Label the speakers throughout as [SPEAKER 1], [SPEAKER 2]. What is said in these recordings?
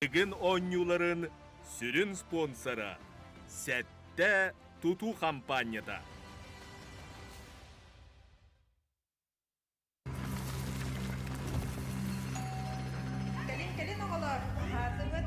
[SPEAKER 1] Bugün oyuncuların sürün sponsoru Sette Tutu kampanyada.
[SPEAKER 2] Gelin oğullar. Hazırlık.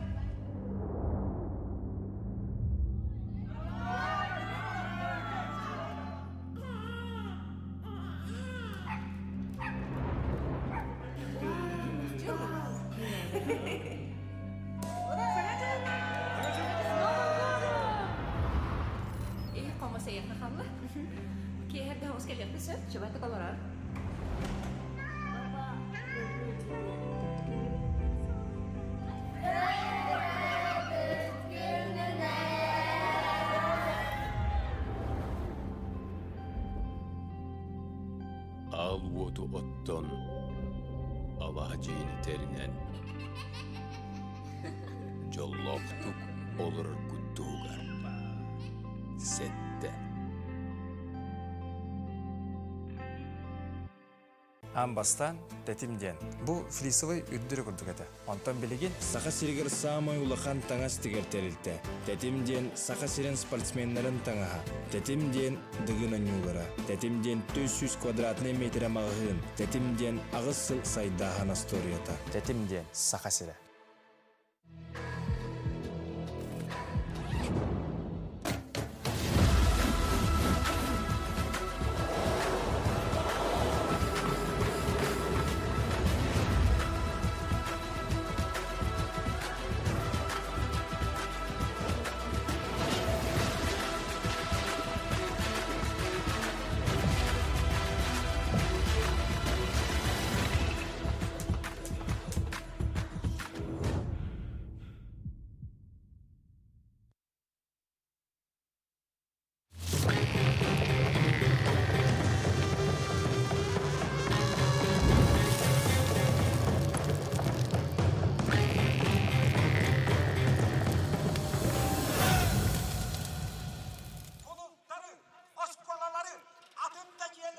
[SPEAKER 3] Kommer senare, Hanna. Okej, det hon ska göra besök. Jag vet inte vad det är.
[SPEAKER 4] Al votu otton alahacini terinen jolloktuk olur kuttugar sette.
[SPEAKER 5] Амбастан тетимден. Бу флисовый үддүрү курдук эте. Онтон билигин
[SPEAKER 6] Саха сиригер самай улахан таңас тигертерилте. Тетимден саха сирен спортсменнерин таңаха. Тетимден дыгын онюлара. Тетимден 400 квадратный метр амагын. Тетимден агыс сыл сайдахан асторията.
[SPEAKER 5] тетимден сахасире.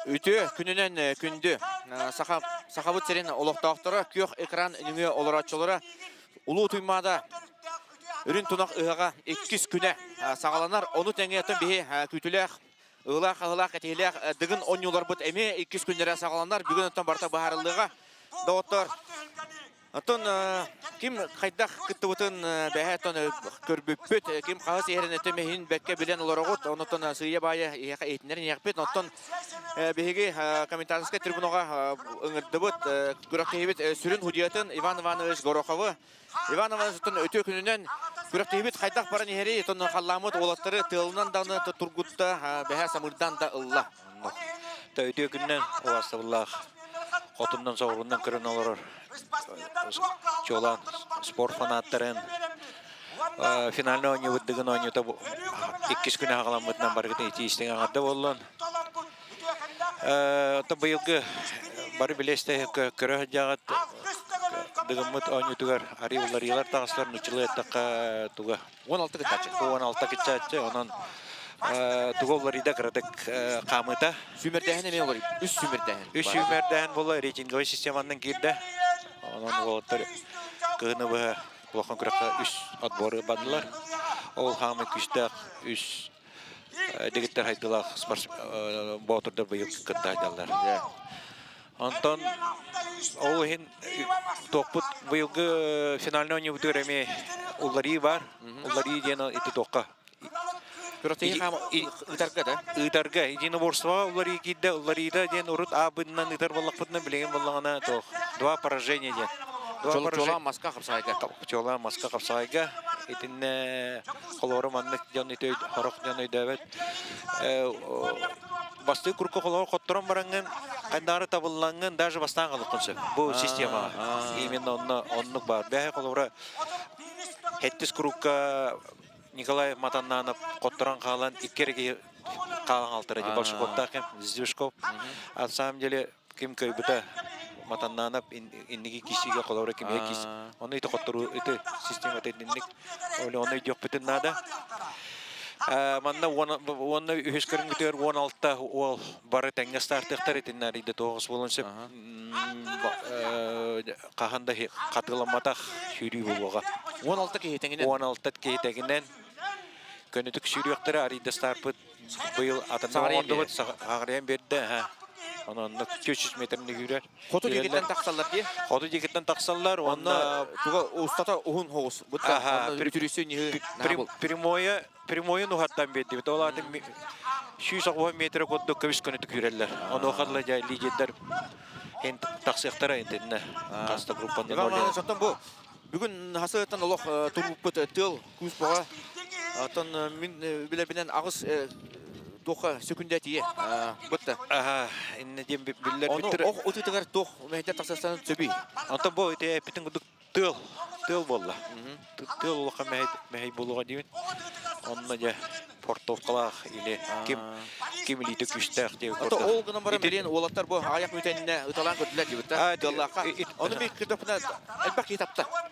[SPEAKER 7] Үтө күнүнен күндү сахабыт серин олоктоктора күйөк экран үнүңө олорачылары улуу туймада үрүн тунак ыга 200 күнө сагаланар ону теңетен бии күтүлөк ылак ылак этелек дыгын онюлар бут эми 200 күннөрө сагаланар бүгүн оттон барта баарылыга доктор Антон ким кайдах кыттыбытын бәһәтон көрбүппүт ким кагыс еренете мехин бекке билен олорогот онотон сыя бая яка этнерин якпет онтон беги комментаторская трибунага ыңырдыбыт күрөктебит сүрүн худиятын Иван Иванович Гороховы Иван Ивановичтын өтө күнүнөн күрөктебит кайдах баран ери тон халламыт олаттары тылынан даны тургутта бәһә самырдан да ылла
[SPEAKER 8] Өтө күннен уласыбыллах Отундан соғырынан көрін олар чолан спорт фанаттарын финальный ойны өттігін ойныта 2 күні ағаламытынан барғытын еті істен ағады болуын. Бұйылғы бары білесті көрі жағат дығымыт ойнытығар ари олар елар тағыстарын ұчылы әттіққа тұға 16 кітчатшы, онын туголларыда кырдык камыта
[SPEAKER 7] сүмердәһен эме олор үс сүмердәһен
[SPEAKER 8] үс сүмердәһен бола рейтинговый системаның кирде онан болоттар кыны бу блохан кыракка үс отборы бадылар ол хамы күстә үс дигиттер хайдылар спорт ботурда быйыл кыттайдылар Антон ол хин топут быйылгы финальный ойны бүтүреме уллары бар уллары дена ити токка
[SPEAKER 7] Күрөктеги хам ытарга да
[SPEAKER 8] Итарга единоборство улары кидде уларыда ден урут абыннан итар боллакпытны билеген боллагана тох. Два поражения ден.
[SPEAKER 7] Чола маска капсайга.
[SPEAKER 8] Чола маска капсайга. Итинне колору маннык жон ите хорок жон өйдөбөт. Басты курку колор котторон баранган кандары табылланган даже бастан калыккынсы. Бу система именно оннук бар. Бәһә колора хеттис курукка Николай Матаннанов котторан калан иккерге калан алтыры ди Большаков Звешков. На самом деле ким көйбүтө Матаннанов инниги кишиге колора ким кис. Оны ите коттору ите система тединник. Оле оны жок бүтүн нада. Манна оны үһүскөрүн күтөр 16-та ол бары тәңгә стартыктар итиннәр иде 9 болончы. Каханда катыламатах хүрү булуга.
[SPEAKER 7] 16 кейтеңинен.
[SPEAKER 8] 16 кейтегинен көнүтүк сүрүктөр ариде старпыт быйыл атында сагырын берди. Онон 300 метрни хүрөр.
[SPEAKER 7] Хоту дегенден тақсалар ди.
[SPEAKER 8] Ходу дегенден тақсалар, онна
[SPEAKER 7] туга устата ухун хогус. Бутта үрүрүсү не набыл.
[SPEAKER 8] Прямой нухаттан берди. Оларды 100 метр коддо көбүс көнүтүк хүрөрлөр. Ону хадла жай лидерлер ен тақсыктар энтенне. Каста группаны
[SPEAKER 7] ноль. Соттон бу бүгүн хасыттан олох турбут тыл күз бага. Атын мин билебинен агыс тоха секундя тие. Бутта.
[SPEAKER 8] Инне дем биллер
[SPEAKER 7] битер. Ону ох утытыгар тох мехте таксастан төби.
[SPEAKER 8] Антон бу ите битин гудук тыл болла. Тыл улака мехей болуга дибин. Онна же портовкалах или ким лите күчтәк деп.
[SPEAKER 7] Ата ол гына бара берен олаттар бу аяк мүтенне ыталан көтләр дип та. Аллаха. Аны бик китапна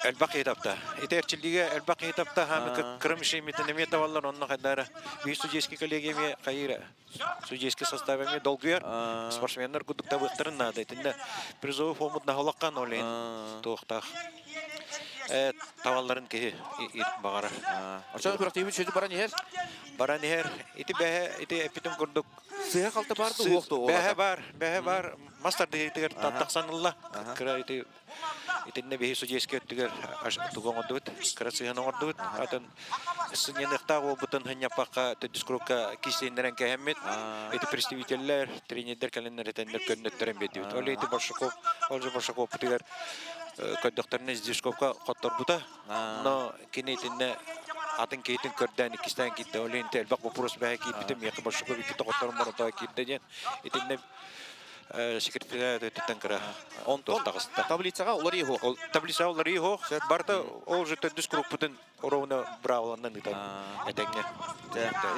[SPEAKER 7] элбак этапта.
[SPEAKER 8] Итерчилиге элбак этапта һәм кырмышы метенеме таваллар онна хадара. Би судейский коллегияме кайра. Судейский составеме долгуяр. Спортсменнар гудукта быктырын надо. Итинде призовый фонд нахалаккан олен. Тохтах. Тавалларын ки багара.
[SPEAKER 7] Ача күрәктәбе сөйдү бара нехер?
[SPEAKER 8] Бара нехер. Ити эпитем курдук.
[SPEAKER 7] Сыя калты барды оқты
[SPEAKER 8] Бәһе бар. Мастер дегетер тактаксанылла. Кыра итинне беһи судейский өттүгөр тугоңдут. Кыра сыйын оңдут. Атын сыньяныкта ол бутын хыньяпакка дискрукка кистендерен кәһәммет. Эти представительлер, тренерлер календар этендер көннөттөрөн бетибит. Ол эти Боршаков тигер көддөхтөрүнө Здешковка коттор бута. Но кинетинне атын кейтин көрдөн икистен китте. Ол энте элбак вопрос бәһе китте. Меки Боршаков икки токтор морото китте ден. Итинне секретарь өттөн кыра. Он тагыста.
[SPEAKER 7] Таблицага улар ийгок.
[SPEAKER 8] Таблица улар ийгок. Барда ол же дискрукпутун оровна бравландан итен. Этеңне.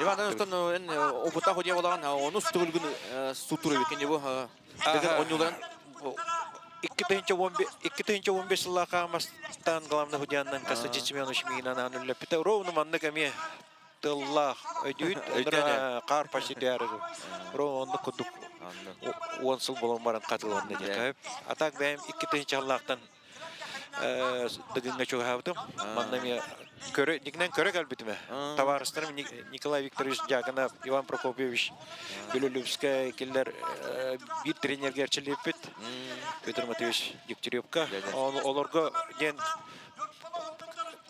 [SPEAKER 7] Ивановтон эн опута ходия болаган ону стүгүлгүн сутуру бекенде бу. Деген онюларын
[SPEAKER 8] 2015 жыллака мастан главный худияннан каса чечмен ушмигинан анулла пита ровно манны кеме тылла өдүт кар пашидяры ровно кудук 10 жыл болон баран катылган деп. Атак бем 2000 жыллактан дегенге чыгабытым. Манна мен көрө албетиме. Товарищтарым Николай Викторович Дьяконов, Иван Прокопьевич Белолюбская келдер бир тренерге чилепет. Петр Матвеевич Дегтяревка. Олорго ден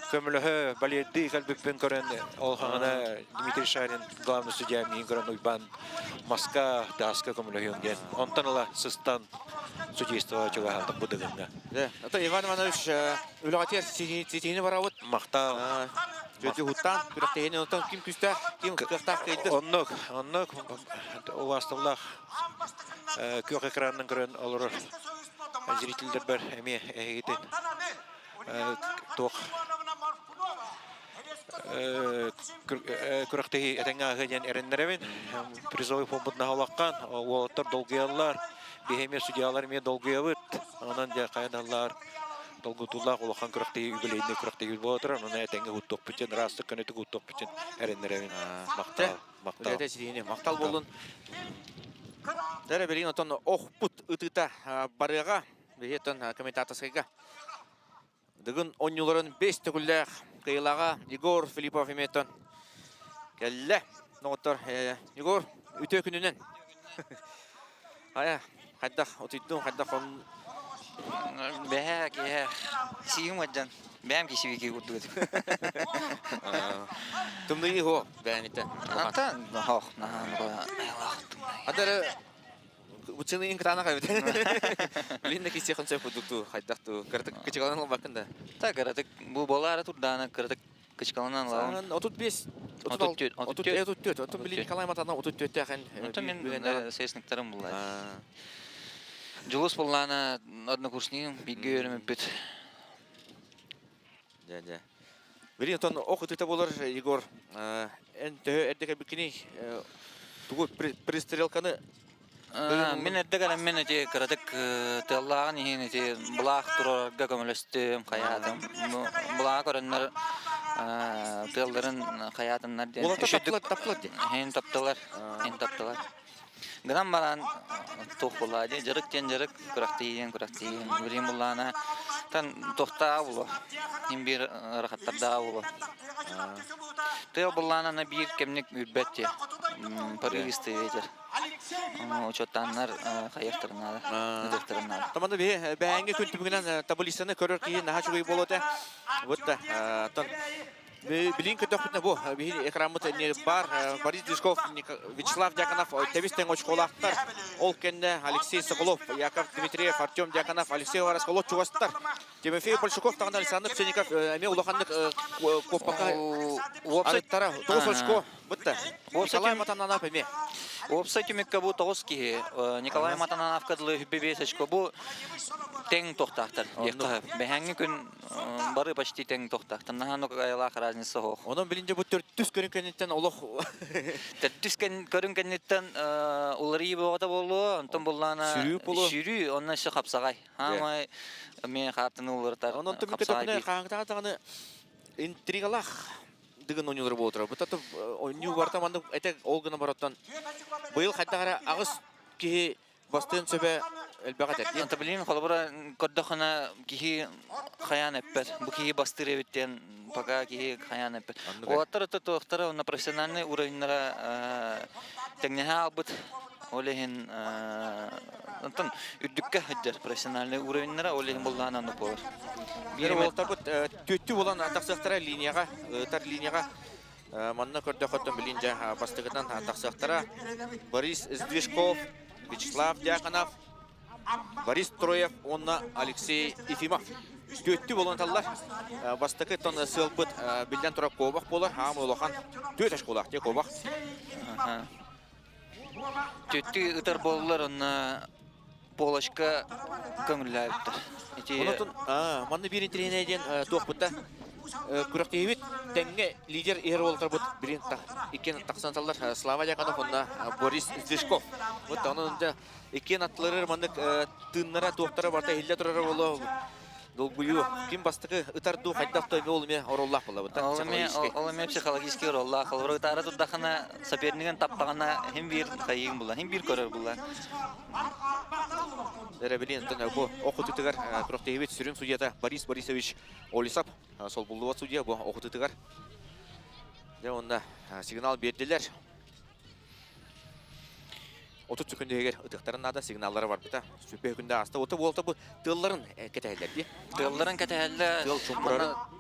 [SPEAKER 8] көмөлөһө балетти калбеппен көрөн ол хана Дмитрий Шарин главный судья мен көрөн Уйбан Москва таска көмөлөһөн ген. Онтанла сыстан судейство чыгат будыгында.
[SPEAKER 7] Ата Иван Иванович үлөгатер ситини барабыт.
[SPEAKER 8] Мактал.
[SPEAKER 7] Жөтү хуттан күрәктәгән онтан ким күстә, ким кыртак кайды.
[SPEAKER 8] Оннок уластыллах көк экраннан көрөн олор зрительдер бар эме эгитен. Тох күрәктәге этеңгә гәҗән эреннәрен призовый фонд нахалаккан, олоттар долгыялар, бехеме судьялар ме долгыябыт. Анан да кайдалар долгутуллак улахан күрәктәге юбилейне күрәктәге булатыр, аны этеңгә хуттык бүтән расты көнетү хуттык бүтән эреннәрен
[SPEAKER 7] мактал болдун. Дәре белин отон охпут ытыта барыга бейтон комментаторскайга. Дыгын онюларын 5 төгүлләр кыйлага Егор Филиппов иметон. Келле. Ноттор Егор үтө күнүнөн. Ая, хаддах отыттым, хаддах он
[SPEAKER 9] бәһә ке сигим аджан. Бәм кишиге курдук.
[SPEAKER 7] Тумды его бәнитә.
[SPEAKER 9] Антан хох на.
[SPEAKER 7] Адары ученый инкрана кайбыт. Линде кисе концепт продукту хайдакту кыртык кычкаланын бакында.
[SPEAKER 9] Та кыртык бу болары турдана кыртык кычкаланан ла.
[SPEAKER 7] 35 34 отун билин Николай Матадан 34 тагын.
[SPEAKER 9] Отун мен сесниктарым булар. Жулус буллана однокурсник биге өрөмөп бит.
[SPEAKER 7] Да. Билин тон окутыта болор Егор. Энте эдеге бикини тугу пристрелканы
[SPEAKER 9] мен эддеген мен эти кырдык теллаган иһин эти блах турарга көмөлөстүм каядым. Блах көрөннөр тылларын хаятыннар ден.
[SPEAKER 7] Олар таптылар де.
[SPEAKER 9] Хен таптылар. Гынан баран тоқ болады. Жырык тен жырык, күрақтейін. Бірем бұллана тан тоқта болу. Хен бір рахаттарда болу. Тыл бұллана на бір кемнік үрбәтте. Парыристы ветер. Учеттаннар қаяқтырынады. Үдіктірінады.
[SPEAKER 7] Таманда бәңге күн түмігінен табылисаны көрір кейін наға чуғай болуды. Бұтта. Билин көтөкүтне бу экранмыт не бар Борис Дишков, Вячеслав Дьяконов, Тавистен очколақтар. Ол кенде Алексей Соколов, Яков Дмитриев, Артем Дьяконов, Алексей Варасколов чугастар. Тимофей Большаков тагын Александр Пшеников, Эмил Лоханнык коппака. Арыттара 9 очко. Бұтта. Николай Матананов эме.
[SPEAKER 9] Опса кемекке бу 9 ки. Николай Матананов кадылы 5 очко бу тең тоқтақтар. Бәһәңге күн бары почти тең тоқтақтар. Наханук айлах разница хох.
[SPEAKER 7] Onun bilince bu törtüs körünkenetten oluq.
[SPEAKER 9] Törtüs körünkenetten ulari boğda bolu, ondan bollana sürü, ondan şu kapsagay. Ama men xatını ulartar.
[SPEAKER 7] Onun tümü kötüne qağıtağını intrigalaq digin oyunlar boldur. Bu tatı oyunu vartamandı etek olguna barattan. Bıyıl xattağara ağız ki bastığın söbe elbaqat etdi.
[SPEAKER 9] Anta bilin xolbara koddaxana ki xayan epper. Bu ki bastır evitten пока ki xayan epper. O atarı toxtara ona profesyonelni uravınlara tekneha albıt. Olehin ondan üddükka hıccar profesyonelni uravınlara olehin bollana anı bolar.
[SPEAKER 7] Bir volta bu tüttü olan taqsaqtara liniyaga, tar liniyaga manna körдөкөттөн билинже бастыгынан тaqsaqtara Борис Здвижков, Вячеслав Дьяконов, Борис Троев, онна Алексей Ефимов. Төттү боланталлар бастыкы тон сылбыт билден тура кобак болар, хам улахан төт ашколак те кобак.
[SPEAKER 9] Төттү ытар боллар онна полашка көңүлләйттер.
[SPEAKER 7] Онотун манны бирин тренерден токпутта күрөктөйбүт теңге лидер эр болтар бут бирин икен таксанталлар Слава Дьяконов, онна Борис Здвижков. Вот анын икен атлары мандык тыннара токтора барта хилде турар боло. Долгую ким бастыгы ытарду кайдакта олме ороллак болду.
[SPEAKER 9] Олме психологический ороллак. Олротары тудахана сопернигин таппагана хем бир кайын була, хем бир көрөр була.
[SPEAKER 7] Деребилин тон бу окутутугар күрөктөйбүт сүрүн судьята Борис Борисович Олисап сол булдуа судья бу окутутугар. Де онда сигнал бердилер. 30 секунд егер ытыктарын ада сигналлары бар бита. Сүпе күндө аста оты болду бу тылларын кетелер ди.
[SPEAKER 9] Тылларын кетелер.
[SPEAKER 7] Тыл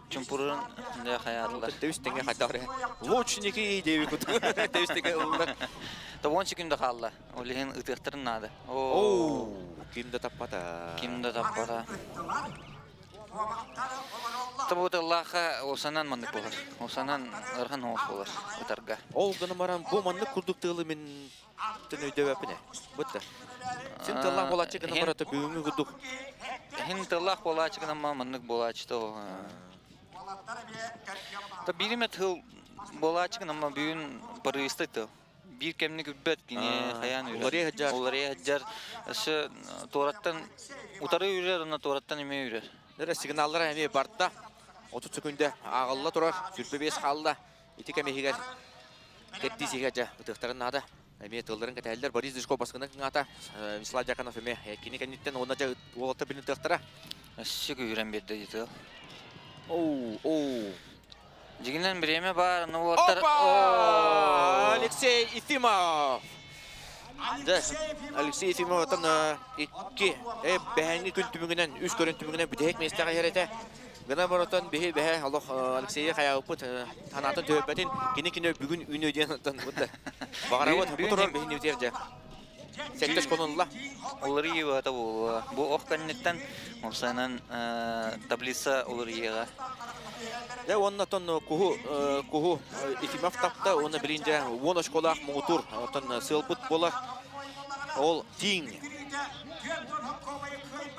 [SPEAKER 9] чумпурун да хаяллар.
[SPEAKER 7] Тевистеңге кайтары. Лучники деби кут. Тевистеңге улдар.
[SPEAKER 9] Та 10 секунд калды. Олеген ытыктарын ада.
[SPEAKER 7] Кимде таппата.
[SPEAKER 9] Табуталлаха осанан мандык болар. Осанан ырган оос болар ытарга.
[SPEAKER 7] Ол гына баран бу мандык курдуктылы мен төнөйдөбөпүнө. Бутта. Сен тыллак болачы гына барата бүгүнгү курдук.
[SPEAKER 9] Хин тыллак болачы гына мандык болачы то. Та бириме тыл болачы гына бүгүн парысты то. Bir kemlik übbet yine hayan ürer. Olariye haccar. Şu toratan utarı ürer, ona toratan eme ürer.
[SPEAKER 7] Nere signallara eme barda. 30 sekundde ağılla turar. Sürpe 5 kaldı. İtik eme higer. Ketti sigaca. Tıktarın nada. Eme tılların keteller. Борис Дишков baskının ata. Вячеслав Дьяконов eme. Kini kenditten onaca olta birini tıktara.
[SPEAKER 9] Şu üren berdi yitıl. Жигинен бреме бар, ну вот.
[SPEAKER 7] Алексей Ефимов. Да, Алексей Ефимов там iki beğenli kültümünden, üst görüntümünden bir tek mesleğe yerete. Gana baratan behe Allah Alexey'e kayapıt tanatın tövbetin kini bugün ünlüden atan bu da. Bağıravat bu torun behin öterce. Sekteş konunla.
[SPEAKER 9] Olları iyi var tabi bu okkannetten mopsanan tablisa olları iyi.
[SPEAKER 7] Ya ondan kuhu Efimov tapta onu bilince onu şkola motor ondan sılbıt bolar. Ol ting.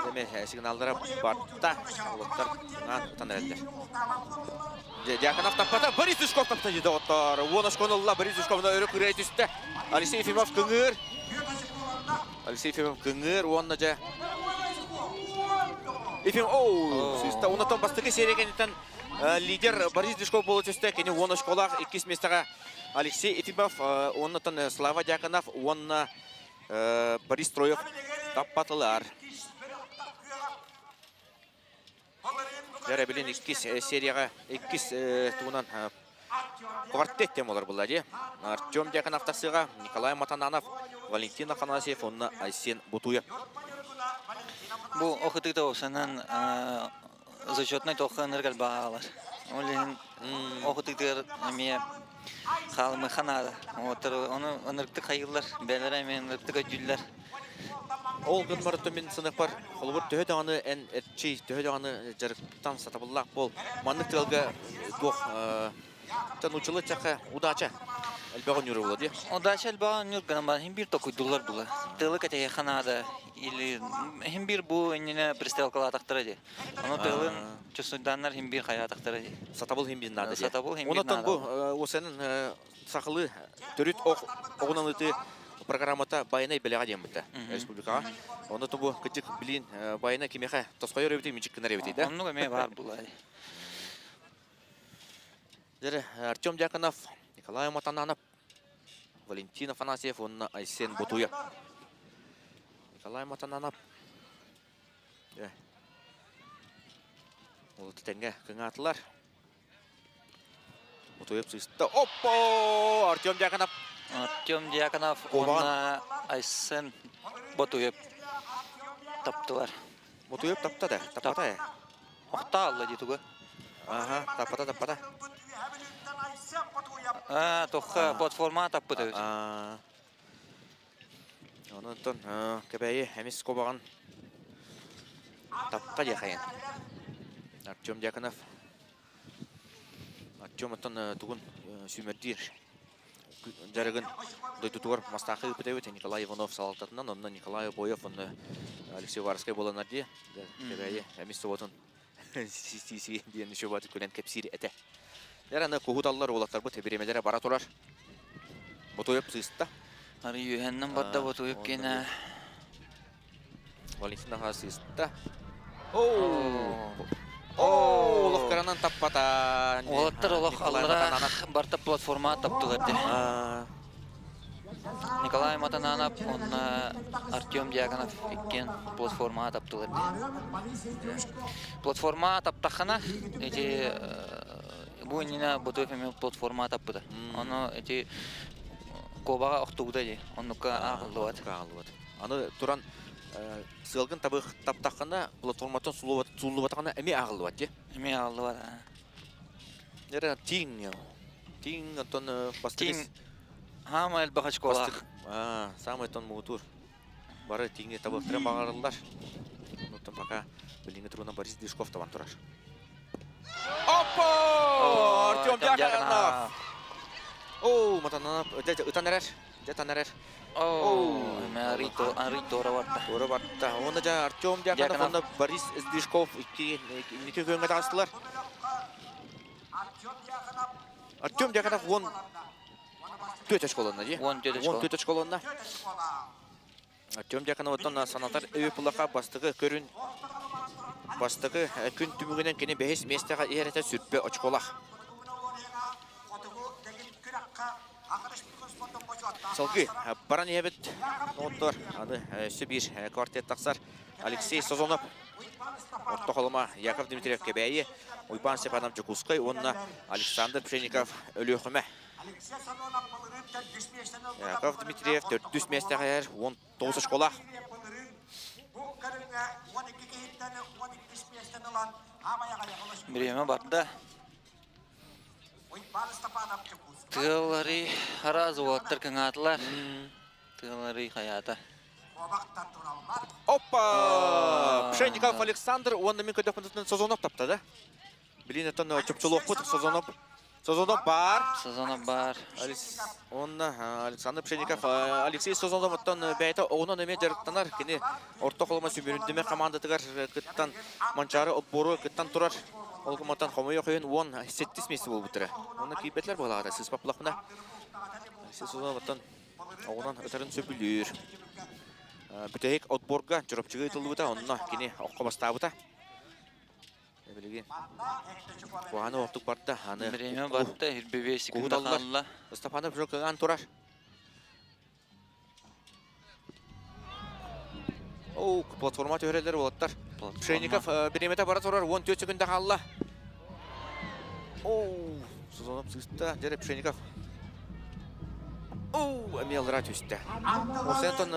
[SPEAKER 7] Demek signallara barda olotlar tanırlar. Dьяконов tapta Борис Дишков tapta dedi otar. Onu şkola Борис Дишков'da örük üretiste. Alexey Efimov kıngır. Alexey Efimov kıngır onunca. Efimov süste ondan bastığı seriyetten Лидер Борис Дышков болу төсті, кені 10 школақ 2 местаға Алексей Ефимов, оннытын Слава Дьяконов, онна Борис Троев таппатылар. Дәрі білін 2 серияға 2 туынан квартет тем олар болады. Артем Дьяконов тасыға, Николай Матананов, Валентин Афанасьев, онна Айсен Бутуев.
[SPEAKER 9] Бу оқытықты осынан зачетный тоқы энергал бағалар. Олен оқытықты әме қалымы қанады. Оны энергті қайылар, бәлер әме энергті көджілер.
[SPEAKER 7] Ол күн бары төмен сынық бар. Қолыбыр төхі дағаны ән әтчей, төхі дағаны жарықтан сатабыллақ бол. Маннық тірелгі доқ танучылы чаққа удача. Әлбәғын үрі болады.
[SPEAKER 9] Удача әлбәғын үрі ғана бар. Хем бір тоқ үйділер бұлы. Тылы кәтеге қанады. Хем бір бұл әніне пристрелкалы атақтыры де. Оны тылын чөсуданлар хем бір қая атақтыры де.
[SPEAKER 7] Сатабыл хем бір нады де.
[SPEAKER 9] Сатабыл хем бір
[SPEAKER 7] нады. Онытын бұл осының сақылы түріт оғынан ұты программата байынай білеға дем біті республикаға. Онытын бұл күттік білейін байына кемеға тосқайыр өбіті меншік кінар өбіті.
[SPEAKER 9] Оның өме бар бұл.
[SPEAKER 7] Артем Дьяконов, Николай Матананов, Валентин Афанасьев, онна Айсен Бутуев. Николай Матананов. Ол тәңге күңатылар. Бутуев сүйісті. Оппо! Артем Дьяконов.
[SPEAKER 9] Артем Дьяконов, онна Айсен Бутуев таптылар.
[SPEAKER 7] Бутуев тапты да, таппата.
[SPEAKER 9] Оқта алла дейтігі.
[SPEAKER 7] Ага, таппата.
[SPEAKER 9] Тоққа платформа таппы да өзі.
[SPEAKER 7] Онытын көбәйі әмес қобаған тапқа дияқайын. Артем Дьяконов. Артем ұттын тұғын сүймердер. Жарығын дойтутуар мастақы өпіті өте Николай Иванов салалтатынан, онына Николай Боев, онына Алексей Варскай боланар де. Көбәйі әмес соғытын си дейін үші баты көлен кәпсiri әті. Дәрәні қоғыталылар олақтар бұт, беремелері бара тұрар. Бутуев сүйісті.
[SPEAKER 9] Ары үйәннен барда Бутуев кені.
[SPEAKER 7] Валентин аға сүйісті. Олық қаранан таппата.
[SPEAKER 9] Олаттар олық алыра барда платформа таптылар де. Николай Матананов, онна Артем Дьяконов еккен платформа таптылар де. Платформа таптақына, бұл нина Бутуев еме платформа таппыды. Оны кобаға оқтуғыда де, оныққа ағылды бады.
[SPEAKER 7] Аны тұран сылғын табық таптақына платформатын сұлы батақына әме ағылды бады де?
[SPEAKER 9] Әме ағылды бады.
[SPEAKER 7] Нері тиң, ұттын бастығыз?
[SPEAKER 9] Хама әлбаға школа.
[SPEAKER 7] Самый тон мұғытур. Бары тиңе табықтырын бағарылдар. Ұттын бақа біліңі тұруына Борис Дышков табан тұрар. Оппо! Артем Дьяконов! Матананов, ұтан әрер.
[SPEAKER 9] Арито ора бартта.
[SPEAKER 7] Оны жа Артем Дьяконов, оны Борис Дышков неке көнге тағыстылар. Артем Дьяконов, он төт школына, де? Он төт школына. Артем Дьяконов, оттан санатар өй пұлақа бастығы көрін. Бастығы күн түмігінен кені бәйіз местеға ереті сүрпе очқолақ. Салғы, баран ебет ноуттар, сөбір квартет тақсар Алексей Сазонов, орта қолыма Яков Дмитриев кебәйі, Уйпан Степанов Чекускай, онына Александр Пшенников өліғіме. Яков Дмитриев 400 местеға ер, 19 школақ.
[SPEAKER 9] Біреме барды. Тылары разы оттыр кіңатылар. Тылары қаята.
[SPEAKER 7] Опа! Пшенников Александр, онны мен көдөпіндіктен Сазонов тапты, да? Білін өттен чөпчілік бұд, Сазонов бар.
[SPEAKER 9] Сазонов бар.
[SPEAKER 7] Онны Александр Пшенников, Алексей Сазонов өттен бәйті оғынан өме жарықтанар. Кені орта қолыма сөмеріндеме командатығар күттан манчары отборы күттан тұрар. Олғыматтан қомайы қойын 17 месті бол бұтыры. Оны кейбетлер бағалағыда, сіз папылақына. Алексей Сазонов өттен оғынан өтәрін сөпілер. Бүтәйік отборға жүріпчігі етілді бұта, онына кені оққа баста бұта. Билеген. Куаны оқтық барды.
[SPEAKER 9] Время батта, ирбебе секунд
[SPEAKER 7] Кугудаллар.
[SPEAKER 9] қалла.
[SPEAKER 7] Стапанов жоқ ан турар. Оу, платформа төрелер болаттар. Пшенников беремете бара турар. 14 секунд қалла. Оу, Созонов сыста. Жере Пшенников. Оу, амелра төсті. Осентон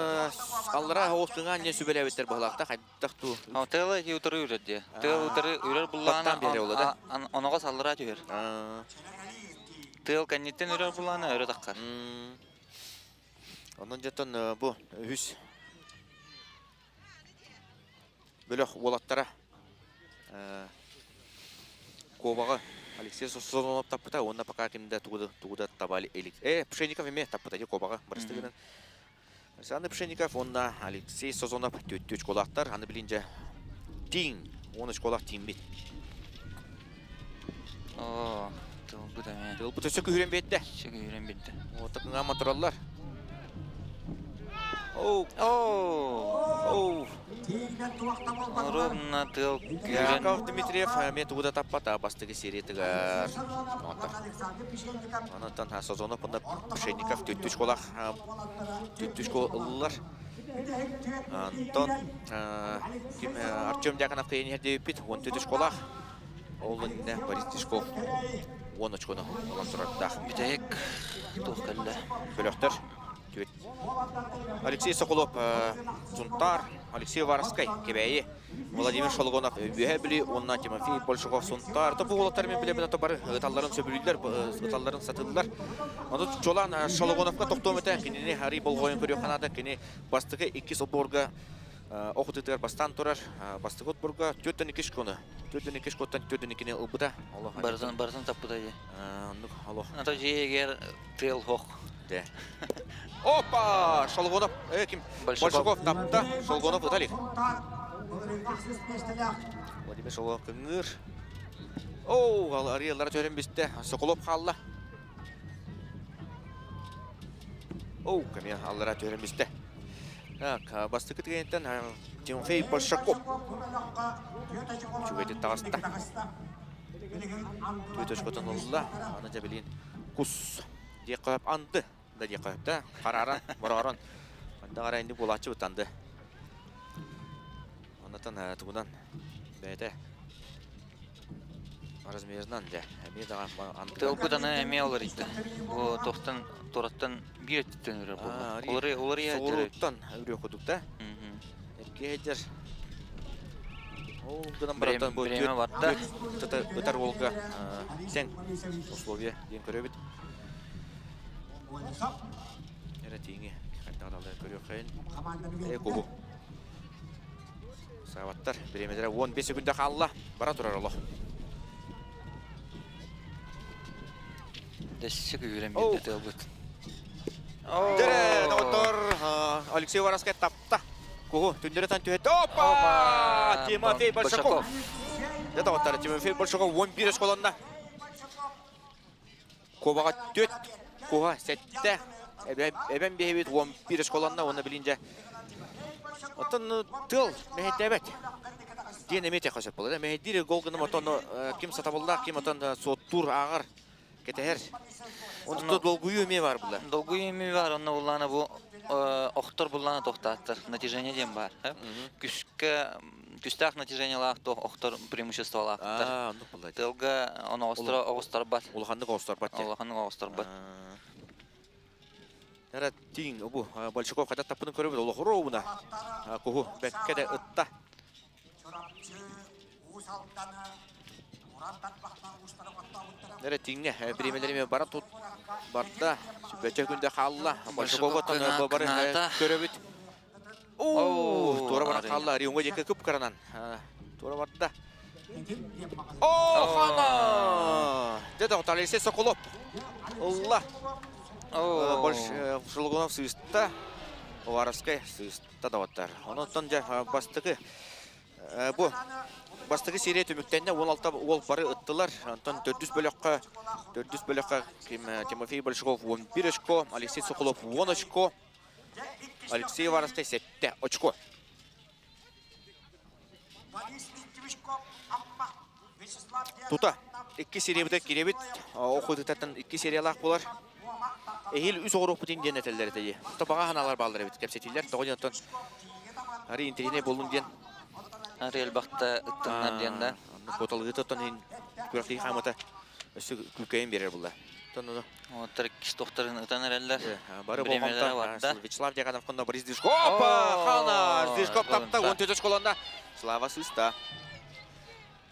[SPEAKER 7] аллара оқтыңа не сүбелебеттер бағлақта қайттақ ту.
[SPEAKER 9] Тыла утыры үреді. Тыл утыры үрер бұлланы
[SPEAKER 7] Баттан бере олады.
[SPEAKER 9] оноға салдыра жүйер. Тыл кәннеттен үрер бұлланы өрі таққар.
[SPEAKER 7] Онын жеттон бұ үз бөліқ олаттара кобаға Алексей Созонов таппыта, онна пока кемді туғыда табали элик. Пшенников еме таппыта де кобаға бұрыстығынан. Аны Пшенников, онна Алексей Созонов төт колақтар, аны білінже тиң, 13 колақ тиң бет.
[SPEAKER 9] О, тыл бұда мен.
[SPEAKER 7] Тыл бұта сөкі үйрен бетті.
[SPEAKER 9] Сөкі үйрен бетті.
[SPEAKER 7] Отықыңа матуралар. Оу,
[SPEAKER 9] Оу, ровно тыл үйрен.
[SPEAKER 7] Яков Дмитриев мен туғыда таппата, бастығы серетіғар. Анаттан Созонов, бұнда Пшенников төттіш қолақ, төттіш қолылар. Антон, Артем Дьяконов қиын ерде өппет, 14 қолақ. Олында Борис Тишков, 13 қолақ олан тұрардақ.
[SPEAKER 9] Бітәйік тоққалды.
[SPEAKER 7] Бөліқтір. Алексей Соколов, Цунтар, Алексей Варскай, Кебәйі, Владимир Шолгонов, Бүйәбілі, онна Тимофей Большаков, Цунтар. Бұл олаттармен білемін атабары, ұталларын сөбілілер, ұталларын сатылылар. Оны жолан Шолгоновқа тоқтуым өті, кенені Хари Болғойын көрі қанады, кені бастығы 2 сылборға оқытытығар бастан тұрар, бастығы отборға 4-2 көні. 4-2 көттен 4-2 ұлбыда.
[SPEAKER 9] Барзан таппыда же.
[SPEAKER 7] Ата
[SPEAKER 9] жегер тыл хоқ.
[SPEAKER 7] Опа! Шолгонов, кім? Большаков тапты, Шолгонов ұталик. Владимир Шолгонов күңір. Оу, ариялары төрін бесті, Соколов қалла. Оу, кәме аллара төрін бесті. Басты күтігенттен Тимофей Большаков. Чугайды тағаста. Төтөш көтін ұлла, аны жабелейін құс. Дек қойып анды. Да дек қойып да, қараран, бұраран. Анда қарайынды болатшы бұтанды. Онытын тұғыдан бәйті. Размерінан да, әме даған анды.
[SPEAKER 9] Тыл бұданы әме олар еді. О, тоқтан, тораттан бір өттен үрі болды. Олар е әдері.
[SPEAKER 7] Соғырыттан үрі құдықта. Әрке әдер.
[SPEAKER 9] Бреме бартта.
[SPEAKER 7] Өтар олға сен условия ден көрі бет. Әрі тейіңе қайттағадалар көрі қайын. Көбі. Сағабаттар біремедері 15 секунда қалла. Бара тұрар олы.
[SPEAKER 9] Дәсік үйрен бетті тыл бұд.
[SPEAKER 7] Дәрі, отыр. Алексей Вараскай тапта. Кого? Түндері тан түйетті. Опа! Тимофей Большаков. Дәді оттары Тимофей Большаков 11 школында. Кобаға 4. Кога сәтті. Әбен бейбет 11 школында. Оны білінже. Оттан тыл мәхетті әбет. Ден әмет әқасып болды. Мәхеттері голғыным оттан кем сатабылда, кем оттан соттур ағыр кетер. Онда долгую еме бар бұлда.
[SPEAKER 9] Долгую еме бар. Онда бұлланы бұл оқтыр бұлланы тоқтаттыр. Натижение дем бар. Күстақ натижение лақтық, оқтыр преимущество лақтыр. Тылға оны оғыстар бат.
[SPEAKER 7] Олғандық оғыстар бат.
[SPEAKER 9] Олғандық оғыстар бат.
[SPEAKER 7] Әрі тейін, бұл Большаков қайта таппының көрі бұд. Олық ұруына көгі бәккәді ұтта. Әрі тейінне біремелеріме бара тұт. Барда, бәтчі күнде қалла. Большаков ұттан бары көрі бұд. Оу, тура бара қалла. Рионға жекі күп қаранан. Тура барда. Оу, қана! Деді ұтар Алексей Соколов. Олла. Шолгонов сыйыста, Вараскай сыйыста даваттар. Онықтан бастығы бастығы серия төміктенде 16 ол бары ұттылар. Антон 400 бөліққа Тимофей Большаков 11 очко, Алексей Соколов 10 очко, Алексей Вараскай 7 очко. Тута. 2 серия киребит. Оқудықтан 2 сериялақ болар. Эхил үс оғырық бұтын ден әтелдер әтелі. Табаға ханалар балдыр әбет кәпсетелер. Тоғын янтан әрі интеріне болын ден.
[SPEAKER 9] Әрі әлбақта ұттыңнар дейінді.
[SPEAKER 7] Коталғы тұттан күрәқті қамыта үсі күлкейін берер бұлда.
[SPEAKER 9] Оттар кіс тоқтарын ұтан әрелдер.
[SPEAKER 7] Бары болғамта Вячеслав Дяганов қонда Борис Дышков. Опа! Хана! Дышков тапта 14 школанда. Слава сыста.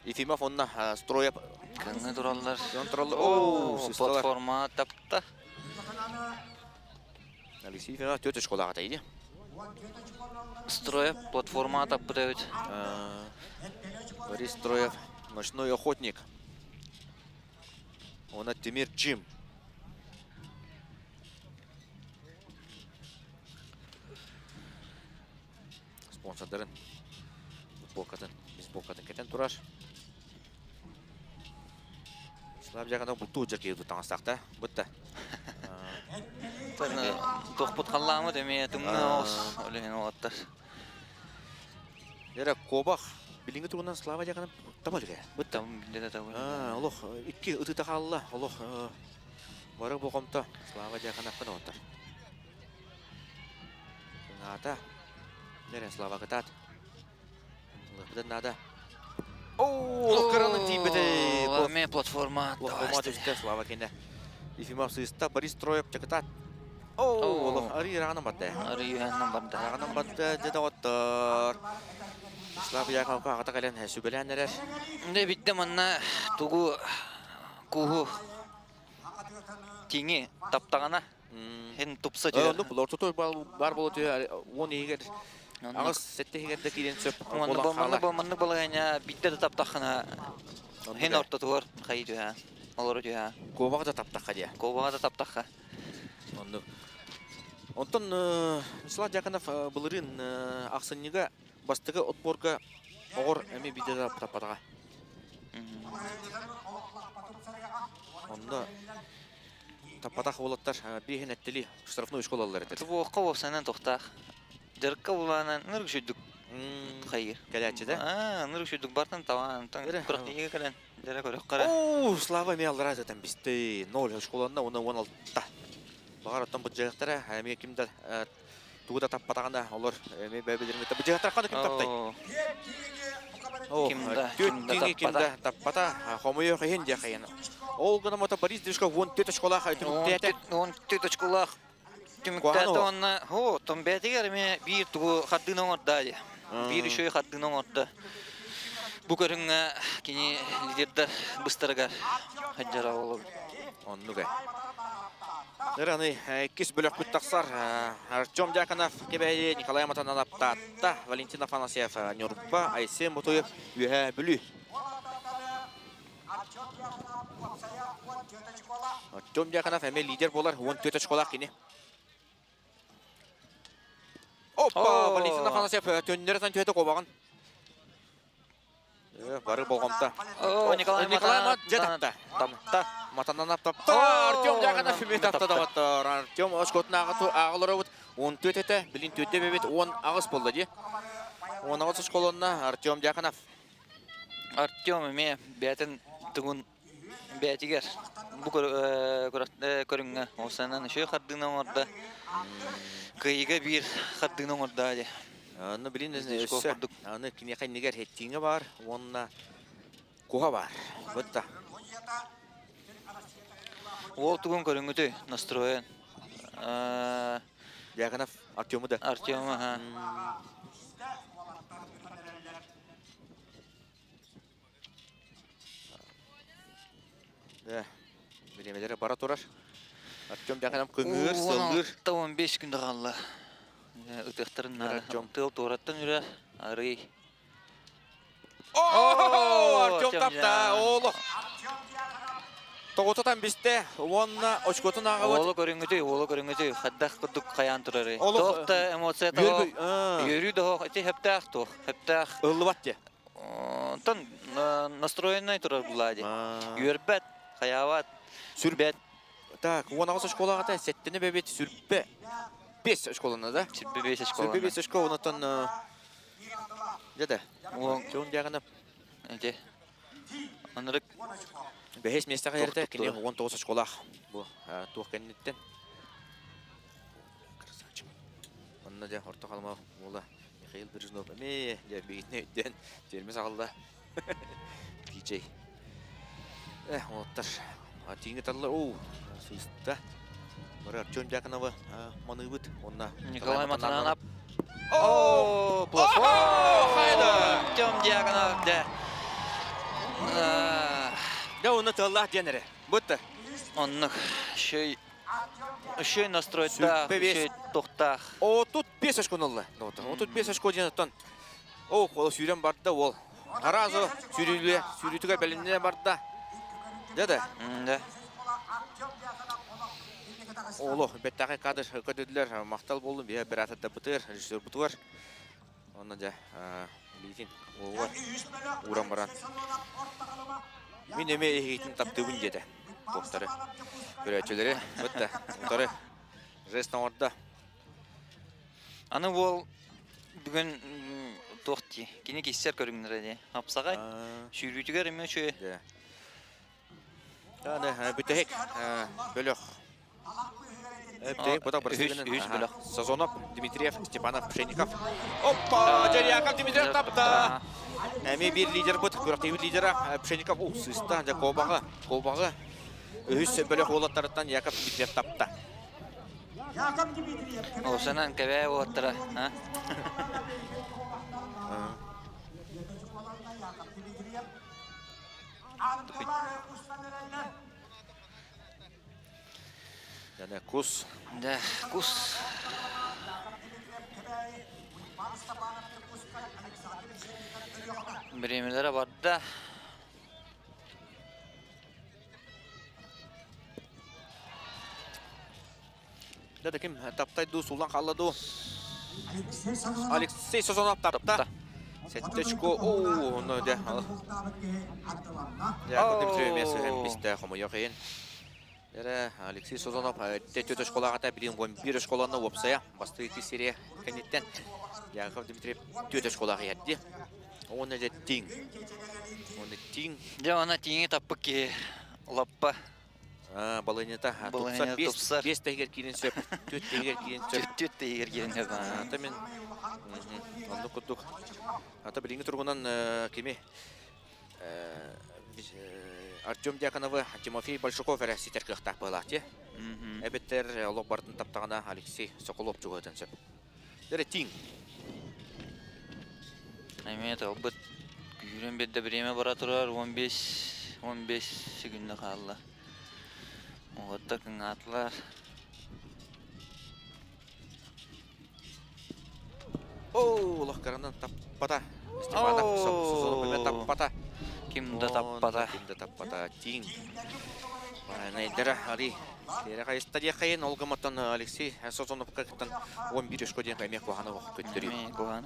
[SPEAKER 7] Ефимов онна строя.
[SPEAKER 9] Каңы тұралдар.
[SPEAKER 7] Платформа
[SPEAKER 9] Платформа тапта.
[SPEAKER 7] Алексей Ефимов 4 школаға тайды.
[SPEAKER 9] Строев платформа таппы дәуіт.
[SPEAKER 7] Борис Строев, ночной охотник. Она Тимир Джим. Спонсордарын. Бейсболкатын кетен тураш. Слав жағында бұл туы жеркейді таңыстақта. Бұтта.
[SPEAKER 9] Тоқпыт қаламы деме түмні оғыз. Өлеген оғаттар.
[SPEAKER 7] Ера Кобах. Билинги турунан Слава жағынан табалыға. Бұтта.
[SPEAKER 9] Білдеді табыл.
[SPEAKER 7] Олық, үткі ұтыта қалыла. Олық, бары болғымта Слава жағынан қына оттар. Ата. Нерен Слава қытат. Бұдан нада. Олық қыраны тейбіді.
[SPEAKER 9] Ламе платформа.
[SPEAKER 7] Платформа түсті Слава кенде. Ефимов сыйыста Борис Строев чақытат. Олық, арый рағынан бадды.
[SPEAKER 9] Арый үйәннен барды.
[SPEAKER 7] Рағынан бадды деді оттар. Слава Яковлевка ағата қален сөбелен әрер.
[SPEAKER 9] Де бітті мұнна тұғы күху теңі таптағана. Хен тұпса жүйер.
[SPEAKER 7] Бұл ортотой бар болуды, он егер. Ағыз сәтті егерді кейден сөп.
[SPEAKER 9] Мұнны болғanya бітті де таптақына. Хен ортотығыр қай жүйер. Олары жүйер.
[SPEAKER 7] Кобаға да таптаққа де.
[SPEAKER 9] Кобаға да таптаққа.
[SPEAKER 7] Онтан Вячеслав Дьяконов бұлырын ақсыннеға бастығы отборға оғыр әме бидеді таппатаға. Онда таппатақ олаттар бейхен әттілі штрафны үшкол алылар әтеді.
[SPEAKER 9] Бұл оққа болсанан тоқтақ. Дәрікқа болғанан нұрг шүйдік қайыр.
[SPEAKER 7] Кәләтші да?
[SPEAKER 9] Нұрг шүйдік бартын таван. Құрақ егі кәлән. Дәрі көрек қара.
[SPEAKER 7] Слава ме алдар азатан бісті 0 үшколанда оны 16-та. Бағар оттан бұд жайықтары, әме кімді туғыда таппатағанда олар әме бәбелеріметті бұд жайықтар қаны кім таптай? Кімді таппата, қомайы қайын де қайын. Ол ғына мұта Борис Дышков 14 школақ түміктеті.
[SPEAKER 9] 14 школақ түміктеті онына. Том бәтігер әме бір тұғы қаддың оңырды. Bir şey haddini orta. Bu körünge kini liderler bıstırgar haccara olur.
[SPEAKER 7] Onluga. Nerani ikis bölük kuttaksar. Артем Дьяконов кебеyi Николай Матананов татта. Валентин Афанасьев Нюрба. Айсен Бутуев Юха Бүлü. Артем Дьяконов әме лидер болар. 14 школа кини. Опа! Валентин Афанасьев төннерден төйті қобағын. Бары болғамта.
[SPEAKER 9] Николай
[SPEAKER 7] Матананов тапта. Матананов тапта. Артем Дьяконов үмет тапта да баттар. Артем өшкөтін ағылары бұд. 14 еті, білін төтте бебет 10 ағыз болды де. 10 ағыз школына Артем Дьяконов.
[SPEAKER 9] Артем үме бәтін түгін бәтігер. Бұл көріңі осынан үші қардығынан орда. Кайга бір қардығынан орда де.
[SPEAKER 7] Аны білін өсі. Аны кінеқай негер хеттіңі бар. Онына қоға бар. Бұтта.
[SPEAKER 9] Ол түгін көріңі настроен.
[SPEAKER 7] Дьяконов Артемы да.
[SPEAKER 9] Артемы, ха.
[SPEAKER 7] Да. Білемелері бара тұрар. Артем Дьяконов көңір, сылғыр.
[SPEAKER 9] 15 күнді қалла. Үтіқтірін тыл тұраттан үрер. Арый.
[SPEAKER 7] Артем тапта. Олы. Тоғытытан бісті. Онына очкотын ағауыт.
[SPEAKER 9] Олы көріңіті. Қаддақ күрдік қаян тұрары. Тоқта эмоция тоқ. Йөрі доқ. Әте хептақ тоқ. Хептақ.
[SPEAKER 7] Ұлыват де.
[SPEAKER 9] Тон настроенной тұрар бұлады. Йөрбәт. Қаяват.
[SPEAKER 7] Сүрбәт. Так, 10 школаға та сәттіні бәбет сүрбе. 5 школаны да?
[SPEAKER 9] Сүрбе 5 школаны.
[SPEAKER 7] Сүрбе 5 школаны тон... Деді? Жон Дьяконов.
[SPEAKER 9] Әте. Анырык
[SPEAKER 7] Бәһес местәгә ярты,
[SPEAKER 9] Тохтук
[SPEAKER 7] кине
[SPEAKER 9] тура.
[SPEAKER 7] 19 школа. Бу тух кеннеттен. Красавчик. Онна да орта калма була. Михаил Брижнов. Ме, я битне ден. Термес алды. Пичей. Оттар. Атиңе таллар. О, суста. Бара Артём Дьяконова маныбыт. Онна
[SPEAKER 9] Николай Матананап.
[SPEAKER 7] О, плас. О, хайда.
[SPEAKER 9] Артём Дьяконов да.
[SPEAKER 7] Да оны таллах денере. Бутта.
[SPEAKER 9] Оннық шөй настройта,
[SPEAKER 7] Сүрпе
[SPEAKER 9] шөй тоқтақ.
[SPEAKER 7] О, тут 5 очко нолла. О, тут 5 очко денеттен. О, қол сүйрен барды ол. Аразы сүйрітіге бәлінне барды. Деді.
[SPEAKER 9] Да.
[SPEAKER 7] Олы, беттағы кадр көдеділер мақтал болдым. Бір атады бұтыр, режиссер бұтыр. Оны да лейтин олар уран баран. Мен еме егейтін таптығын деді. Тоқтары. Көрәтшілері, бұтты. Ұтары. Жестан орда.
[SPEAKER 9] Аны ол бүгін тоқти. Кені кестер көріңдер әде. Апсағай. Шүйрүйтігер еме шөй.
[SPEAKER 7] Аны бүтәйік. Бөліқ. Бүтәйік бұтақ бірістігінің.
[SPEAKER 9] Үш бөліқ.
[SPEAKER 7] Сазонов, Дмитриев, Степанов, Пшенников. Опа! Жарияков Дмитриев тапты. Әме бір лидер бұд. Көріқтегі лидері Пшенников. Сыста. Қолбағы. Үз бөліқ олаттарыттан Яков Дмитриев тапты.
[SPEAKER 9] Осынан кәбәй олаттыра.
[SPEAKER 7] Яны кус.
[SPEAKER 9] Да, кус. Біремелері барды.
[SPEAKER 7] Деді кім таптайды сулан қалады. Алексей Сазонов тапты. Сеттечко. Оны да. Яков Дмитриев месі бісті қомы yok ең. Алексей Сазонов тәтті школағата білген 11 школаны опсая. Басты 2 серия кәнеттен. Яков Дмитриев тәтті школаға ятты. Оны да тиң.
[SPEAKER 9] Да, она теңе таппы ке лаппа.
[SPEAKER 7] Балайнета.
[SPEAKER 9] Балайнета топсар.
[SPEAKER 7] 5 тәйгер кейін сөп. 4 тәйгер кейін сөп.
[SPEAKER 9] 4 тегер келіңдер.
[SPEAKER 7] Ата мен онды құттық. Ата біліңі тұрғынан кеме Артём Дьяконова, Тимофей Большаков әрі сетер қықтақ бағылақты. Әбеттер олық бардың таптағына Алексей Соколов жүгөтін сөп. Дәрі тиң.
[SPEAKER 9] Әмет, албыт күйрен бетті біреме бара тұрар 15 секунды қалды. Оғытта күн атылар.
[SPEAKER 7] Олық қарынан таппата. Степанов Созонов таппата.
[SPEAKER 9] Кімді таппата.
[SPEAKER 7] Кімді таппата. Тиң. Найдары Али. Кері қайыста де қайын олғыматтан Алексей Созонов қақыттан 11 үшко ден қаймек бағаны оқып көттірі.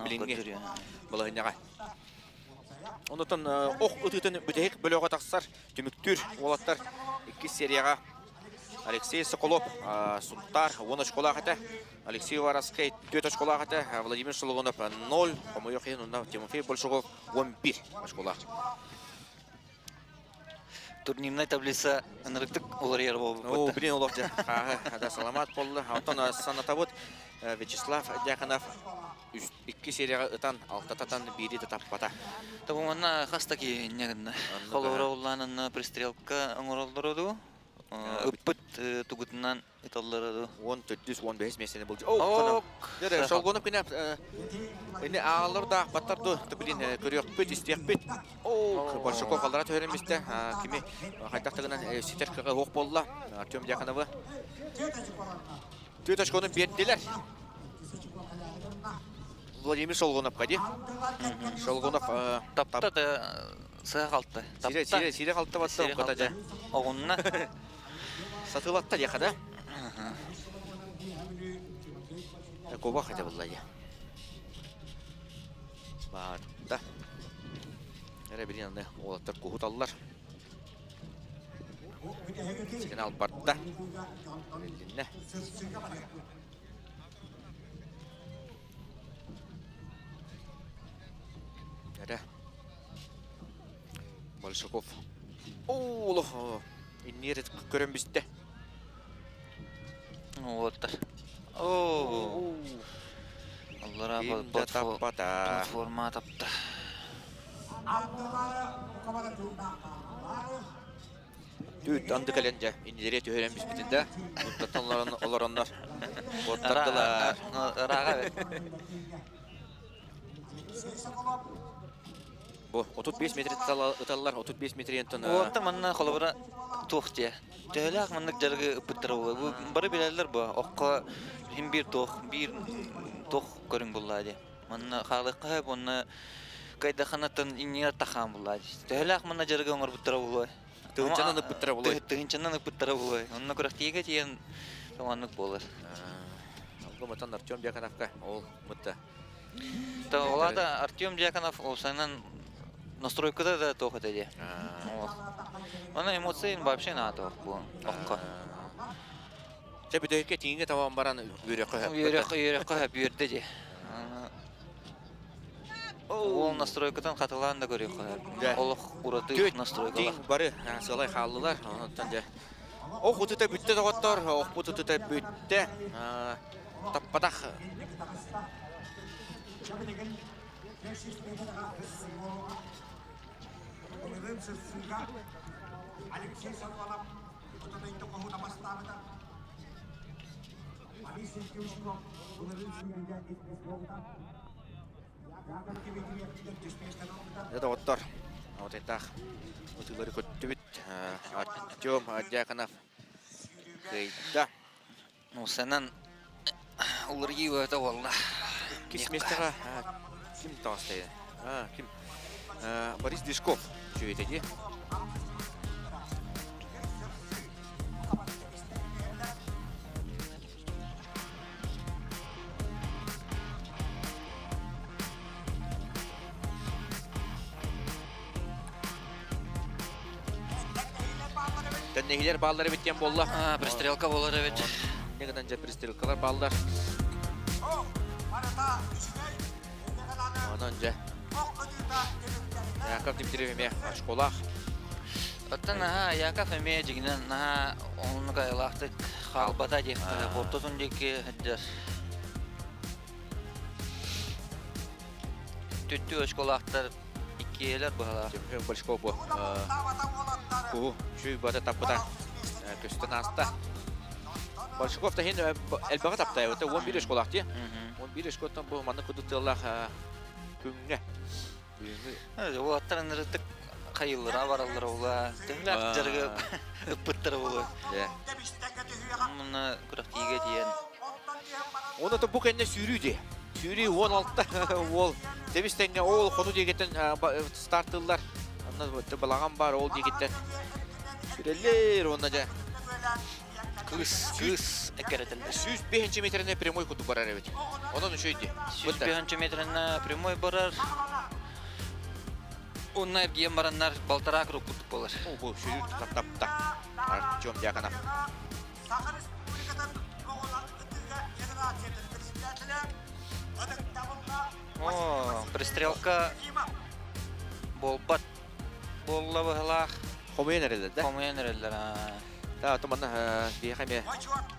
[SPEAKER 7] Білінге бұлағынеға. Ондықтан оқ ұтытын бүдейік бөліға тақсар. Түміктүр олаттар 2 серияға. Алексей Соколов, Сунтар, 10 школағыты. Алексей Вараскай, 4 школағыты. Владимир Шелугонов, 0. Помойоқин, Тимофей Большаков, 11 школақ.
[SPEAKER 9] Турнирной таблица нырықтық олар ер болып
[SPEAKER 7] О, білен оларды. Ада саламат болды. Антон Санатавод, Вячеслав Дьяконов, 2 серияға ұтан, 6-татан бері де таппата.
[SPEAKER 9] Табыманна қастаки негінді. Қолуыра оланын пристрелка оңыралдыр оду. Үппіт тұғытынан италлар оду.
[SPEAKER 7] 14-15 месені болды. О, қана. Шолғонып кені ағалар да баттарды білін көрек бүт, істек бүт. О, Большаков қалдара төреместі. Кеме қайтақтығынан сетеркіға оқ болла. Артём Дьяконовы. 4 очконы берділер. Владимир Шолғонов қади. Шолғонов
[SPEAKER 9] Тапта да сыға қалды.
[SPEAKER 7] Сире қалды батты.
[SPEAKER 9] Оғынна.
[SPEAKER 7] Сатылатта дияқада. Коба қайда болды де. Барда. Әрі бірін аңды олаттар қуғыт алылар. Сеген алып барды. Әлдінне. Әрі. Большаков Олох. Иннер көрөн бисте.
[SPEAKER 9] Оттар. О. Аллара платформа тапты.
[SPEAKER 7] Түт анды каленже иннере төһөрөн бисбитинде. Туттанларын олороннар. Оттардылар.
[SPEAKER 9] Рага бет.
[SPEAKER 7] Бу 35 метр ыталлар 35 метр ентон.
[SPEAKER 9] Отта манна холобра тухте. Төлөк маннык жаргы ыпыттыры бу. Бу бары билелер бу. Окка хим бир тух көрүн буллады. Манна халыкка буны кайда ханатын инне тахан буллады. Төлөк манна жаргы оңор буттыры бу.
[SPEAKER 7] Тыгынчанан ыпыттыра булой.
[SPEAKER 9] Тыгынчанан ыпыттыра булой. Онна көрөктеге тиен таманнык болар.
[SPEAKER 7] Алгоматан Артем Дьяконовка ол мытта.
[SPEAKER 9] Та олада Артем Дьяконов олсанан настройкада да тох эти. Она эмоции вообще на то бу. Окка.
[SPEAKER 7] Тебедеке тиңге тамам баран бүйрөк кое.
[SPEAKER 9] Йөрөк бүйөрдө же. Ол настройкадан катылган да көрөк. Ол ураты настройка.
[SPEAKER 7] Тиң бары сылай халлылар. Онтан же. Ох утута бүтте дагаттар. Ох утута бүтте. Таппадах. Это вот тор. Вот это. Вот и говорит, тюбит. Артем Дьяконов. Кейда.
[SPEAKER 9] Ну сенен улыргы это валла.
[SPEAKER 7] Кисместера. Ким тастайды? Ким? Борис Дишков. Что это де? Тәннегилер баллары биттен болла.
[SPEAKER 9] Пристрелка болар бит.
[SPEAKER 7] Негеден же пристрелкалар баллар. Анан же. Яков Дмитриевме школах.
[SPEAKER 9] Оттана Яков эме жигинен на онга элахты халбата деп фотосын деке хәддер. Төттү школахтар икелер бала.
[SPEAKER 7] Большко бу. Şu bada tapıda kösten hasta. Başkofta hin elbaga tapta ya. 11 şkolak diye. 11 şkolaktan bu manı kudutular күңне.
[SPEAKER 9] O atların rıtık kayılır, varalır ola. Tühlak jargı ıpıttır ola. Bunu kuraktiye diyen.
[SPEAKER 7] Onu da bu kende sürüydü. Sürü 16'da ol. Devistenge ol konu diye gitten startıllar. Anladın balağan var ol diye gitten. Süreler onunca.
[SPEAKER 9] Kız ekeretildi.
[SPEAKER 7] 105 metrene primoy kutu barar evet. Onun şöyle.
[SPEAKER 9] 105 metrene primoy barar. Onlar giyen baranlar baltarak kutup olur.
[SPEAKER 7] Bu sürü tapta. Артем Дьяконов.
[SPEAKER 9] О, пристрелка болбат. Болла бахлах.
[SPEAKER 7] Хомейн эрелер да?
[SPEAKER 9] Хомейн эрелер.
[SPEAKER 7] Да, томанна бияхаме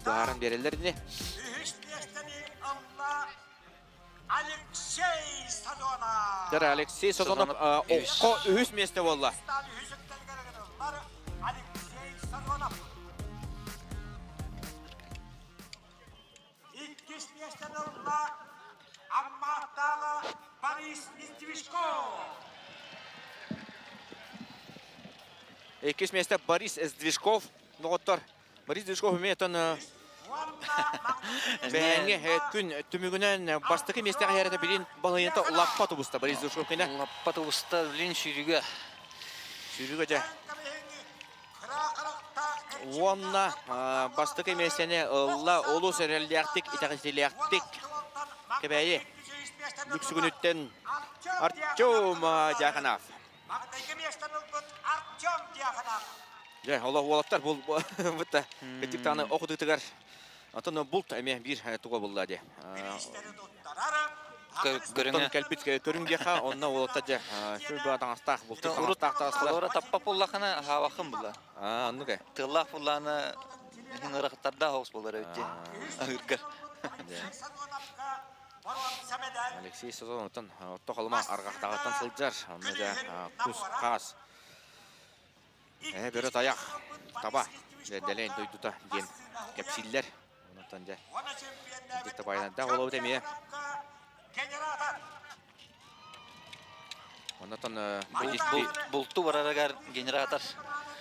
[SPEAKER 7] бааран берелер не? Дара Алексей Сазонов окко үз месте болла. Екеш месте Борис Сдвижков. Ноғыттар. Борис Сдвижков үметтен бәңе күн түмігінен бастықы местеға әреді білін балайынта лаппа тұбыста Борис Сдвижков кені.
[SPEAKER 9] Лаппа тұбыста білін шүйрігі.
[SPEAKER 7] Шүйрігі жа. Онна бастықы местені олу сөрелдіяқтік, итағызделіяқтік кебәйі. Бүксігін өттен Артем Дьяконов. Ja, Allah uğraşlar bul bitti. Kettik tane okudu tıgar. Atın bult emeği bir tuğa bulladı.
[SPEAKER 9] көріңе.
[SPEAKER 7] Кәлпит көріңдеха, онна олата же. Шөбі атаңастақ, бұлты
[SPEAKER 9] Урут
[SPEAKER 7] таңастақ тағасылар.
[SPEAKER 9] олора таппа пуллахана хавахын була.
[SPEAKER 7] Анны кәй.
[SPEAKER 9] Тыллах пулланы хинырақтарда хоғыс болар өтте. Агыргар.
[SPEAKER 7] Алексей Сазоновтан отто қалыма арғақтағаттан сылджар. Онны да күз қағас. Бөрі таяқ таба. Дәлейін дойдута ден кәпсиллер. Онаттан да. Декті байнада олау демее. Онаттан
[SPEAKER 9] Бұлту барарагар генератор.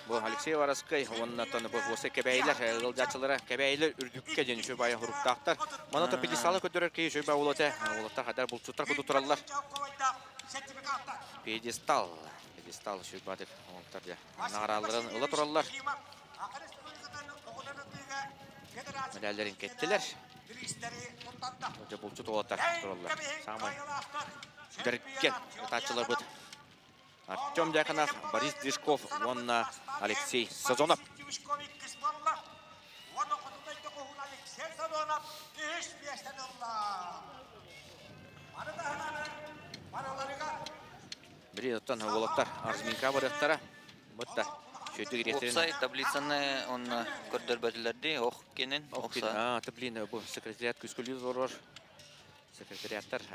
[SPEAKER 7] Бұл Алексей Вараскай, оннаттан осы кәбәйлер, ғылдачылары кәбәйлер үрдікке ден шөбайы ғұрықтақтар. Манаты педесталы көтерер кей шөбай олаты, олатта қадар бұлтсуттар көді тұралылар. Педестал шөбадыр, олаттар де. Нағараларын ұлы тұралылар. Медалерін кеттілер. Өте бұлтсут олаттар тұралылар. Самай біріккен ұтатшылар бұд. Артем Дьяконов, Борис Движков, онна Алексей Сазонов. Бірі ұттан олықтар Арзминка барықтары. Бұтта шөйті керестерін.
[SPEAKER 9] Оқсай таблицаны оны көрдір бәтілерді, оқ кенін, оқса.
[SPEAKER 7] Таблин, бұл секретариат күскілі зорор. Секретариаттар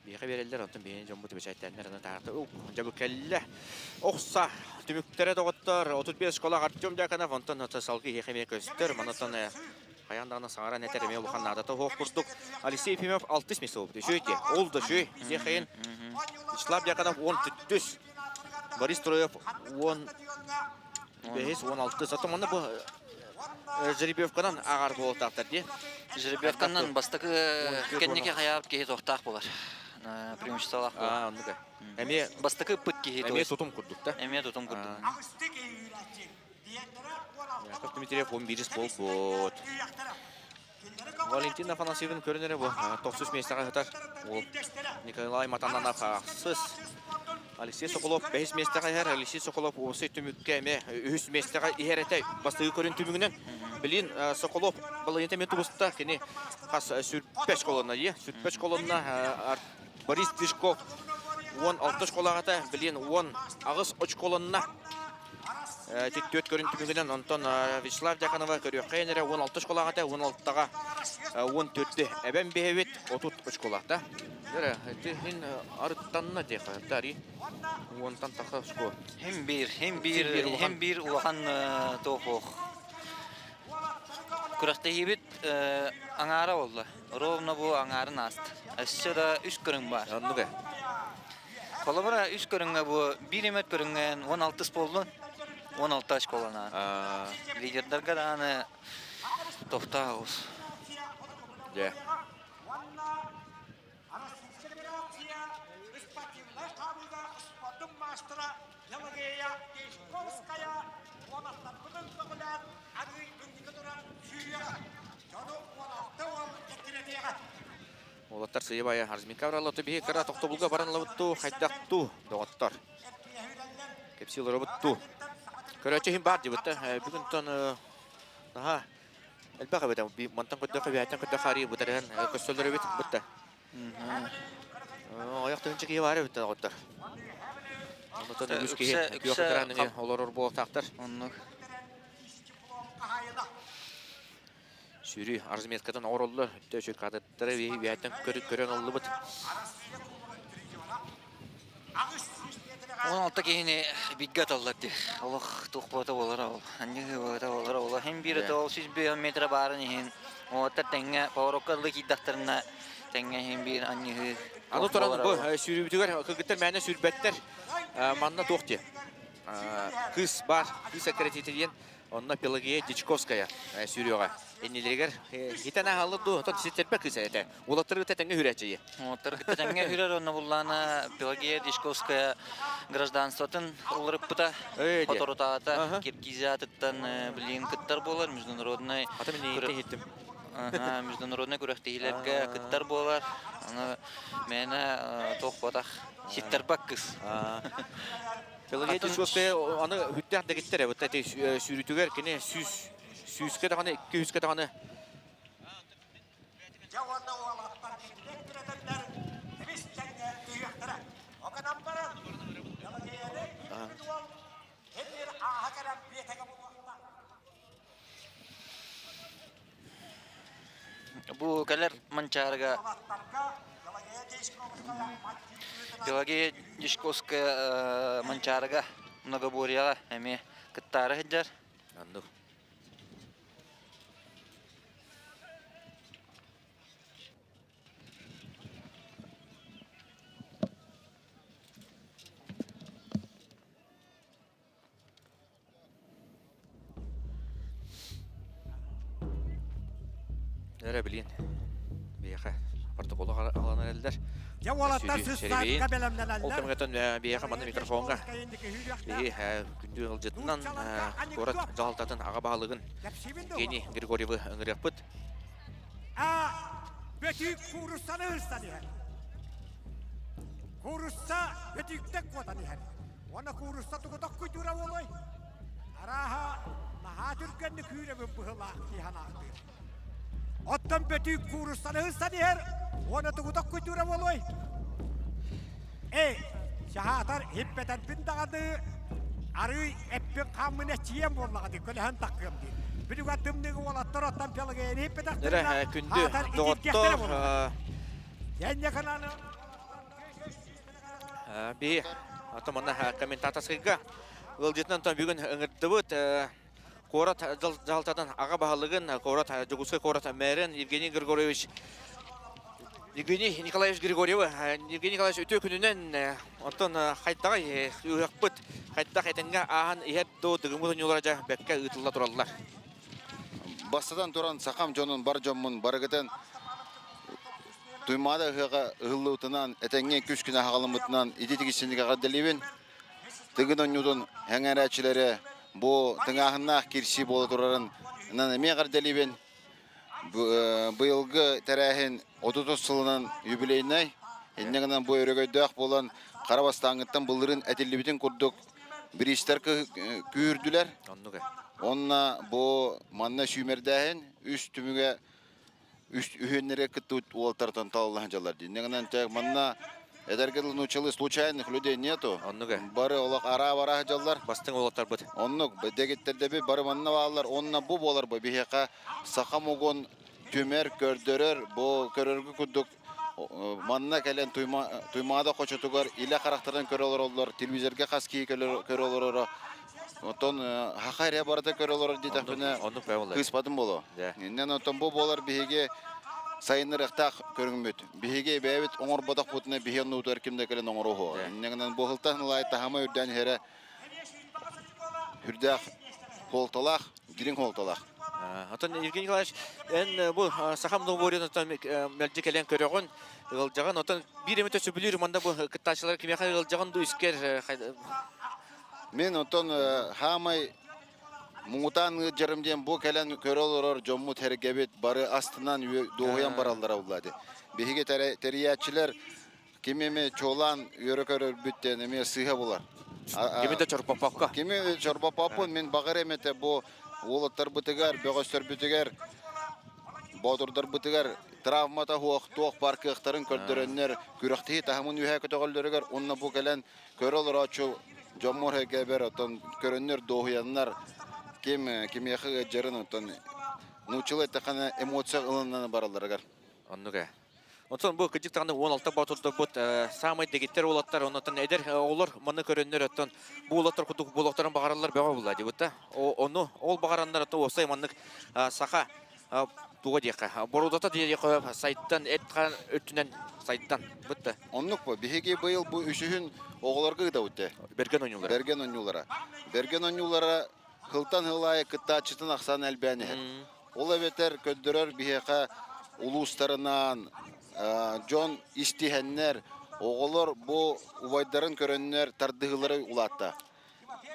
[SPEAKER 7] бейхе берелдер, онтан бейін жомбуты бешайттарынар, оны тағырды. Жабы кәлі оқса түміктері доғыттар. 35 школа Артем Дьяконов, онтан салғы ехеме көстір. Манатан қаяндағына саңара нәтәріме олған надаты хоқ құрдық. Алексей Ефимов 6 месі олды. Шөйте, олды шөй. Зехейін Вячеслав Дьяконов 10-4. Борис Троев 10-16. Зато мұны бұл жеребьевкадан ағар болтақтар де.
[SPEAKER 9] Жеребьевканнан бастықы кәннеке қаяп кейі тоқтақ болар. Преимуществолақ болар.
[SPEAKER 7] Онныға. Әме
[SPEAKER 9] Бастықы пыт кейі
[SPEAKER 7] Әме тұтым құрдық та.
[SPEAKER 9] Әме тұтым күрдік.
[SPEAKER 7] Яков Дмитриев 11 бол бұд. Валентин Афанасьевін көрінері бұл. 90 местіға ғытар. Ол Николай Матаннан қақсыз. Алексей Соколов 5 местіға ғыр. Алексей Соколов осы түмікке әме 3 местіға ехереті бастығы көрін түмігінен. Білін Соколов бұл ентемен тұғысында кені қас сүрпеш қолына е. Сүрпеш қолына Борис Движков 16 школағата білін 10 ағыз оч қолына. Тек 4 көрін түмігінен онтан Вячеслав Дьяконова көріқ қайынері 16 школағата 16-таға 14-ді әбән бейвет 30 школағата. Тегін арыттанына деқаттары 10-тан тақы школ.
[SPEAKER 9] Hem bir улахан тоқоқ. Күрәқті ебет аңары олды. Ровно бұл аңарын аст. Әсі да 3 көрің бар.
[SPEAKER 7] Анныға.
[SPEAKER 9] Қолымыра 3 көріңі бұл 1 емет көріңген 16 болды. 16 школана. Лидердерге даны тоқта ауыз.
[SPEAKER 7] Де. Олаттар сыйбайы Арзминка баралаты бейі кара тоқты бұлға баранлы бұтту, қайдақту доғаттар. Кепсилы бұтту. Көрәтші хим бар дебітті. Бүгін тон әлбәға бәді. Мантан көтті бәйтен көтті қари бұтарыған көстөлдері бет бұтты. Аяқтығын чекей бары бітті доғаттар. Онытын үз кейі күйіққыраныңе олар ор болықтақтар. Сүйрі Арзметкадан орылды. Төші қадаттары бәйтен көрен олы бұт.
[SPEAKER 9] 16 кейіне біггат аллады. Олық тұқпаты олара ол. Әнегі олара олара ола. Хем бірі ол 100 метр барын ехен. Оғаттар тәңе пауыроккарлы кейдақтарына тәңе хем бір әнегі.
[SPEAKER 7] Аны тұран бұл сүйрі бүтігер, күгіттер мәні сүйрбәттер манна тоқты. Қыз бар, қыз әкірететеден, онына Пелагея Дичковская сүйріға. Эннелерігер, хитана халыду, тот сеттерпе қыз әйті. Олаттырғы тәтәңге хүрәтчейі.
[SPEAKER 9] Олаттырғы тәтәңге хүрәр, оны бұлланы Пелагея Дичковская гражданствотын олырып бұта. Фоторутағата, киргизиятыттан білейін күттар болар, международный күрәқтейлерге күттар болар. Мәні тоқ батақ сеттерпак қыз.
[SPEAKER 7] Пелагея Дичковская аны хүттәқ дәгеттер, сүйрітігер, кене сүйіске дағаны, 200-ке дағаны.
[SPEAKER 9] Бу калер манчарга Пелагея Дишковская манчарга многобурьяга эми кыттары хеджар.
[SPEAKER 7] Анну. Нәре білейін. Бейеқа протоколы алан әлдер. Ол көмегетін бейеқа маны микрофонға. Күнді ғылжетінен көрет жалтатын аға бағалығын Евгений Григорьевы өңірек бұд.
[SPEAKER 10] Бөтік құрыстаны ұстаны әр. Құрыста бөтіктек қотаны әр. Оны құрыста тұғытақ көтіра олай. Араға наға түркенді күйребі бұғылақ кейхан ақтыр. Оттан бөтік құрыстаны ұстаны әр. Оны тұғытақ көтіра олай. Шахатар еппетен піндағады. Ары әппен қамына чием болағады. Көліған таққым дейді. Білуға түмдегі олаттар оттан пелігейін еппетен
[SPEAKER 7] Нәре күнді доғытты.
[SPEAKER 10] Және қананы.
[SPEAKER 7] Бей, атымына комментатасыға ғылжетінен тон бүгін үңірді бұд. Қорат жалтадан аға бағалығын, жүгіскі қорат мәрін Евгений Григорьевич Евгений Николаевич Григорьевы, Евгений Николаевич өте күнінен онтон қайттаға үйек бұд. Қайтта қайтынға ағын ехетті дұғымы оларға бәкке ұтылда тұралылар.
[SPEAKER 11] Бастадан тұран сақам жонын бар жомын барығытын туймады ұғылуытынан, әтәңген күш күні ағалымытынан идетігісіндігі ғадделейбін. Тігін өңнюдың әңәр әчілері бұл тыңағынақ керсі болы тұрарын әме ғадделейбін. Бұйылғы тәрәхін 30 сылынан юбилейнай, еннегінен бұл өрігөйдіғ болан Қарабастаңыттан бұлырын әтелебетін күрдік бір істер күйірділер. Онна бұл манна сүймердәхін үш түміге үш үйенлері күтті олтартан талылаған жалар дейді. Негінен тәк манна әдәргедің ұчылы случайных людей нету. Бары олақ ара-бара жалар.
[SPEAKER 7] Бастың олақтар бұд.
[SPEAKER 11] Оннық дегеттерде бі бары манна бағалар. Онна бұл болар бұл бейхеқа сақам оғын түмер көрдірер. Бұл көрергі күдік манна кәлен туймада қочытуғар илі қарақтардан көрелер олар. Телевизорге қаски көрелер олар. Отон хақайрия барда көрелер дейді әпіне қыспадым болу. Еннен отон бұл болар бейге сайыныр әқтақ көріңмет. Бейге бәйбет оңыр бадақ бұтына бейген ұтыр кімді кәлен оңыр оғы. Еннен бұл ғылтан лайты хама үрден хәрі үрдәқ қолталақ, гирин қолталақ.
[SPEAKER 7] Отон Евгений Николаевич, бұл сақамдың борын мәлді кәлен көріғын ғылжаған. Отон бір емет өсі білер, манда бұл күтташылар кемеқа ғылжаған ду үскер.
[SPEAKER 11] Мен отон хамай мұңытан жарымден бұл кәлен көрелер жомму тәргебет бары астынан доғыян баралдара ұлады. Бейге тәриятчілер кемеме чолан өрі көрер бүттен еме сыға болар.
[SPEAKER 7] Кемеде чорпапапқа?
[SPEAKER 11] Кемеде чорпапапын мен бағар еметі бұл олаттар бұтығар, бөғістер бұтығар, баудырдар бұтығар, травмата хуақ паркы ұқтарын көрдірінер, күріқтігі тағымын үйә көтіғалдырығар, онына бұл кәлен көрелер ачу Жоммор хекебер отон көрөннөр доғуяннар кемеқі жарын отон нучылы тақаны эмоция ылыннаны бараларығар.
[SPEAKER 7] Оннуға. Отон бұл күдік тағында 16 батырдық бұд самай дегеттер олаттар, онытын әдер олар мұны көрөннөр отон бұл олаттар күдік бұлақтарын бағаралар бәға болады бұдта. Ол бағарандар отон осай мұнық сақа туға дейқа. Борудата дейқа сайттан, әтқан өттінен сайттан бұдта.
[SPEAKER 11] Оннық бұл, бігеге бұйыл бұл үшігін оғыларға ғыда өтті.
[SPEAKER 7] Берген ойнулара.
[SPEAKER 11] Берген ойнулара қылтан ғылайы күтті ачытын ақсан әлбәні. Ол әбетер көддірер бігеға ұлыстарынан, жон істихеннер, оғылар бұл ұвайдарын көріннер тардығылары ұлатта.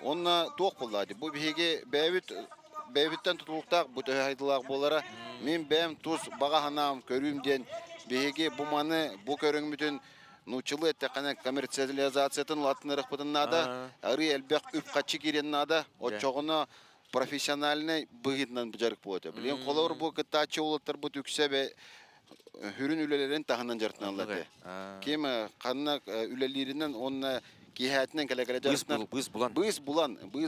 [SPEAKER 11] Онна тоқ болады. Бұл бігеге бәйбіттен тұтылықтақ бұты айдылақ болара. Мен бәйім тұз баға ханам көрімден бігеге бұл маны бұл көріңмітін Нучылы әттіқаны коммерциализациятын латын ұрықпыдың нада, әрі әлбәқ үп қатшы керен нада, отчоғына профессиональный бұғытынан бұжарық болады. Білген қолауыр бұл күттачы олаттар бұл үксе бә хүрін үлелерін тағынан жартынан алады. Кем қанына үлелерінен онына кейхәтінен кәлі-кәлі жарысынан бұз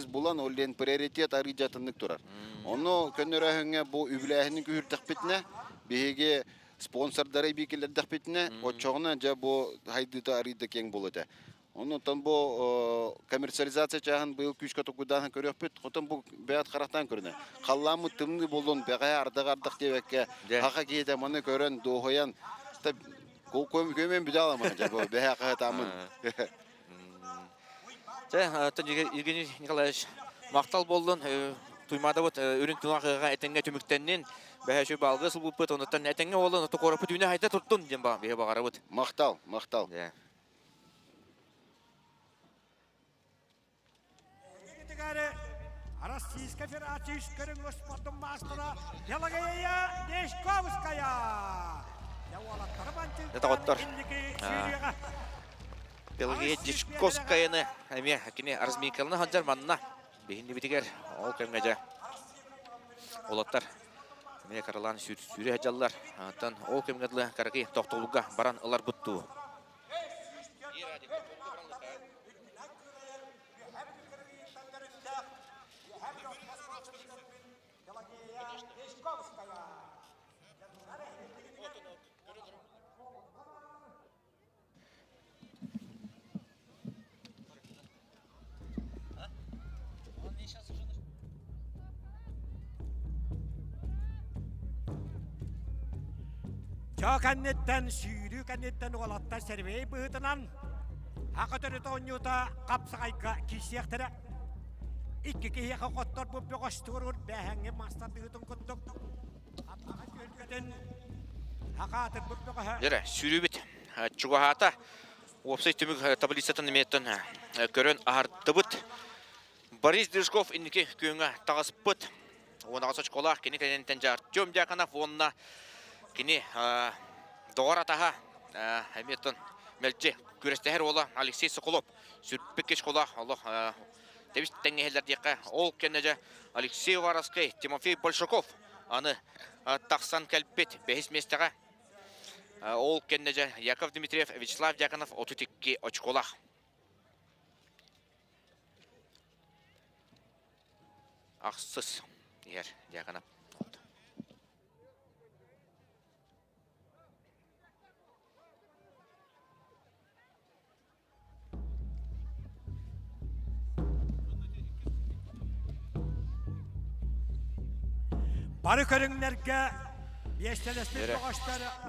[SPEAKER 11] бұлан олден приоритет әрі жатынлық тұрар. Оны көнір әхіңе бұл үбіләхінің күйіртіқ бітіне биһиги спонсордары бикелердэх битне, очоғына жа бу хайдыта арыйда кең болыды. Онтон бу коммерциализация чагын быйыл күчкө токудан көрөк бит. Хотон бу бәят карактан көрүнө. Калламы тымны болдун бегай ардак дебекке. Хака кийде маны көрөн дохоян. Кол көмөн биде аламын жа бу бегай катамын.
[SPEAKER 7] Евгений Николаевич, мактал болдун. Туймада вот үрүн тунагыга этеңге түмүктеннен бәһәшү балгы сул булып онтан этеңге болдун то корып дүнө хайда туттун дем ба бе багара бут.
[SPEAKER 11] Мактал.
[SPEAKER 10] Российская Федерация көрүнгөс спорттун мастера Пелагея Дешковская.
[SPEAKER 7] Это вот тоже. Пелагея Дешковскаяны эме акине разминкалны хаджар манна. Бехинди битигер ол кемгеже. Олаттар. Мене каралан сүрү хаджаллар. Антан ол кемгедле караки токтолуга баран ылар бутту.
[SPEAKER 10] Жаканнеттен сүйрүү каннеттен олатта сервей быытынан хакытыры тонюта капсагайга кисияктыра икки кияка коттор бу бөгөстүрүр бэхеңе мастатыытын куттук атага көлгөтен хакатыр бу бөгө
[SPEAKER 7] Жера сүрүү бит. Чугахата опсай түмүк таблицатын эметтен көрөн артыбыт. Борис Дышков инники күйөнгө тагаспыт. Онага сочкола кенекенен жар Артем Дьяконов онна кини доғар атаға әметтін мәлже көрестәхер ола Алексей Соколов сүрпеккеш кола Аллах дебіс тәңгелер дейқа ол кеннеже Алексей Вараскай, Тимофей Большаков аны тақсан кәлпет бәхес местеға ол кеннеже Яков Дмитриев, Вячеслав Дьяконов 32 очкола. Ақсыз ер Дьяконов.
[SPEAKER 10] Бары көріңлерге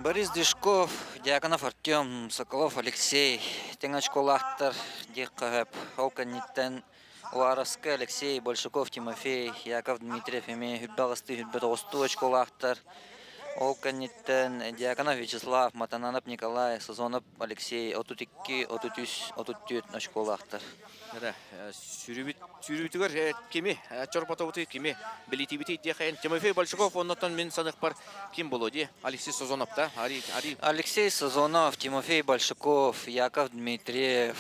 [SPEAKER 9] Борис Дышков, Дьяконов Артем, Соколов Алексей, Тенгачколахтар, Диккахеп, Хауканиттен, Вараскай Алексей, Большаков Тимофей, Яков Дмитриев, Эме, Хюббагасты, Хюббетогосту очколахтар, Хауканиттен, Дьяконов Вячеслав, Матананов Николай, Сазонов Алексей, Отутикки, Отутюс, Отутют очколахтар.
[SPEAKER 7] Да, сүрүбүтүгөр кеми, чорпотобуты кеми, билетибити дехен Тимофей Большаков, оннотон мен санык бар ким болоди? Алексей Сазонов да,
[SPEAKER 9] Алексей Сазонов, Тимофей Большаков, Яков Дмитриев,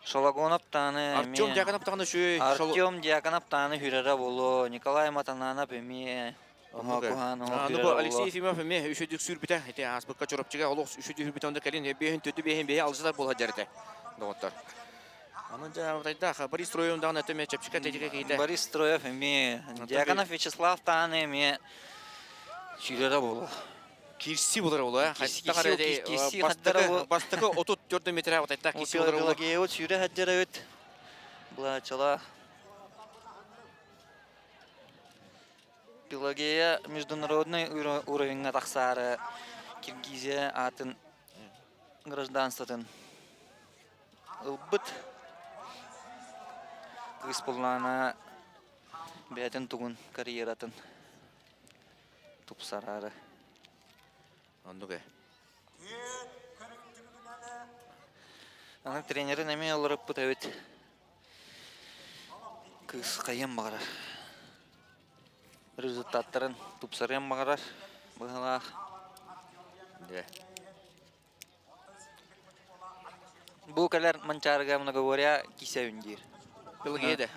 [SPEAKER 9] Шологонов таны,
[SPEAKER 7] Артем Дьяконов таны шүй,
[SPEAKER 9] Артем Дьяконов таны хүрера боло, Николай Матананов эми.
[SPEAKER 7] Алексей Ефимов эме үшөдүк сүрбүтө, эте аспыкка чоропчуга олох үшөдүк сүрбүтөндө келин бехин төтү бехин алжызар боло жарыты. Доктор. Анан жаатайда Борис Строев дагы эте чепчика тежиге кейде.
[SPEAKER 9] Борис Строев эми, Дьяконов Вячеслав таны эми сүрера боло.
[SPEAKER 7] Кирси болор боло, бастыкы 34 метр атайда кирси болор боло.
[SPEAKER 9] Пелагея сүрө хаджара өт. Булачала. Пелагея международный уровень таксары Киргизия атын гражданствотын ылбыт исполнана бәтін тугун карьератын тупсарары.
[SPEAKER 7] Андуге.
[SPEAKER 9] Аны тренеры неме олырып бұт әвет. Кыз қайын бағарар. Результаттарын тупсарым бағарар. Бұғалақ. Бұл кәлер манчарыға многоворя кися үндер.
[SPEAKER 7] Пелагея.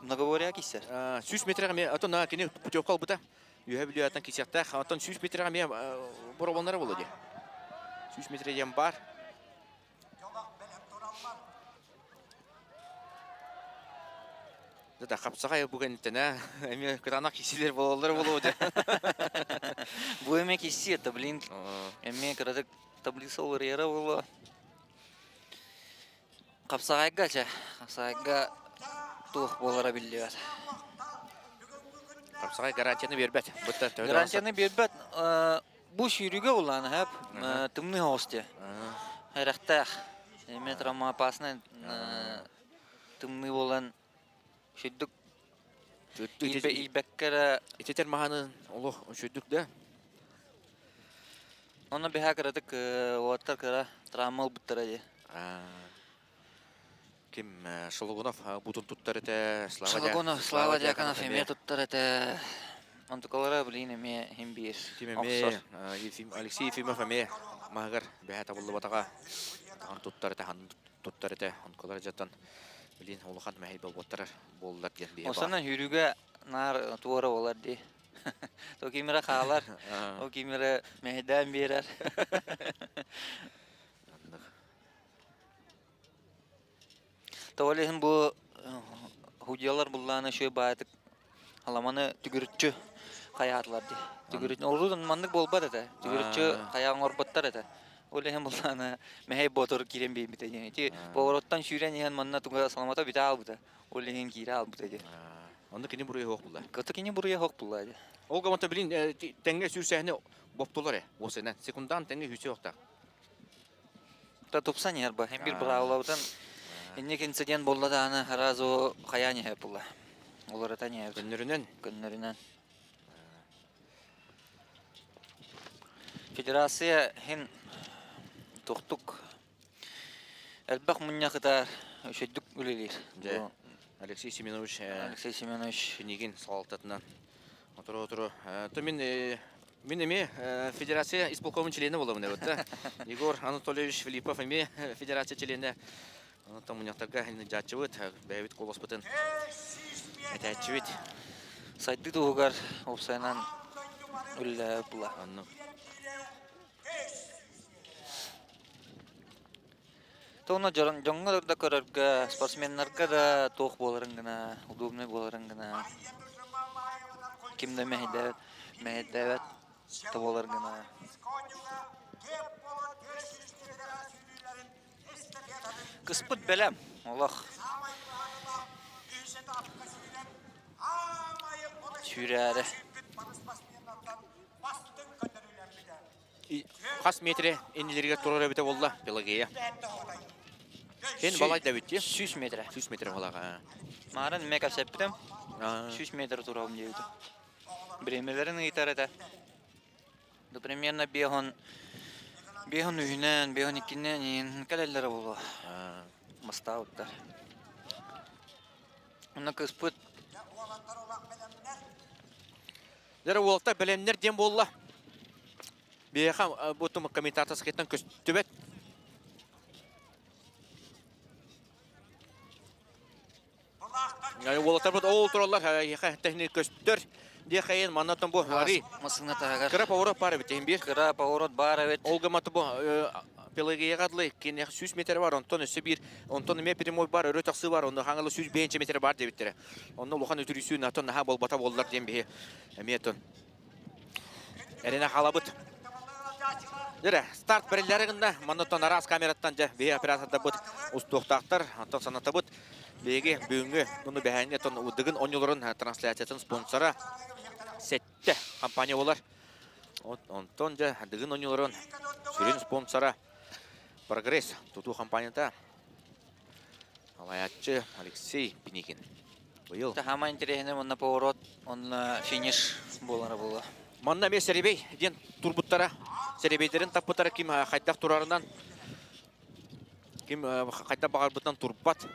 [SPEAKER 9] Многоворя кися.
[SPEAKER 7] 100 метрға мен атына кене путевка албыта. Үйәбілі атын кисяқта. Атын 100 метрға мен бұрабалнары болады. 100 метрден бар. Да капсагай бүгін тәнә, әме кытанак кисилер болалар болуды.
[SPEAKER 9] Бу эме кисси это, блин. Эме кырадык таблица олар ера болу. Капсагайга жа, капсагайга тух болара билдибет.
[SPEAKER 7] Капсагай гарантияны бербет.
[SPEAKER 9] Гарантияны бербет. Бу шүйрүгө уланы хәп, тымны хосте. Хайрактах. Эме травма опасны тымны болан шүддүк илбеккere
[SPEAKER 7] итетер маханы оло шүддүк да.
[SPEAKER 9] Оны беха кырадык оттар кыра травмал буттара.
[SPEAKER 7] Ким Шологунов бутун туттар эте
[SPEAKER 9] Слава Дьяконов эме туттар эте. Антукалара блин эме химбир.
[SPEAKER 7] Эме Алексей Ефимов эме магар беха табылды батага. Ан туттар эте хан туттар эте антукалара жаттан блин улахан мәһил болботтар боллар ген бие.
[SPEAKER 9] Осана хүрүгө нар туора болар ди. То кимера халар, о кимера мәйдан берер. Тавалехин бу худиялар булланы шөй баатык аламаны түгүрүччү каятлар ди. Түгүрүч орудун мандык болбады да. Түгүрүччү каяң орбаттар да. Олехин булланы мәһей ботор кирен беймит эди. Ти повороттан шүрен ян манна туга саламата бите албыды. Олехин кире албыды ди.
[SPEAKER 7] Аны кини буруя хок булла.
[SPEAKER 9] Кыты кини буруя хок булла ди.
[SPEAKER 7] Ол гамата билин теңге сүрсәһне боптулар осенен секундан теңге хүсө окта.
[SPEAKER 9] Та топсан ярба. Хем бир браулаудан иннек инцидент болду да аны разо каяне хеп булла. Олар атане көннөрүнөн. Федерация хин тоқтук әлбәк мұння қытар өшөддік үлелер.
[SPEAKER 7] Алексей Семенович Финигин салалтатынан отыру. Мен эме федерация исполкомын члены болам да. Егор Анатольевич Филиппов эме федерация члены. Там уняктарга жатчыбыт, бәйбит колоспытын. Әтәчбит.
[SPEAKER 9] Сайтты тугар опсайнан үллә була. Тоно жоңга да көрөргө спортсмендерге да тох боларын гына, удобный боларын гына. Кимде мәһдәвәт табалар гына. Кыспыт белем, Аллах. Шүрәре.
[SPEAKER 7] Хас метре энилерге турара бите болла, Пелагея. Кен балай да битти?
[SPEAKER 9] 100 метр.
[SPEAKER 7] 100 метр балага.
[SPEAKER 9] Марын мека септем. 100 метр турабым дейди. Бремелерин итарата. Да примерно бегон үйнен, бегон икинен калеллер болу. Мастауттар. Уна кыспыт.
[SPEAKER 7] Дәре уақытта белемнер дем болла. Бейхам бұтым комментатор сақеттен көстібет. Уақытта бұт ол тұралар, техник көстір. Дехайын маннатын бұ ари.
[SPEAKER 9] Масыңна тағар.
[SPEAKER 7] Кыра поворот бары бит, ембир.
[SPEAKER 9] Кыра поворот бары бит.
[SPEAKER 7] Олга маты бұ Пелагея қадылы, кен 100 метр бар, онтон өсі бір, онтон ме прямой бар, өрі тақсы бар, онды хаңылы 105 метр бар дебіттері. Онды ұлған өтірісі натын наға болбата болдылар дембе. Әметін. Әріне қалабыт. Дәрі, старт бірілерігінде, маннаттан арас камераттан жа, бей операторда бұд, ұстуқтақтар, антон санаты бұд, бейге бүгінгі, мұны бәйіне тон ұдығын онылырын трансляциятын спонсора сетті компания олар. Онтон жа, дығын онылырын сүрін спонсора Прогресс, туту компанията. Алаятчы Алексей Пеникин. Бұйыл.
[SPEAKER 9] Тахама интересный, он на поворот, он на финиш болары болды.
[SPEAKER 7] Манна мен Серебей, ден турбуттара, Серебейдерін таппытара ким қайдақ турарынан, ким қайдақ бағар бұттан турбат.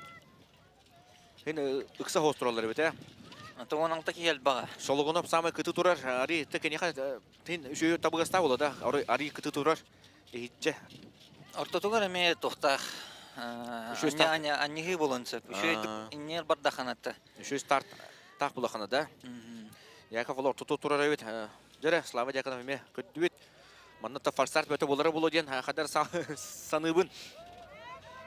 [SPEAKER 7] Хен ұқса хоз туралар бет,
[SPEAKER 9] Anta onun taki gel bağa.
[SPEAKER 7] Soluğunап самай кыты турар, ари текені тен үшеу табығаста болды да, ари кыты турар. Ехитче.
[SPEAKER 9] Ортотугар эме тохтах. Аннихи болонсып. Үшеу иннер бардаханатта.
[SPEAKER 7] Үшеу старт тақ бұлақаны да. Яков олар тұту турар өйт. Жәрі, Слава Дьяконов эме көтті өйт. Маннатта фарстарт бөті болары болу ден, қадар саныбын.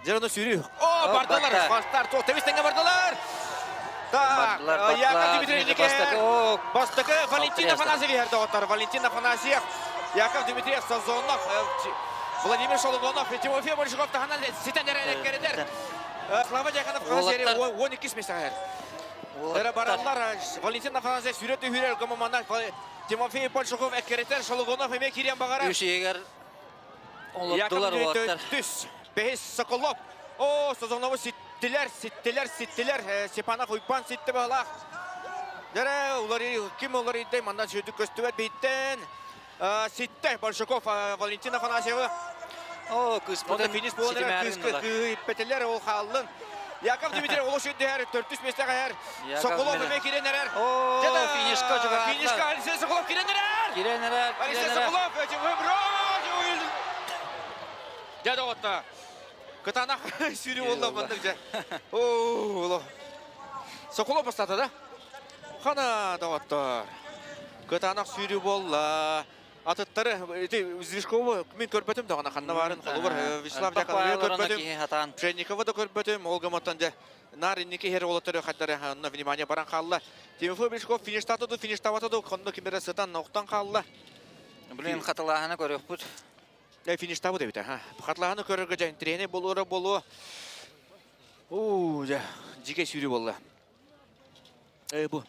[SPEAKER 7] Жәрі оны сүйрі. О, бардалар, фарстарт, тәвестенге бардалар.
[SPEAKER 9] Бардылар,
[SPEAKER 7] Яков
[SPEAKER 9] бардылар.
[SPEAKER 7] Дмитриевич
[SPEAKER 9] Бастакы, о,
[SPEAKER 7] Бастакы Валентин
[SPEAKER 9] Алтын
[SPEAKER 7] Афанасьев ерді оттар. Валентин Афанасьев, Яков Дмитриев, Сазонов, Владимир Шолгонов, Тимофей Большаков тағынан сетендер әреккердер. Слава Дьяконов Қанасері 12 месағар. Әрі баралар Валентин Афанасьев сүреті хүрер көмімандан Тимофей Большаков әккереттер Шолгонов әме керен бағара.
[SPEAKER 9] үш егер
[SPEAKER 7] Яков
[SPEAKER 9] олаттылар
[SPEAKER 7] Дмитриев
[SPEAKER 9] олаттар.
[SPEAKER 7] түс. Бехес Соколов. О, Сазоновы ситтілер. Степанов Уйпан ситті бағалақ. Дәрі, олары, кім олары едей, мандан сөйді көстібәт бейттен. Ситті Большаков, Валентин Афанасьевы.
[SPEAKER 9] О,
[SPEAKER 7] Онда
[SPEAKER 9] күспұтын
[SPEAKER 7] финиш болдыры, күйіппетелер ол қалын. Яков Дмитриев олы шөйді әр, 400 местеға әр. Соколов өме керенер әр.
[SPEAKER 9] О, финишқа жүгі
[SPEAKER 7] Финишқа Алексей Соколов керенер әр.
[SPEAKER 9] Керенер,
[SPEAKER 7] Алексей Соколов, дәді отта. Кытанақ сүйрі олда бандық жа. О, Соколов бастады да? Қана да оттар. Кытанақ сүйрі болла. Атыттары, Звишковы мен көрбөтім дағана қанна барын. Қолы бар, Вячеслав Дьяконов көрбөтім. Пшенниковы да көрбөтім, Олга Матанды. Наринники хері олаттары қаттары внимание баран қалла. Тимофей Большаков фиништатыды, фиништаватыды, қонды кемері сытан науқтан қалла.
[SPEAKER 9] Блин, қатылағына көрек бұд.
[SPEAKER 7] Фиништабы да біті. Қатылағаны көрерге жән трене болуыры болу. Оу, жеге сүйрі болла. Бұл,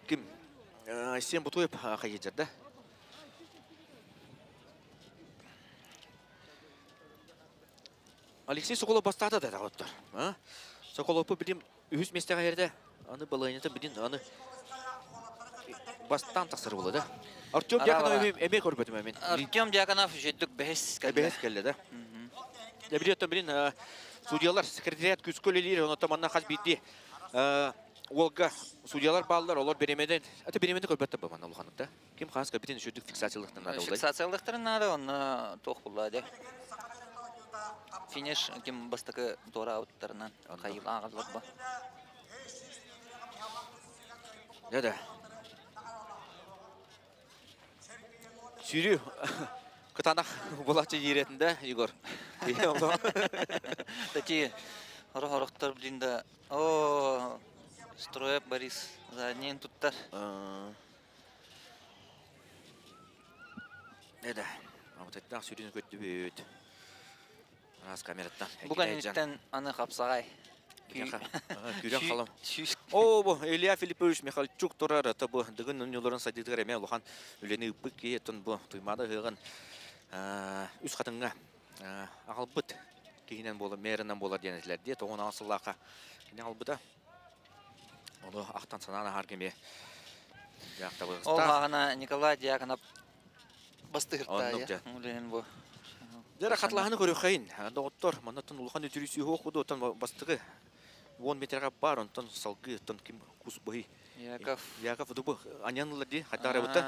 [SPEAKER 7] кім? Сен бұтуып қай жерді? Алексей Соколов бастады да дағыттар. Соколовы білім үйіз местеға ерді. Аны балайынеті білін, аны бастан тақсыр болды да. Артем Дьяконов әме көрбетім әмен.
[SPEAKER 9] Артем Дьяконов жеттік бәс кәлді.
[SPEAKER 7] Бәс кәлді да. Білеттім білін, судьялар, секретариат күскөлелер, оны таманна қаз бейді. Олға судьялар балылар, олар беремеден. Әті беремеден көрбетті бұл мана ұлғанып да. Кем қағыз капитен үшілдік фиксациялықтың ады олай?
[SPEAKER 9] Фиксациялықтың ады, оны тоқ бұлады. Финиш кем бастакы тора ауттарынан қайыл ағылық ба.
[SPEAKER 7] Дәді. Сүйрі қытанақ болатшы еретінде, Егор.
[SPEAKER 9] Тәте, ұрық-ұрықтар білінді. О, Строеп Борис заднен тұттар.
[SPEAKER 7] Дәді. Амытайттақ сүйрені көтті бөйт. Аз камераттан.
[SPEAKER 9] Бұған еттен аны қапсағай.
[SPEAKER 7] Күрен қалам. О, бұл Илья Филиппович Михальчук тұрар. Бұл дүгін үнелерін садидығыр әме ұлған үлені үппік кейеттін бұл тұймады ғығын үз қатынға ағалбыт кейінен болы, мәрінен болар денетілерде. Тоғын аңсыллаға кейінен албыда. Олы ақтан сананы аргеме.
[SPEAKER 9] Ол ғағына Николай Дьяконов бастығыртта. Үлен бұл.
[SPEAKER 7] Дәрі қатылағаны көрі қайын. Доғыттар, манаттың ұлған өтірісі оқуды, оттан бастығы 10 метрға бар, онтан салғы, оттан кем құс бұғи. Яков ұдыбы, анянылар де, қаттағыр әбітті.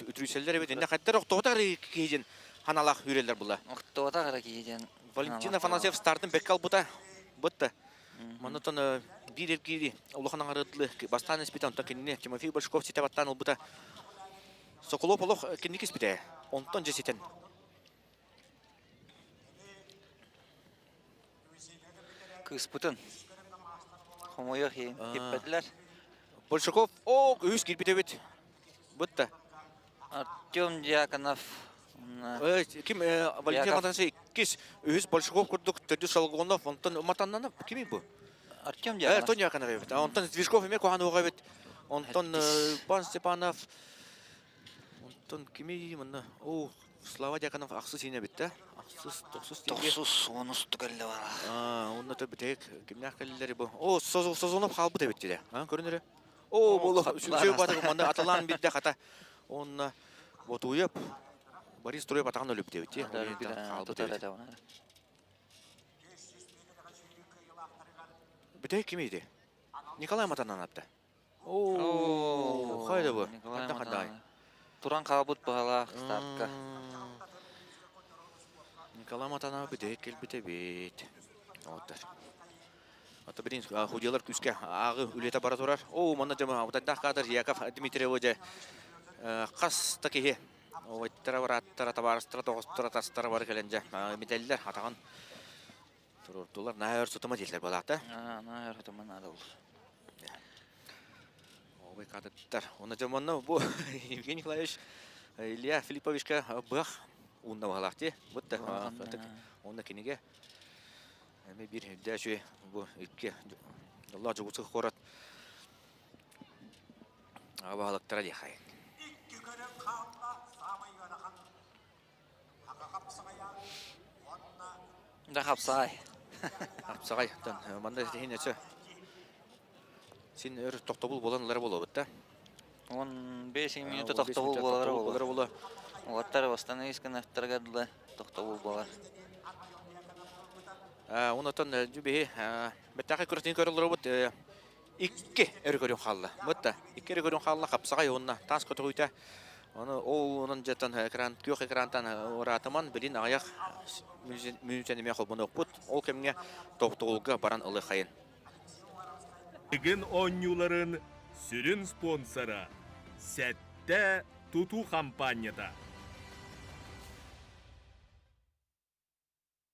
[SPEAKER 7] Өтіріселер әбітті. Әнде қаттар оқтығытар кейден ханалақ үрелер бұла.
[SPEAKER 9] Оқтығытар кейден.
[SPEAKER 7] Валентин Афанасьев стартын бәккал бұта. Бұтты. Манаттың бір еркейді. Ұлғанан арыдылы. Бастан еспеті, онтан кеніне Тимофей Большаков сетебаттан ұлбыта. Соколов олық кеннек еспеті. Онтан жесетен.
[SPEAKER 9] Күспұтын. Хомойық еппәділер.
[SPEAKER 7] Большаков, о, үйіз келбеті бет. Бұтты.
[SPEAKER 9] Артем Дьяконов.
[SPEAKER 7] Кім, Валентин Афанасьев, кес үйіз Большаков күрдік, түрді Шолгонов, онтан ұматаннаны, кемей бұл?
[SPEAKER 9] Артем Дьяконов.
[SPEAKER 7] Артем Дьяконов бет. Онтан Звишков еме қоған оға бет. Онтан Пан Степанов. Онтан кемей, мұнна, о, Слава Дьяконов ақсы сене бетті. Ақсыз, тоқсыз теңге.
[SPEAKER 9] Тоқсыз, оны сұттықылы бар.
[SPEAKER 7] Онна төп бітек, кемнақ кәлілері бұл. О, Сазонов қалбы да бетті де. Көрінері? О, бұл сөй батығы маңда аталан бетті қата. Онна отуып, Борис Троеп атаған өліп де бетті. Бітек кемейді? Николай Матанан апты. О, қайды бұл?
[SPEAKER 9] Туран қабыт бағала стартқа.
[SPEAKER 7] Николай Матанан бітек келбіті бет. Оттар. Ата бірін худиялар күске ағы үлеті бара тұрар. О, мұнда жамы аудандақ қадыр Яков Дмитриев өде қасты кеге. Ойттара бар аттара табарыстыра тоғыстыра тастыра бар кәленже. Медалілер атаған. Тұрдылар нәйір сұтыма дейлер балақты.
[SPEAKER 9] Нәйір сұтыма надыл.
[SPEAKER 7] Ой, кадыктар. Оны жаманна бу Евгений Николаевич Илья Филипповичка бах унна валахти. Вот так. Оны кинеге. Эме бир дәшү бу икке Алла жугусы хорат. Абалыктар дихай.
[SPEAKER 9] Да хапсай.
[SPEAKER 7] Апсагай тан манда тенече. Син өр токтобул боланлар болобут да.
[SPEAKER 9] 15 минуты тоқтабыл болары болар. Олаттар восстановискан авторгадылы тоқтабыл болар.
[SPEAKER 7] Онотон жүбе беттақы күртін көрілдір бұд икке өргөрін қалды. Бұдда, икке өргөрін қалды қапсағай онына тас көті қойта. Оның жаттан көк экрантан оратыман білін аяқ мүнсенеме қолбын оқпұд. Ол кемге тоқтығылға баран ұлы қайын.
[SPEAKER 1] Бүгін ойнуларын сүрін спонсора Сәтті Туту компанияда.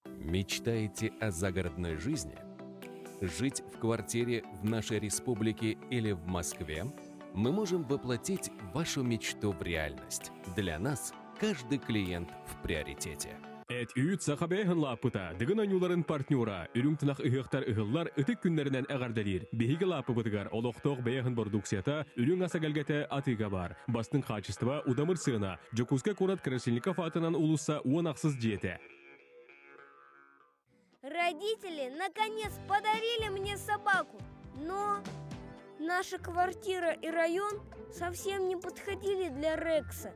[SPEAKER 12] Мечтаете о загородной жизни? Жить в квартире в нашей республике или в Москве? Мы можем воплотить вашу мечту в реальность. Для нас каждый клиент в приоритете.
[SPEAKER 13] Эт үйт сақабайхын лапыта, дығын ойнуларын партнера, үріңтінақ үйіқтар үйіллар үтік күнлерінен әғардалир. Бейгі лапы бұдығар, олықтоқ бәйіхін бордуксията, үрің асагәлгәті атыға бар. Бастың қачыстыва удамыр сығына, Жокузка Конрад Крашельников атынан улыса уанақсыз диеті.
[SPEAKER 14] Родители наконец подарили мне собаку, но наша квартира и район совсем не подходили для Рекса.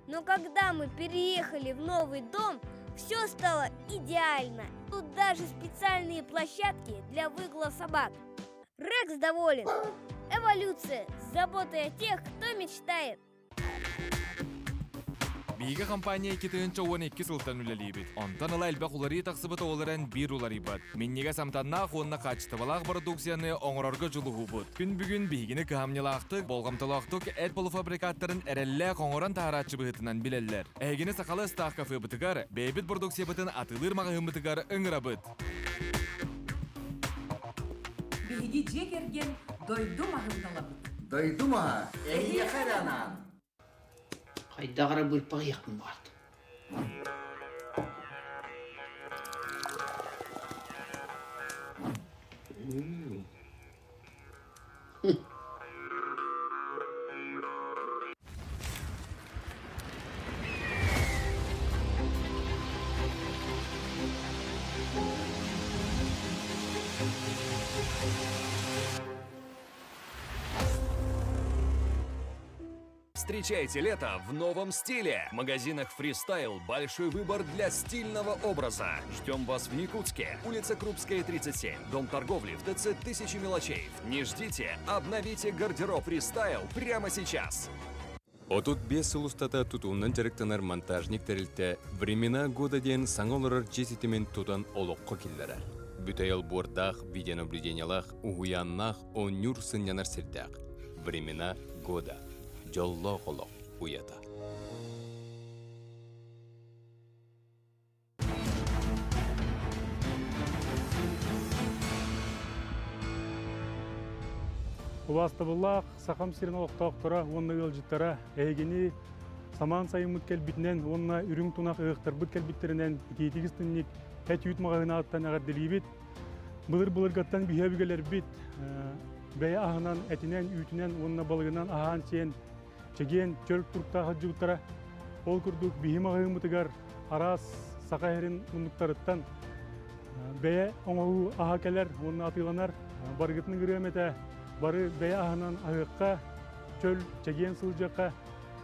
[SPEAKER 14] Но когда мы переехали в новый дом, все стало идеально. Тут даже специальные площадки для выгула собак. Рекс доволен. Эволюция с заботой о тех, кто мечтает.
[SPEAKER 15] Биге компания китен чоуан 2 сылтан үлелибит. Онтан ала элбек улары тақсыбыт оларын бир уларибат. Меннеге самтанна қонна қачтывалақ продукцияны оңырорғы жылуғы бұд. Күн бүгін бигіні кәмнелақтық, болғамтылақтық әт полуфабрикаттарын әреллә қоңыран тағаратшы бұғытынан білелер. Әгіні сақалы стақ кафе бұтығар, бәйбіт продукция бұтын атылыр мағығын бұтығар ұңыра бұд.
[SPEAKER 3] Биге жегерген дойду мағындала бұд.
[SPEAKER 16] Дойду маға? Әйе қайранан?
[SPEAKER 17] Қайдағыра бөлпақ яқын барды.
[SPEAKER 18] Встречайте лето в новом стиле. В магазинах Freestyle большой выбор для стильного образа. Ждем вас в Якутске. Улица Крупская, 37. Дом торговли в ТЦ 1000 мелочей. Не ждите, обновите гардероб Freestyle прямо сейчас.
[SPEAKER 5] Отут бес улустата тутуунан жарыктанар монтажник терилте времена года ден саңолорор жеситимен тутан олоққа келдері. Бүтайыл бордақ, видеонаблюдениялақ, угуяннақ, онюр сынянар сирдақ. Времена года. Жолло қолық уята.
[SPEAKER 19] Уластыбыллақ, сақам сирен олықтақтыра, онна ғылжыттара, әйгені саман сайын мұт кәлбітінен, онна үрің тұнақ ұйықтар бұт кәлбіттерінен, кейтігістіннік әт үйт мағағына аттан ағардылы бет, бұлыр ғаттан бүйәбігелер бет, бәй ағынан, әтінен, үйтінен, онна балығынан аған сен, чеген чөл туртаға жуттара ол күрдік бейім ағығын мұтығар арас сақайырын мұндықтарыттан бәе оңағу аға кәлер, оны атыланар барғытының күреметі бары бәе ағынан ағыққа чөл чеген сылжаққа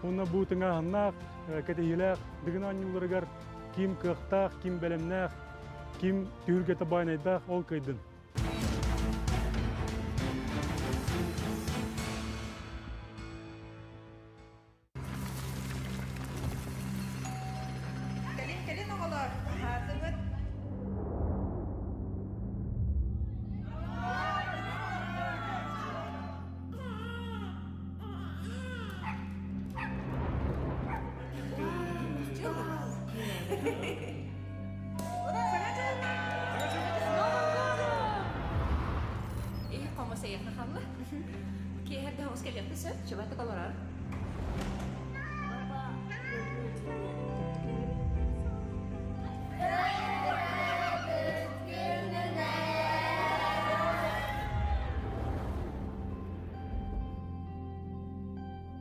[SPEAKER 19] оны бұтың ағыннақ кәтейіләқ дығын анюларығар ким қықтақ, ким бәлемнәқ, ким түйіргеті байнайдақ ол көйдің.
[SPEAKER 3] Киһерде хос келиэхти сөп, чөбөтө колорар.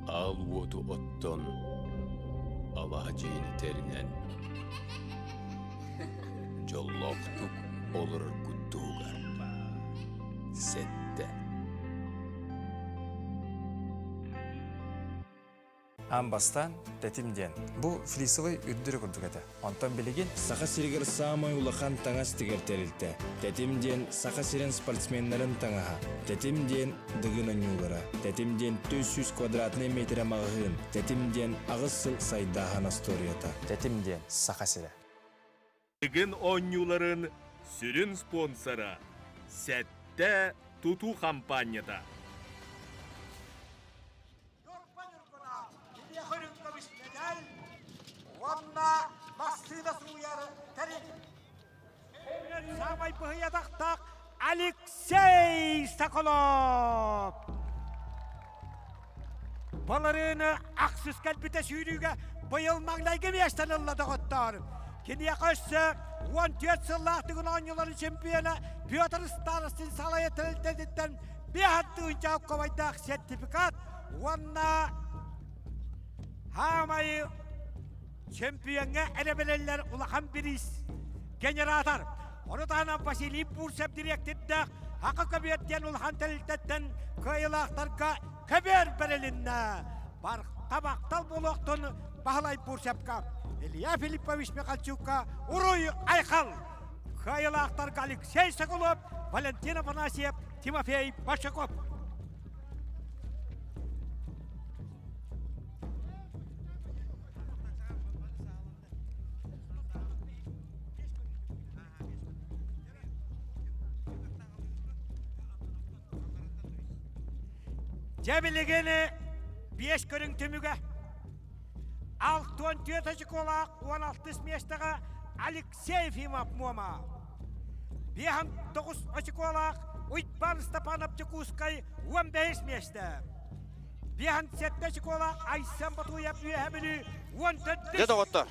[SPEAKER 4] Ал уоту оттон алаha жиинитеринен жоллоктук олор куттуугар сетте.
[SPEAKER 6] Амбастан тетимден. Бу флисовый үддүрү курдугата. Онтон билеген саха сиригер самай улахан таңас тигертерилте. Тетимден саха сирен спортсменнерин таңаха. Тетимден дыгын онюлара. Тетимден 400 квадратный метр мағығын. Тетимден ағыз сыл сайдахан асторията. Тетимден саха сире.
[SPEAKER 1] Дыгын онюларын сүрін спонсора сәтте туту компанията.
[SPEAKER 10] Онна мастыда суяры тәрін. Самай пыхыядақтақ Алексей Соколов. Баларыны ақсыз кәлбіті сүйріге бұйыл маңлайғы местен ұллады ғыттар. Кене қөшсі 14 сыллақтығын ойнылары чемпионы Петр Старостин салайы тілдедеттен бейхаттығын жауып қабайдақ сертификат. Онна хамайы чемпионға әребелелер ұлақан біріс генератор. Оны тағынан Василий Бурсев директордақ ақы көбеттен ұлақан тәліктеттен көйілақтарға көбер бірілінна. Бар табақтал болуқтың Бағылай Бурсевқа, Илья Филиппович Михальчукқа ұруй айқал. Көйілақтарға Алексей Соколов, Валентин Афанасьев, Тимофей Башаков. Жабілігені 5 көрің түмігі. 6-14 қолақ 16 местіға Алексей Фимов Мома. 9 қолақ Уйтбан Степанов Чекускай 15 месті. 7 қолақ Айсан Батуяп үйәбілі 14.
[SPEAKER 7] Деді оттар.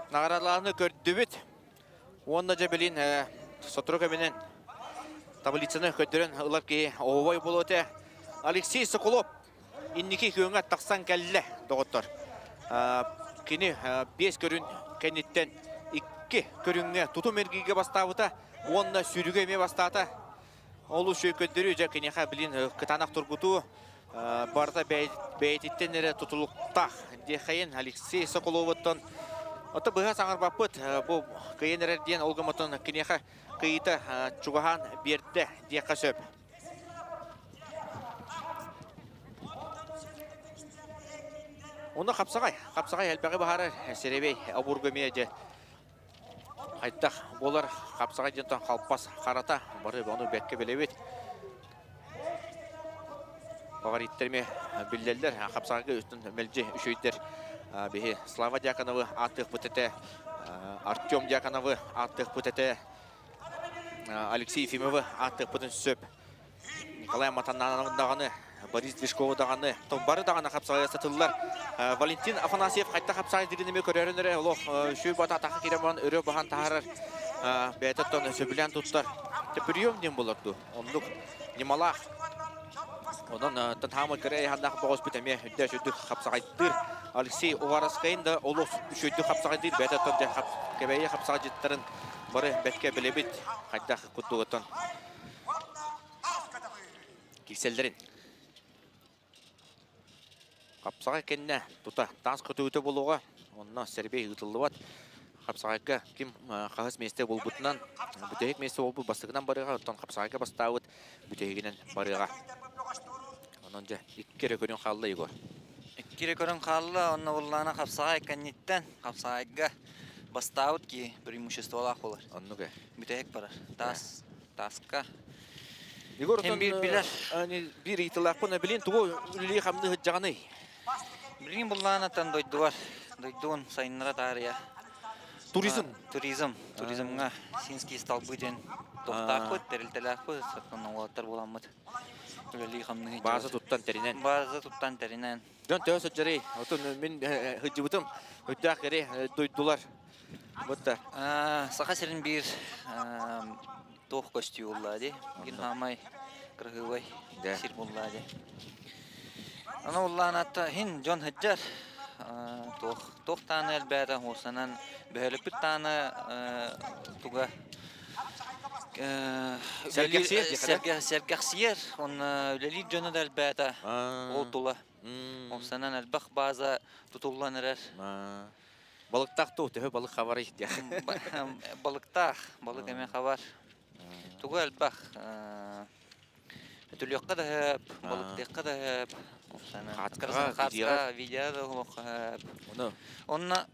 [SPEAKER 7] Нағараларыны көрді бет. Онда жабілін сотыры көменен таблицаны көттірін ұлап кейі оғай болу өте. Алексей Соколов, иннекі күйіңі тақсан кәлі доғыттар. Кені 5 көрін кәнеттен 2 көрінге тұту мергеге бастауыта, онына сүріге ме бастауыта. Олу шөй көттірі жа кенеға білін кытанақ тұргуту барда бәйтеттен әрі тұтылықтақ. Дехайын Алексей Соколовыттан. Оты бұға саңыр бапыт, бұл күйен әрден олғымытын кенеға күйіті чуғахан берді деқа сөп. Оны қапсағай әлбәғі бағары серебей абургөме де. Қайттақ болар қапсағай дентон қалпас қарата бары оны бәкке білебет. Бағар иттерме білделдер қапсағайға үстін мәлже үшөйдер. Бехи Слава Дьяконовы аттық бұтеті, Артем Дьяконовы аттық бұтеті, Алексей Ефимовы аттық бұтын сөп. Николай Матаннағаны, Борис Движковы дағаны, бары дағаны қапсағай сатылылар. Валентин Афанасьев қайтта қапсағай дегенеме көрерінері, олық шөй бата тақы кереман үрі баған тағарыр. Бәйтеттон сөбілен тұттар. Тепіріем дем болырды. Ондық немалақ. Онан тантамы көрей хандақ боғыз бітеме үдді шөйді қапсағайдыр. Алексей Увараскайын да олық шөйді қапсағайдыр. Бәйтеттон кәбәйе қапсағай жеттірін бары бәтке білебет. Қайттақ күттіғыттон. Кекселдерін. Қапсағай кәнне тұта танс күті өті болуға. Онына сәрбей ұтылы бат. Қапсағайға кім қағыз месте бол бұтынан. Бүтейік месте ол бұл бастығынан барыға. Оттан қапсағайға бастауыт бүтейігінен барыға. Онын жа, иккері көрін қалды, Егор.
[SPEAKER 9] Иккері көрін қалды, онына болғаны қапсағай кәннеттен қапсағайға бастауыт ки преимуществолақ болар.
[SPEAKER 7] Онны кә?
[SPEAKER 9] Бүтейік барар. Таска.
[SPEAKER 7] Егор, бір итылақ бұны білін, тұғы үлі қамды жағаны.
[SPEAKER 9] Білген болғаны аттан дойдуар. Дойдуын сайынлара тария.
[SPEAKER 7] Туризм?
[SPEAKER 9] Туризмға Синский столбы ден тоқтақ бұд, тәрілтелақ бұд, сақын олаттар боламыд. Үлели хамны.
[SPEAKER 7] База туттан теринен.
[SPEAKER 9] База туттан теринен.
[SPEAKER 7] Дон төс жарей. Отун мен хыжыбытым. Өттак кере дойдулар. Бутта.
[SPEAKER 9] Саха сирин бир тох костюллади. Гин хамай кыргывай сир буллади. Ана улланатта хин Джон Хаджар тох таны элбәдә хусанан бәлеп таны туга Сергахсиер он үлели Джон элбәдә ол тула. Хусанан элбах база тутулланыр.
[SPEAKER 7] Балыктак ту төһө балык хабары итә.
[SPEAKER 9] Балыктак, балык эме хабар. Туга элбах Түлөккә дә балыктыкка да хатка видео лоха. Онна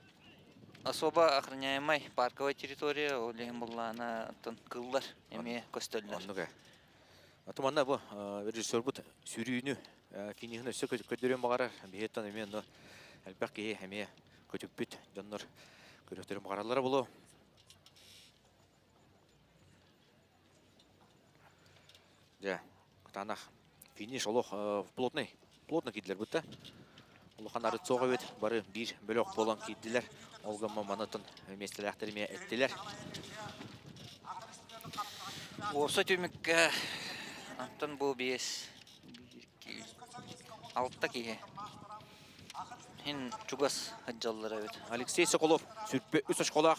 [SPEAKER 9] особо охраняемый парковая территория, олем была на кыллар, эме костеллар.
[SPEAKER 7] Оннуга. Атыманда бу режиссер бут сүрүүнү финихне сөкө көдөрөм багарар. Бехеттан эме но албакки эме көтүппүт жоннор көрөтөрөм багаралар боло. Ja, танах финиш олох плотный кидлер бутта. Олохан ары цога бет бары бир бөлөк болон кидлер. Олга маманатын местелертерме эттилер.
[SPEAKER 9] Осы төмекке антон бу бес алтта кие. Хин чугас хаджаллар бет.
[SPEAKER 7] Алексей Соколов сүрпе 3 очколак.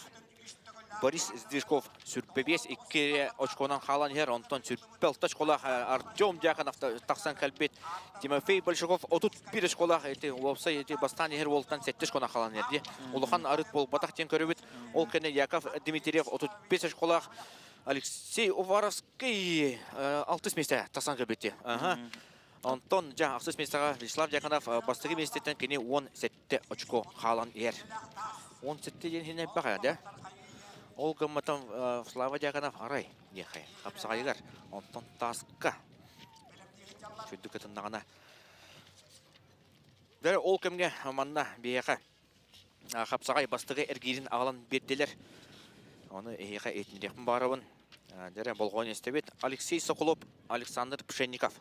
[SPEAKER 7] Борис Здвижков сүрпе 5 2 очконан халан хер, Антон сүрпе 6 очколак, Артем Дьяконов таксан калбет, Тимофей Большаков 31 очколак, эти лопса эти бастан хер волтан 7 очконан халан хер. Улахан арыт бол батак тен көрөбүт. Ол кене Яков Дмитриев 35 очколак, Алексей Уваровский 6 месте таксан калбетте. Антон жа 6 местага Вячеслав Дьяконов бастыгы местеттен кене 17 очко халан хер. 17 ден хене бага да. Ол гамматан Слава Дьяконов арай нехай хапсагайгар Антон таска чүдүкөтөн нагана дәр ол кемге манна бияка хапсагай бастыгы эргирин алан берделер аны эйга этнирекпин барабын дәр болгон эстебет Алексей Соколов Александр Пшенников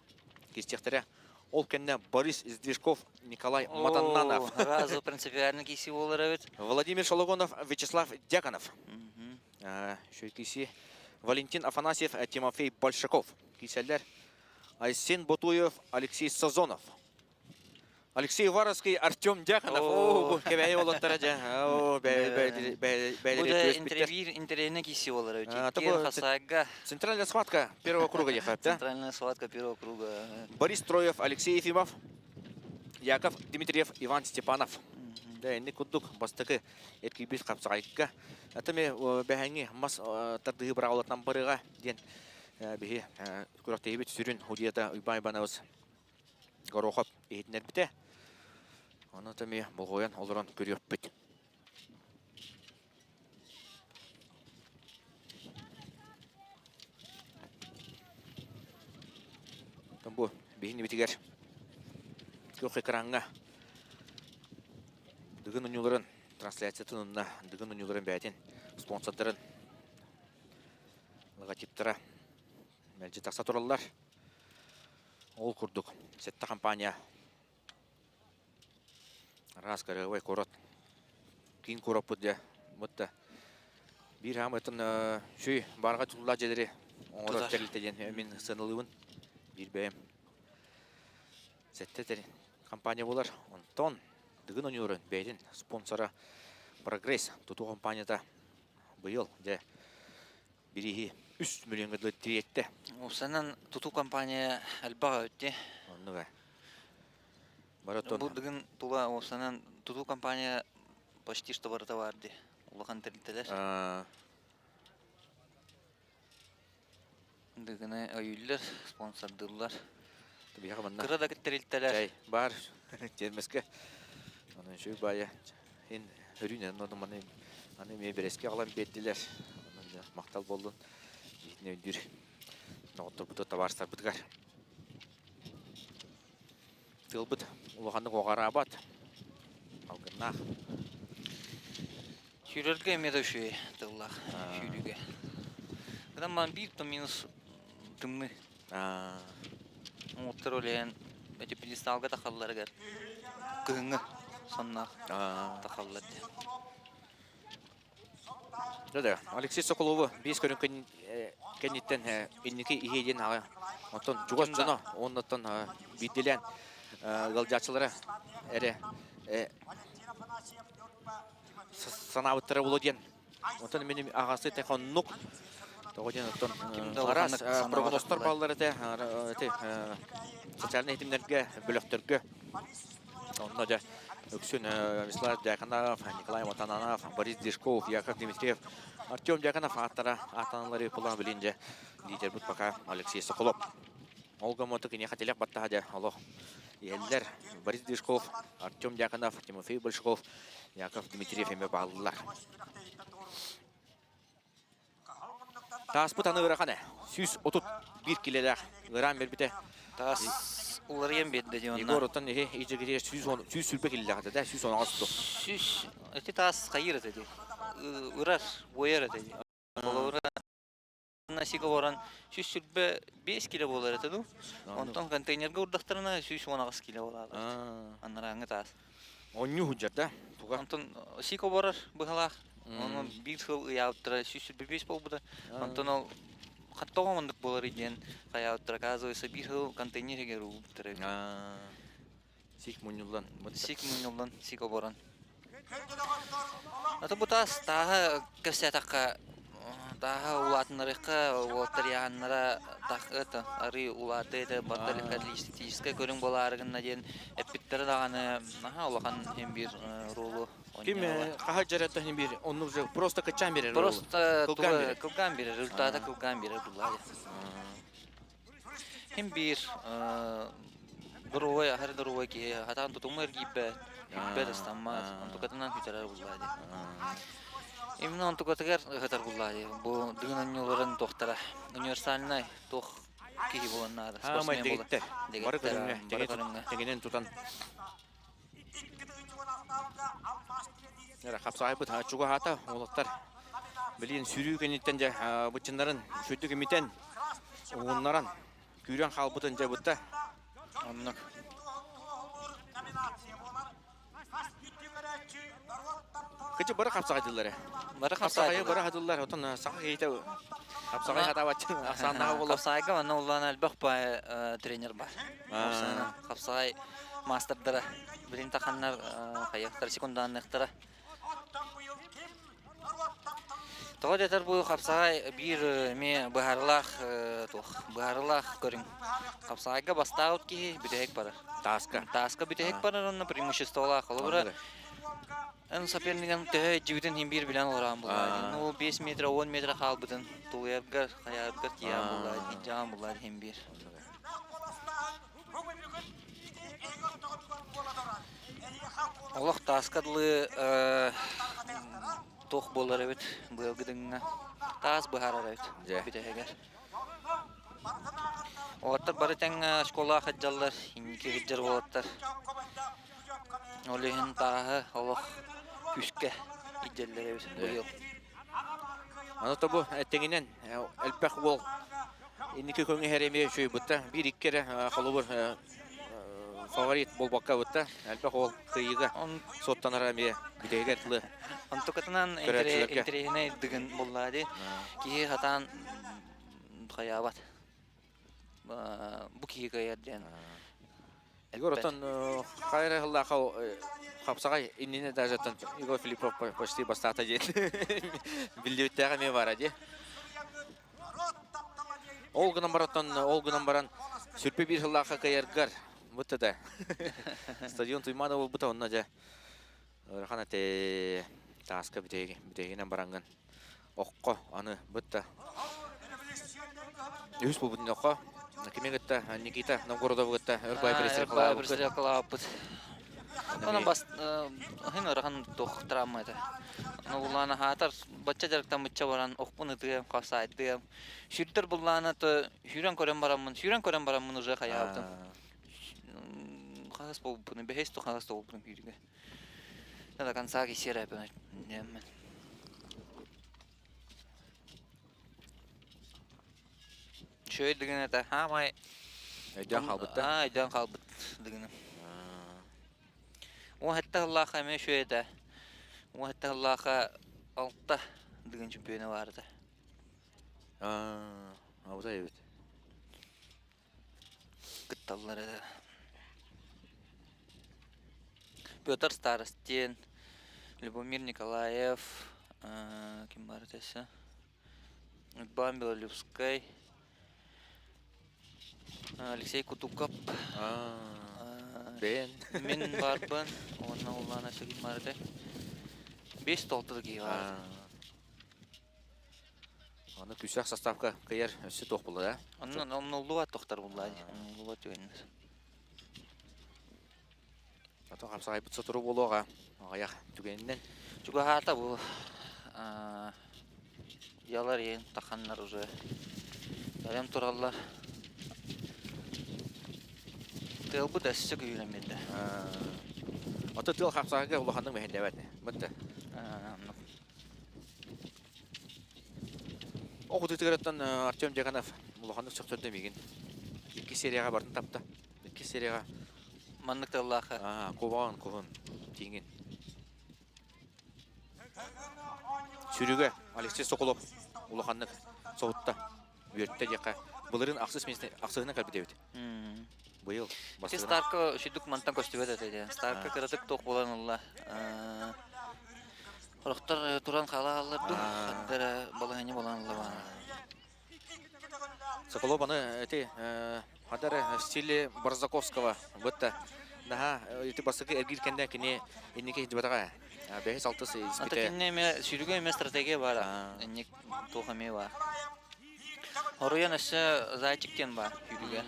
[SPEAKER 7] кистехтере ол кенне Борис Здвижков Николай Матаннанов
[SPEAKER 9] Разу принципиально киси болар бит
[SPEAKER 7] Владимир Шологонов Вячеслав Дьяконов Шойкиси Валентин Афанасьев, Тимофей Большаков. Киселер Айсен Ботуев, Алексей Сазонов. Алексей Варовский, Артем Дьяконов. О, кебей олоттара жа. О,
[SPEAKER 9] интервью киси болар бит.
[SPEAKER 7] Центральная схватка первого круга ехать, да?
[SPEAKER 9] Центральная схватка первого круга.
[SPEAKER 7] Борис Троев, Алексей Ефимов, Яков Дмитриев, Иван Степанов. Да, не кудук бастыгы эркибис капсагайга. Атаме бәһәңе мас тардыгы браулатан барыга ден бихи күрәктәйбит сүрүн худията уйбай банабыз горохоп этнер бите. Аны таме болгоян олорон көрөп бит. Тамбу бихини битигер. Көк экранга Дыгын унуларын трансляциятынына дыгын унуларын бәйтен спонсордарын логотиптара мәлжі тақса тұралылар. Ол күрдік. Сетті компания раз көрігай көрот. Кейін көріп бұдде. Мұтты бір хамытын шүй барға тұлла жедері оңырат тәрілтеден мен сынылуын бір бәйім. Сетті компания болар. Онтон Дыгын унуларын бәйтен спонсора Прогресс туту компанияда быйыл де бирихи 3 миллионга тиретте.
[SPEAKER 9] Осанан туту компания албага өтте.
[SPEAKER 7] Оннуга. Баратон.
[SPEAKER 9] Бу дыгын тула осанан туту компания почти что барда барды. Улахан терилтелер. Дыгыны айыллар спонсордылар. Кырада терилтелер.
[SPEAKER 7] Бар. Термеске. Onun şu baya en ürünün onu hani mebereski alan bettiler. Onun maktal boldun. Ne ödür. Ne otur bu da tavarslar bıdgar. Tılbıt. Uluğanlık oğara abat. Algınlar.
[SPEAKER 9] Şürürge emede şu tıllar. Şürürge. Kadar man bir to minus tımlı. Оттар олен эти пьедесталга тахаллар гар. Кыңы сонна тахаллар.
[SPEAKER 7] Да, Алексей Соколов бес көрін кенеттен инники иеден ага. Онтон жугас жона, оннотон биделен галжачылары эре санабыттары болу ден. Онтон менің ағасы тәқан нұқ. Тоғыден онтон арас прогностар баллары социальный этимдерге, бөлөктөргө. Онна да Өксүн Вячеслав Дьяконов, Николай Матананов, Борис Дешков, Яков Дмитриев, Артем Дьяконов аттара атаналары пула билинже лидер бут пока Алексей Соколов. Олга мотык не хотели баттаде. Алло. Елдер Борис Дешков, Артем Дьяконов, Тимофей Большаков, Яков Дмитриев эме баллар. Тас бутаны ырахане. Сүз отут бир килелер. Ыран бербите.
[SPEAKER 9] Тас уларыем бедде дионна.
[SPEAKER 7] Егор оттан ижегире сүз сүлбе килелер да. Сүз он агасты.
[SPEAKER 9] Сүз эти тас кайыр деди. Ырар бояр деди. Болора насига боран сүз сүлбе 5 кило болар эти. Онтон контейнерге урдактарына сүз 10 кило болар. Анараңы тас.
[SPEAKER 7] Онню худжарда.
[SPEAKER 9] Онтон сико борар быгалак. Onun bir yıl yaptıra süsü bebeğiz bolbuda. Ondan hatta omandık bolar idyen kayaptıra kazıysa bir yıl konteynere geruptıra.
[SPEAKER 7] Sik munyullan.
[SPEAKER 9] Sik oboran. Atau butas taha kesetaka taha ulatnarika ulatarianlara takıta ari ulatede batalika listическая görün bolargın diyen epitleri dağını aha olakan hem bir rolu.
[SPEAKER 7] Kim kahacaratı hem bir onu просто kaçan bir rolu.
[SPEAKER 9] Просто kılgan bir rezultata kılgan bir rolu. Hem bir duruya her duruya ki hatan tutumlar gibi bestamaz. Untuk katanan hüteler bulladı. Именно он только тагар хатар буллады. Бу дыгынан юларын тохтара. Универсальный тох киги буланнар.
[SPEAKER 7] Спортсмен булды. Бары көрүнгө. Тегенен тутан. Нера капсай бут чуга хата улуттар. Билин сүрүү кенеттен же бычындарын шөтүк эмитен ууннаран күйрөн халбытын же бутта.
[SPEAKER 9] Оннук.
[SPEAKER 7] Кычы бары капсагайдылар. Бары хадылар. Отон сага кейте капсагай хатабат. Аксаннага болот.
[SPEAKER 9] Капсагайга аны улан албакпа тренер бар. Капсагай мастердара. Билин таханнар каяктар секунданныктара. Тогодетер бу капсагай бир ме бахарлах көрүң. Капсагайга бастаут ки битек бар. Таска битек бар, онна преимуществолар холобра. En соперниган тээ жигитен хим бир билан оларам булады. Ну 5 метр 10 метр халбытын туягар хаягар киям булады, жам булады хим бир. Аллах таскадлы тох болар эбит, быгыдыңга. Тас бахарар эбит. Битегер. Оттар барытан школа хаджаллар, инки хиджар болаттар. Олehen тағы Аллах күшке иделлер быйыл.
[SPEAKER 7] Аны табу теңинен элпек бол. Инники көңе хереме шөй бутта. Бир иккере холобур фаворит болбакка бутта. Элпек бол кыйыга соттанара ме битегерлы.
[SPEAKER 9] Антокатынан интерене дигин буллады. Ки хатан хаябат. Бу ки гаяден.
[SPEAKER 7] Егор отан хайра хыллахау капсагай иннине дажатан Егор Филиппов почти бастата ден. Билдебиттеге ме бар ади. Олгынан баран сүрпе бир хыллаха каяргар. Бутта да. Стадион Туйманова бута онна да. Рахана те таска битегенен баранган. Окко аны бутта. Юс бубун окко. Кемегетта Никита Новгородовгетта Урбай
[SPEAKER 9] пресерклабыт. Онан бас хин рахан тох травмада. Улана хатар бачча жарктан бачча баран окпуны тыгам касайды. Шүртер буллана то хүрен көрөн барамын уже хаябдым. Хас болбуны бехесто хас болбуны бирге. Нада кансаги серапен немен. Şöyle degene de hamay
[SPEAKER 7] Эден халбытта.
[SPEAKER 9] Эден халбыт дигинем. О хәтта Аллаха мен шөйдә. О хәтта Аллаха алта диген чемпионы барды.
[SPEAKER 7] Ауза ебет.
[SPEAKER 9] Кытталлары да. Петр Старостин, Любомир Николаев, кем бар десе? Бам Белолюбской, Алексей Кутуков,
[SPEAKER 7] Бен.
[SPEAKER 9] Мин барбан, онна улана сөгит барды. 5 толтырги бар.
[SPEAKER 7] Аны күсәк составка кыяр өсі тоқ болды, да?
[SPEAKER 9] Онна улуа тоқтар болды. Улуа төгеніз.
[SPEAKER 7] Ата қапсағай бұтса тұру болуға, аяқ түгенінен.
[SPEAKER 9] Чуга хата бұл ялар ең тақаннар уже. Ялем тұралар. Тыл бұд әсісі күйілемеді.
[SPEAKER 7] Ата тыл қапсағайға ұлықандың мәхенде бәтіне. Бұтты. Оқыды түгереттен Артем Деканов ұлықандық сұқтырды меген. 2 серияға бардың тапты. 2 серияға.
[SPEAKER 9] Маннықты Аллаха.
[SPEAKER 7] Коваған, ковын, теңген. Сүрігі Алексей Соколов ұлықандық соғытта. Өртті деқа. Бұлырын ақсығына кәлбіде өті. Бұйыл.
[SPEAKER 9] Старка шүйдік мантан көстібет өтеді. Старка кірітік тоқ болан ұлла. Құрықтар тұран қала алырды. Қаттары балағыне болан ұлла.
[SPEAKER 7] Соколов аны әте Хадары стиле Барзаковского. Бұтта. Наха, эти басыгы әргелкенде кене енеке хиджбатаға. Бәхес алтысы испите.
[SPEAKER 9] Ата сүйрігі еме стратегия бар. Енек тоқаме бар. Оруян әсі зайчиктен бар сүйрігі.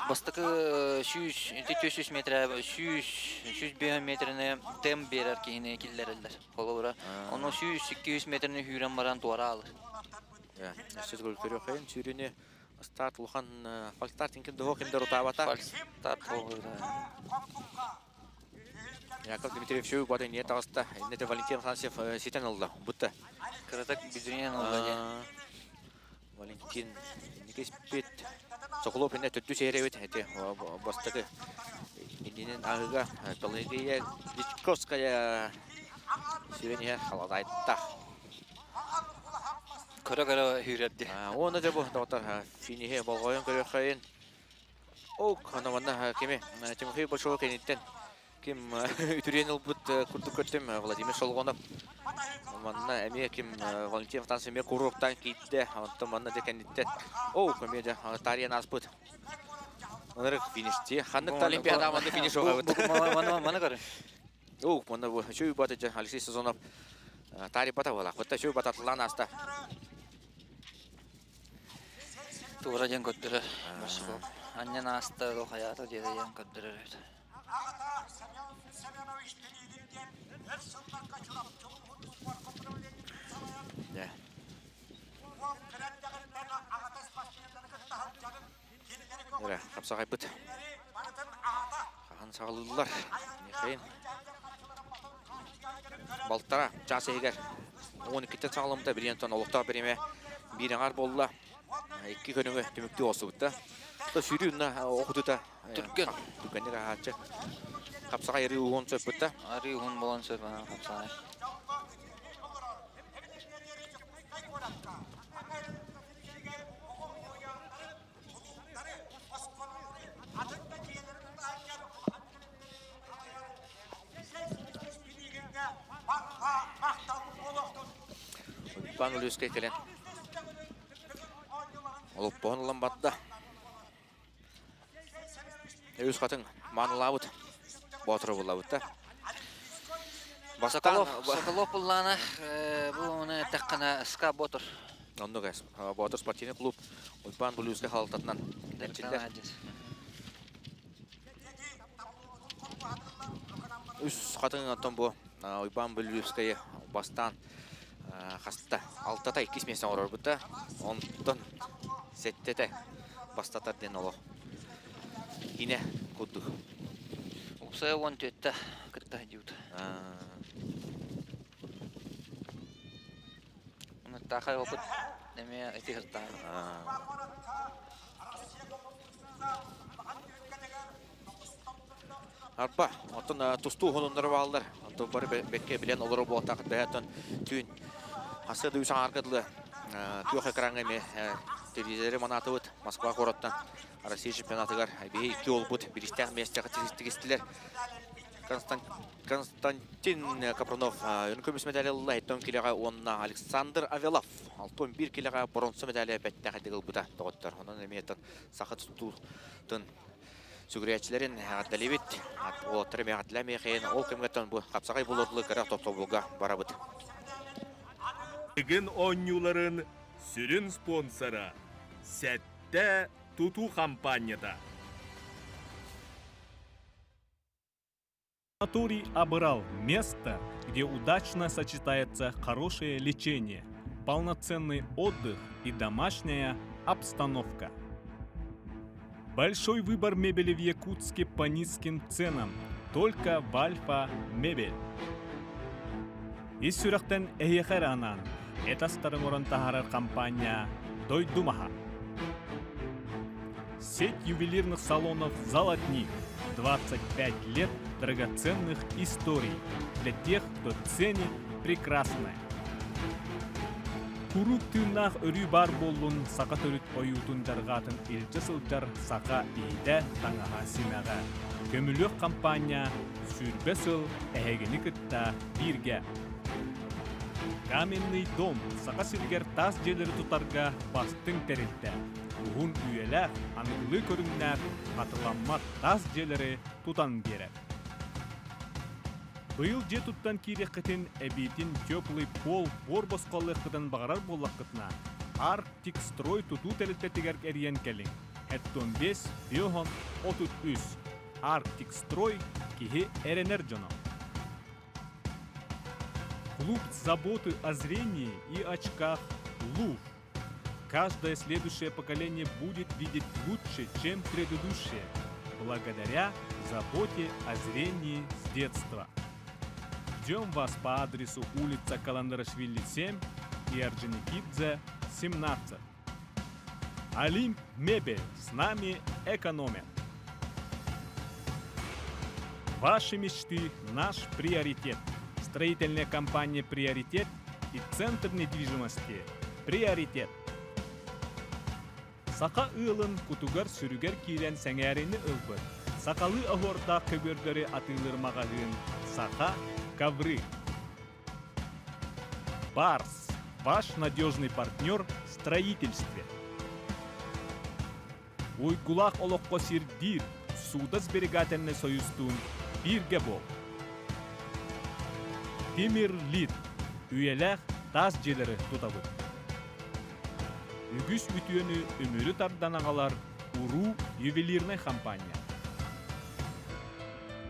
[SPEAKER 9] Бастықы 300 метр, 300 метріне тем берер кейіне келдерілдер. Оны 200 метріне хүйрен баран туара алыр.
[SPEAKER 7] Әсіз гөл көрі қайын сүйрені старт ұлған фальстарт инкен дұғы кемдер ұтабата.
[SPEAKER 9] Фальстарт ұлғырда.
[SPEAKER 7] Яков Дмитриев шөй бады ниет ағыста. Иннеті Валентин Франсев сетен ұлды. Бұтты.
[SPEAKER 9] Кырытак бізінен ұлды.
[SPEAKER 7] Валентин некес бет. Соколов инне төттү сейребет. Бастығы инненен ағыға Пелагея Дичковская сүйрені қаладайдта.
[SPEAKER 9] Кара-кара хүйретті.
[SPEAKER 7] Оны да бұл дауыттар финихе болғайын көрі қайын. Оқ, анаманна кеме Тимофей Большого кенеттен. Кем үтірен ұлбыт күрді көттім Владимир Шолғонов. Манна әме кем Валентин Фтансеме Куровтан кейтті. Онты манна де кенеттен. Оқ, көме де тариян аспыт. Онырық финиште. Ханнықты Олимпиада аманды финиш оға бұд.
[SPEAKER 9] Мана кары?
[SPEAKER 7] Оқ, манна бұл шөй баты Алексей Сезонов. Тари бата болақ. Бұтта шөй бататылан аста.
[SPEAKER 9] Тура ден көттірі. Аннен аста рухаята деді ден көттірі рөйді.
[SPEAKER 7] Қапсағай бұт. Қаған сағылылар. Нехейін. Балттара жасы егер. 12-тен сағылымда бірен тон олықтағы біреме бірен ар болыла. 2 көріңі түмікті осы бұтта. Сүйрі үнна оқытыта. Түркеннер ағатшы. Қапсағай әрі ұғын сөп бұтта.
[SPEAKER 9] Әрі ұғын болан сөп қапсағай.
[SPEAKER 7] Бан үлеске келен. Олып бұғын ұлан батта. Өз қатын маңылауыд. Батыры болауыдда.
[SPEAKER 9] Соколов бұлланы бұны тәққана СК Ботыр.
[SPEAKER 7] Онды ғайс. Ботыр спортивный клуб. Бан үлеске халықтатынан. Өз қатын аттан бұ. Ойбан бүліскайы бастан қасты. Алтата 2 месен орыр бұтта. Онтын сеттеті бастатар ден олы. Ине күдді.
[SPEAKER 9] Ұпсай 14-та күтті дейуді. Тахай опыт неме этихирта.
[SPEAKER 7] Арба, отын тусту хонунları bağlılar. Отын бары бекке білен олары болтақ бәйтін түйін. Асыды үсің арқыдылы күйоқ экран әме телевизоры манаты бұд. Москва қораттан Россия чемпионатығар. Бей 2 ол бұд. Бірістен местеға тегістілер. Константин Капранов үнкөміс медалі ұлы әйттен келеға онына Александр Авелов. 61 келеға бронсы медалі бәттен әдігіл бұда тоғыттар. Оның әметтен сақы тұтудың сүгіретчілерін әділебет. Олаттары мәғатілі мәйқейін ол көмгеттен бұл қапсағай бұлырлы қырақ топтауға бара бұд.
[SPEAKER 1] Бүгін ойнуларын сүрін спонсора Сәтті Туту компанияда.
[SPEAKER 20] Санаторий «Абырал» – место, где удачно сочетается хорошее лечение, полноценный отдых и домашняя обстановка. Большой выбор мебели в Якутске по низким ценам. Только в Альфа Мебель. Из Сюрахтен Эхеранан. Это староморон тахарар компания Дойдумаха. Сеть ювелирных салонов «Золотник». 25 лет драгоценных историй для тех, кто ценит прекрасное. Курук тыннах өрі бар болуын сақа төріт ойутын жарғатын елчі сылжар сақа иді таңаға симаға. Көмілік компания сүрбе сыл әйгені күтті бірге. Каменный дом сақа сілгер тас желері тұтарға бастың тәрілді. Уғын үйелер, анылы көріңнер, қатыламат тас желері тұтан берер. Бұйыл же тұттан керекетін әбейтін теплый пол бор босқалыққыдан бағарар болаққытына Арктик строй тұту тәрілтетігер әрген кәлің. Әттон 5, 33. Арктик строй кеге әренер жоно. Клуб заботы о зрении и очках ЛУФ. Каждое следующее поколение будет видеть лучше, чем предыдущее, благодаря заботе о зрении с детства. Ждем вас по адресу улица Каландарашвили 7 и Орджоникидзе 17. Олимп Мебель, с нами экономят. Ваши мечты – наш приоритет. Строительная компания «Приоритет» и Центр недвижимости «Приоритет». Сақа ылын кутугар сүрігер кейлен сәңәріні ылбыр. Сақалы ағорда көбердері атылыр мағағын Сақа ковры. Барс – ваш надежный партнер в строительстве. Уйгулақ олыққа сирдир, суда сберегательный союзтун бирге бол. Темир Лид – үйеләқ тас желері тұтабы. Үгіс үтіөні өмірі тардан ағалар Уру ювелирная компания.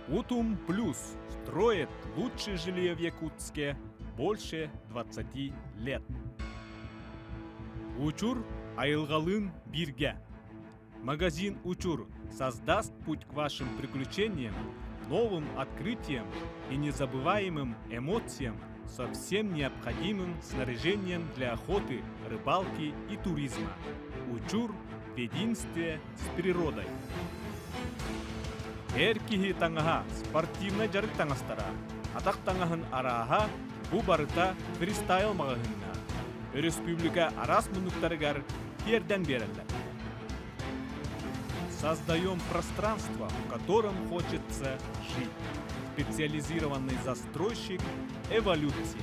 [SPEAKER 20] Утум Плюс строит лучшее жилье в Якутске больше 20 лет. Учур айылғалын бирге. Магазин Учур создаст путь к вашим приключениям, новым открытиям и незабываемым эмоциям со всем необходимым снаряжением для охоты, рыбалки и туризма. Учур в единстве с природой. Эркихи таңаха спортивный жарык таңастара. Атақ таңахын араха бұ барыта фристайл мағығынна. Республика арас мұнықтарығар терден берілді. Создаем пространство, в котором хочется жить. Специализированный застройщик «Эволюция».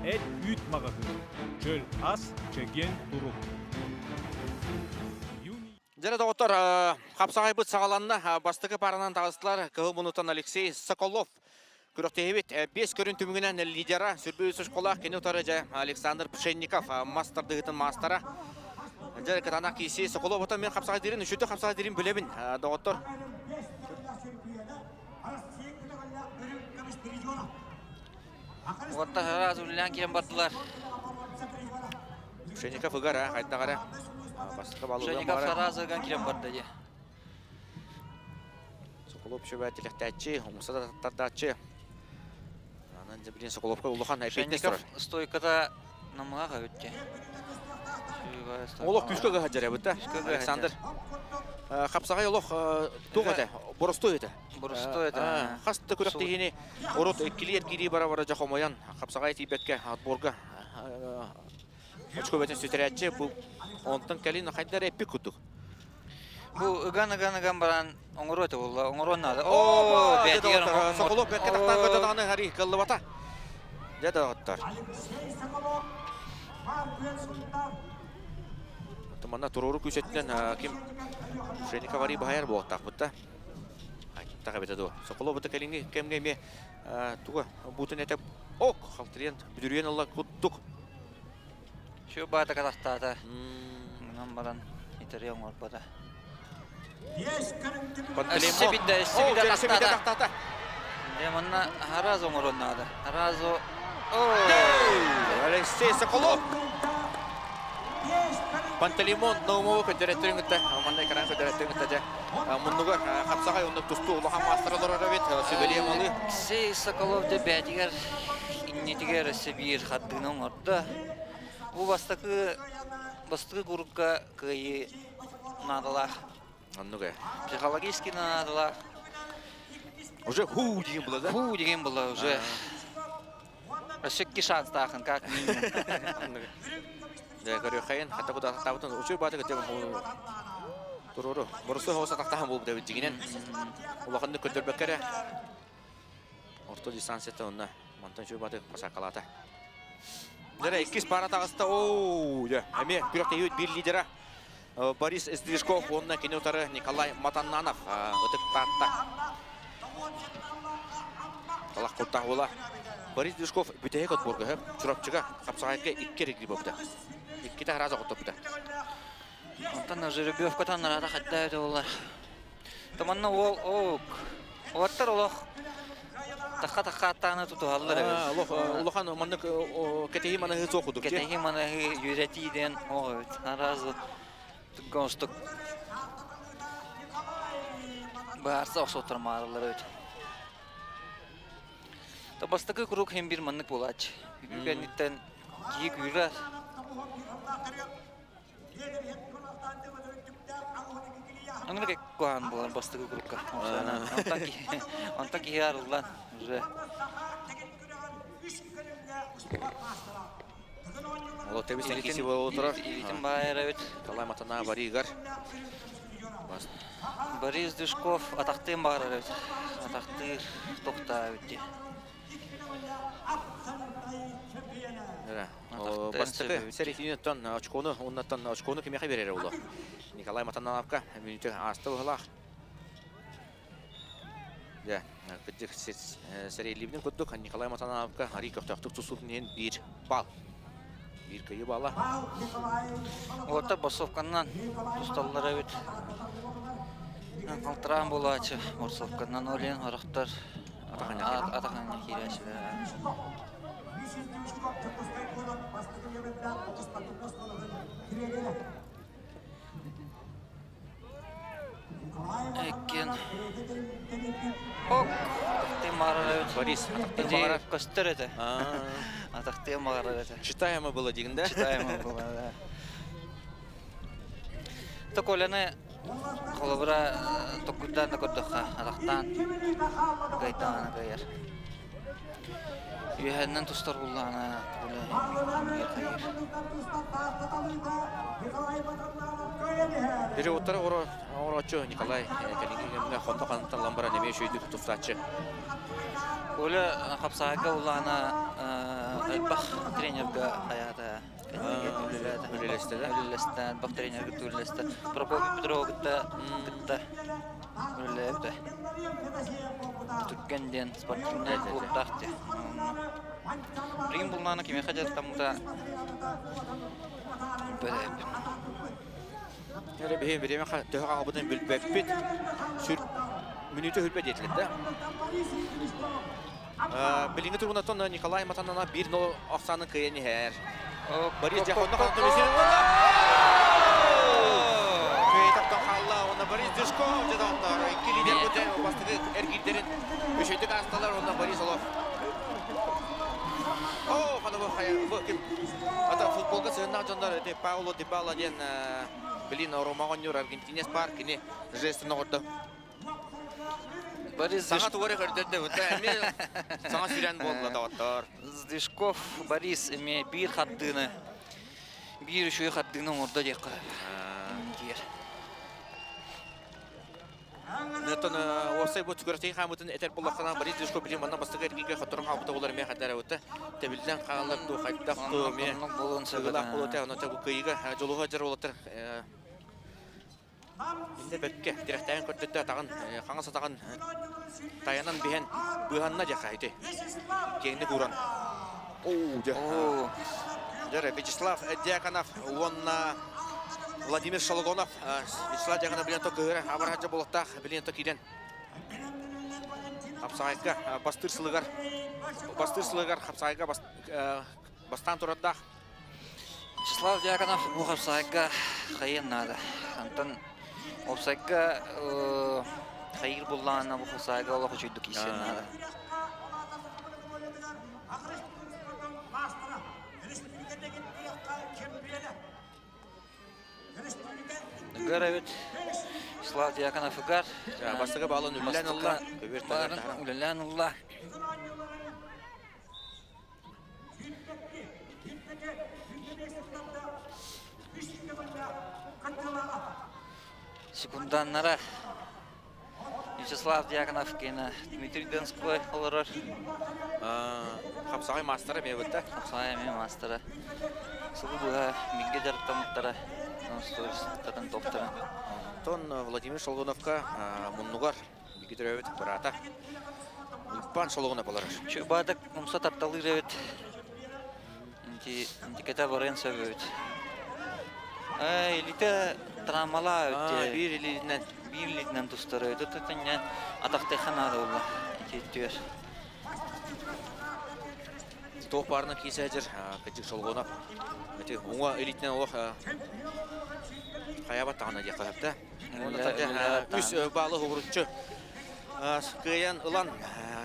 [SPEAKER 20] Эт үйт мағығын. Чөл ас чеген тұруп.
[SPEAKER 7] Дәрі доғыттар, қапсағай бұд сағаланына бастығы паранан тағыстылар кығы мұнытан Алексей Соколов. Күріқтейбет 5 көрін түмігінен лидера сүрбей өсіш қолақ кені ұтары жа Александр Пшенников, мастардығытын мастара. Дәрі кітанақ кейсей Соколов ұтан мен қапсағай дерін, үшіті қапсағай дерін білемін доғыттар.
[SPEAKER 9] Отта разу білен кейін бардылар.
[SPEAKER 7] Пшенников ұғар, қайттағара.
[SPEAKER 9] Пшенников сразу кейін барды.
[SPEAKER 7] Соколов шөбәтілік тәтші, ұмыса да таттардатшы. Анан же билен Соколовка улахан айпетнес
[SPEAKER 9] Шенников
[SPEAKER 7] турар.
[SPEAKER 9] стойкада намага өтте.
[SPEAKER 7] Олох күшкөгө хаджар бутта. Александр. Хапсагай олох тугата. Боростой это.
[SPEAKER 9] Боростой это.
[SPEAKER 7] Хасты көрөк дегени орот экилер кири бара жахомоян. Хапсагай тибекке отборга. Очко бетен сүтөрәтче бу онтан калин хайдар эпик кутук.
[SPEAKER 9] Бу ыган баран оңоро өтө болду. Оңороннады. О, бетигер
[SPEAKER 7] Соколов бетке тактан көтөдөгөнө хари кыллыбата. Деде оттар. Томана туруру күсөттен ким Шенников ари бахаяр болтак бутта. Айттага бетеду. Соколов бутта калинги кемге ме туга бутун этеп ок халтырен бүдүрен алла куттук.
[SPEAKER 9] Şu bata katahtaata. Nambaran iteri oңорпада. Эссе бидде тахтаата. Деманна Хараз оңороннады. Харазо.
[SPEAKER 7] Алексей Соколов. Пантелеймон Наумова көтөрөттүрүңүттө. Амандай каран көтөрөттүрүңүттө же. Муннуга хапсагай ондук тусту улахан мастырлар бит. Сөбөлем алы.
[SPEAKER 9] Алексей Соколов де бәтигер иннетигер эсебир хаттыгын оңорду. Бу бастыкы группка кыйы надалах.
[SPEAKER 7] Аннуга.
[SPEAKER 9] Психологически надалах.
[SPEAKER 7] Уже ху деген было, да?
[SPEAKER 9] Ху деген было уже. Өсөкки шанс тахын, как минимум.
[SPEAKER 7] Да, говорю, хайын, хата куда табытын, учу баты көтөм туруру. Борусу хоса тактахан болуп деп дигенен. Улаханды көтөрбөккере. Орто дистанцияда онна мантан учу баты пасакалата. Дәре 2 пара тагыста. Оу, да. Эме күрөктө үйөт бир лидера. Борис Сдвижков, онна кинотары Николай Матаннанов. Өтөк татта. Аллах кутта ола. Борис Сдвижков бүтек отборга, чурапчыга, капсагайга 2 регли болду. 2 та раза коттупта.
[SPEAKER 9] Онтан жеребьевкатан нарада хаттайды олар. Таманна ол оттар олох. Таха аттаны туту аллар.
[SPEAKER 7] Улахан маннык кетеги мана хыз окудук.
[SPEAKER 9] Кетеги мана юретиден огыт. Наразы тугонстук. Барса оксотурмарлар өт. Табастыкы круг hem bir маннык болач. Бүгенниттен кийик үйрәс. Аны как куан болар бастыкы кругка. Антаки ярылдан уже.
[SPEAKER 7] Ол тебестен киси болуп турар.
[SPEAKER 9] Илитин байрабыт.
[SPEAKER 7] Николай Матана баригар.
[SPEAKER 9] Борис Дышков атактын барабыт. Атакты токтабыт. Бастыкы серифинеттен очкону, оннаттан очкону кимге берер болду. Николай Матановка минуты асты булак. Я, кеттик серийлибин көттүк. Николай Матановка ари көктөктүк тусунен 1 балл. 1 кыйы бала. Ота басовканнан тусталлар бит. Калтыран болачы басовканнан олен арактар атаган кирәшә. Экен. Ок, темара
[SPEAKER 7] Борис,
[SPEAKER 9] темара костерете. Атак темара.
[SPEAKER 7] Читаемо было деген, да?
[SPEAKER 9] Читаемо было, да. Токоляны колобра токудан көтөха атактан гайтана гаяр. Юханнан тустар буллана
[SPEAKER 7] Бери оттары орочу Николай Калининге хонто канаттан ламбара неме шөйдүк туфтачы.
[SPEAKER 9] Оля хапсага улана албах тренерга аята. Үлелесте, да? Үлелесте, бак тренерга үлелесте. Прокопий Петрогда гытта. Үлелепте. Түркенден спортивный клубтахте. Рим булнаны кеме хажат тамда. Бәләп.
[SPEAKER 7] Яре береме төһә абыдан билбәппит. Сүр минуты хөлпәт етилет, да? Билинге тургунаттан Николай Матанана 1-0 аксаны кыйыны һәр. Борис Дяхонда хатты месел. Кыйтаптан халла, онда Борис Дышков жадаттар. 2 лидер бүтән бастыгы эргилдерин өшөйдүк асталар, онда Борис Олов. О, хана бу ким? Ата футболга сөннак жандар эте Пауло Дибала ден билин Ромагон юр Аргентинес парк кини жестин орду.
[SPEAKER 9] Борис
[SPEAKER 7] Саңа тугары көрдөрдө өтө эми саңа сүрен болду даттар.
[SPEAKER 9] Здышков Борис эме бир хаттыны бир үшөй хаттыны орда дек.
[SPEAKER 7] Нетон осай бу түгөртей хамытын этер буллакана Борис Здышков билин мана бастыгы эргиге хатырым хабыта олар ме хадара өтө. Тебилден каалар ду хайдак ду ме
[SPEAKER 9] болон
[SPEAKER 7] сыгылак болот аны табу кыйга жолуга жер болотор. Инде бекке директен көттөттө тагын каңа сатаган таянан бehen быганна жакайты. Кеңди куран. Оо, жара Вячеслав Дьяконов, онна Владимир Шалгонов, Вячеслав Дьяконов билен то кыгыра, абархаджа болоттак билен то киден. Хапсайга бастырсылыгар хапсайга бастан турадда.
[SPEAKER 9] Вячеслав Дьяконов бу хапсайга хайын надо. Антон Опсайга хайыр буллана бу хапсайга Аллах үчүдүк исен надо. Гаравит Вячеслав Дьяконов игар.
[SPEAKER 7] Бастыга балын үллән Алла.
[SPEAKER 9] Үллән Алла. Секунданнара Вячеслав Дьяконов кена Дмитрий Донской олорор.
[SPEAKER 7] Хапсагай мастера мебетте.
[SPEAKER 9] Хапсагай мастера. Сылбыга мигге жарыктамыктара. Татын топтара.
[SPEAKER 7] Тон Владимир Шалгоновка муннугар бигитревет барата. Пан Шалгонов болар.
[SPEAKER 9] Чубадак мумса татталы ревет. Интикета Варенцевет. Элита трамала өтте. Бир литнен тустары. Тутуня атакты ханада улла. Кеттер.
[SPEAKER 7] Топ барына кисәҗер Кәҗик Шалгонов. Эти уңа элитнен ох Хаябат тагына дия калыпты. Үс балы хугурчу. Кыян улан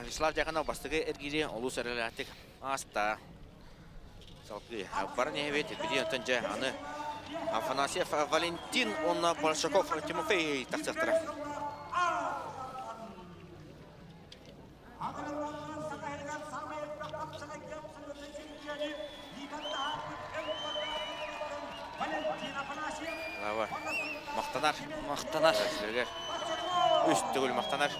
[SPEAKER 7] Вячеслав Дьяконов бастыгы эргире олу сәреләтик аста. Салкы бар не бит билет тенҗе аны Афанасьев Валентин, он Большаков Тимофей тахтыра.
[SPEAKER 9] Мақтанар.
[SPEAKER 7] Үст түгіл мақтанар.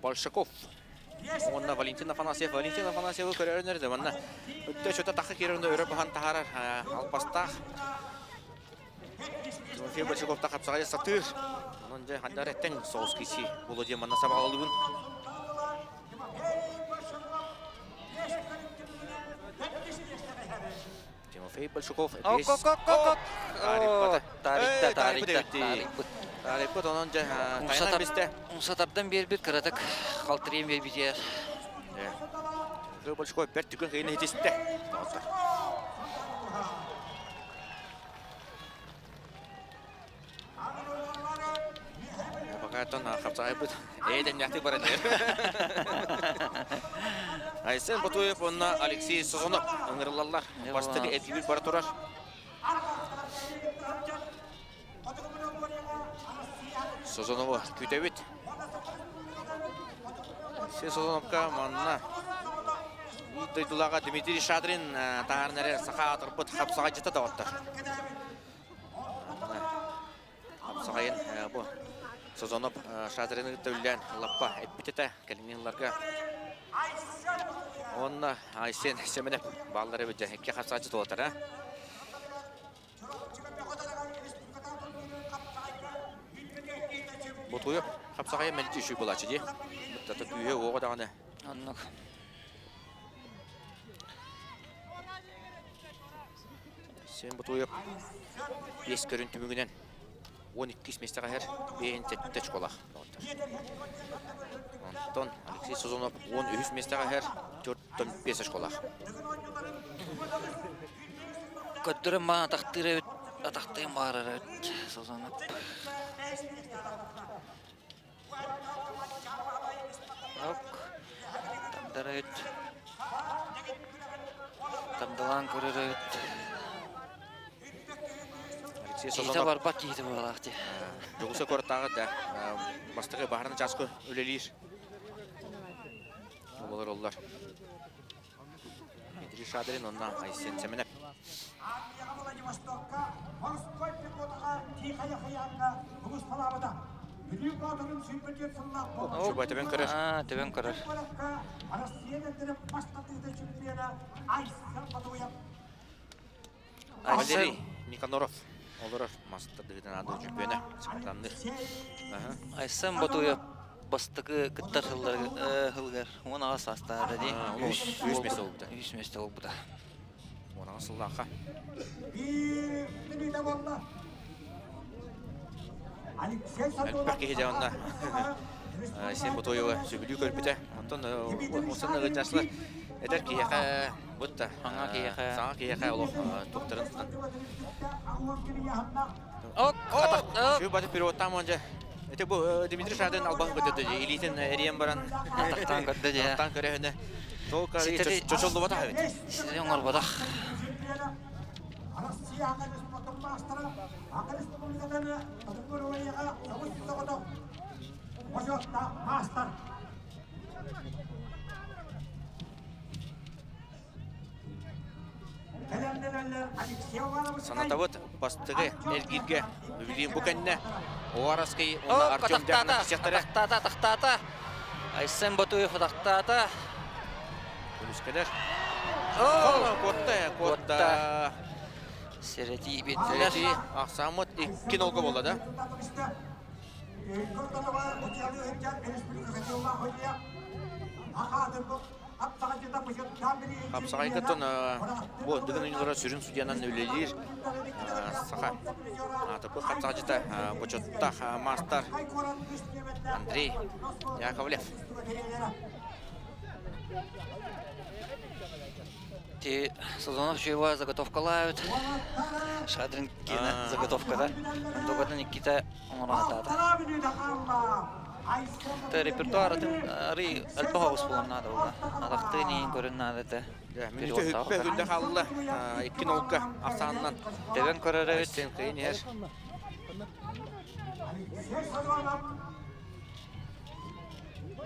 [SPEAKER 7] Большаков. Онна Валентин Афанасьев көрерінерді. Онна өтті шөті тақы керіңді өрі бұған тағарар алпастақ. Тимофей Большаков тақап сағай сатыр. Оның жай қандар әттен соғыз кесі болу дем манна сабақ алуын. Тимофей Большаков. Тарихпыт оның жай тайынан бесте.
[SPEAKER 9] Сатардан бер-бер кірадық, қалтырейін бер-бер.
[SPEAKER 7] Тимофей Большаков бәр түкен қиыны етесінде. Бақайтын қапсағай бұд. Әйден яқты барады. Айсен Батуев, онына Алексей Сазонов. Өңірлалар. Бастығы әдгебіл бара тұрар. Сазонову күтәбет. Алексей Сазоновқа манына. Дойдулаға Дмитрий Шадрин тағарын әрі сақа атырпыт қапсаға жыты дауаттар. Қапсағайын бұл Сазонов Шадрины тәулен лаппа әппететі кәліңнеларға. Онына Айсен Семенеп баллары бүджі әкке қапсаға жыты дауаттар. Бұтуып қапсағайын мәлітті үші болачы де. Бұттаты күйе оғы дағаны.
[SPEAKER 9] Аннық.
[SPEAKER 7] Sen Батуев 5 көрінті мүгінен 12 местеға әр бейін тәтті чқолақ. Антон Алексей Сазонов 13 местеға әр 4-5 чқолақ.
[SPEAKER 9] Көттірім баған атақтыры өт, атақтайын бағарар өт, Сазонов. Тардарайт. Табдалан көрөрөйт. Кейті бар бак кейті болақты.
[SPEAKER 7] Жоғысы көрттағы да бастығы бағарының жасқы өлелер. Олар олар. Медри Шадырин онна айсен семенеп. Шубай төбен көрір.
[SPEAKER 9] Төбен көрір.
[SPEAKER 7] Валерий Никаноров. Олар масты дығыдан ады жүпені. Сақатанды.
[SPEAKER 9] Айсан Батуев бастығы күттар ғылғар. Оны ағас астары де.
[SPEAKER 7] Үш месті ол бұда.
[SPEAKER 9] Үш месті ол бұда.
[SPEAKER 7] Оны ағасыллаққа. Әліппәк кейде онда. Айсан Батуева сөбілі көрпіде. Онтан осыны ғыджаслы әдір кейеқі бұдда. Саңа кейеқі олық тоқтарын тұтан. Şu batı pilotan önce. Ete bu Dimitri Şadır'ın albanı götürdü. Elit'in eriyen baran.
[SPEAKER 9] Ataqtan götürdü ya.
[SPEAKER 7] Ataqtan körehine. Soğuk çoçoldu bata evet.
[SPEAKER 9] Size yonar badak.
[SPEAKER 7] Санатавыт бастығы Элгирге Вилием Буканне Оараской Артем Дягна Кисяқтары.
[SPEAKER 9] Тақтата. Айсан Батуев тақтата.
[SPEAKER 7] Күліскедер. Котта.
[SPEAKER 9] Серети беттілер.
[SPEAKER 7] Серети Ақсамыт 2 нолға болады. Қапсағай күттін бұл дүгін ұйылыра сүрін судьянан өлелер сақа. Атыпы қапсағай жыта бұчыттақ мастар Андрей Яковлев.
[SPEAKER 9] Те Сазонов чуева заготовкалают. Шадрин кена заготовкада. Догода Никита оңыратады. Те репертуарын ары альпаға ұспылым нады олда. Атақты нейін көрін нады.
[SPEAKER 7] Минуты хүппе күнді қалылы 2 нолға ақсағынан.
[SPEAKER 9] Дебен көрері өт.
[SPEAKER 7] Сен қиын ер.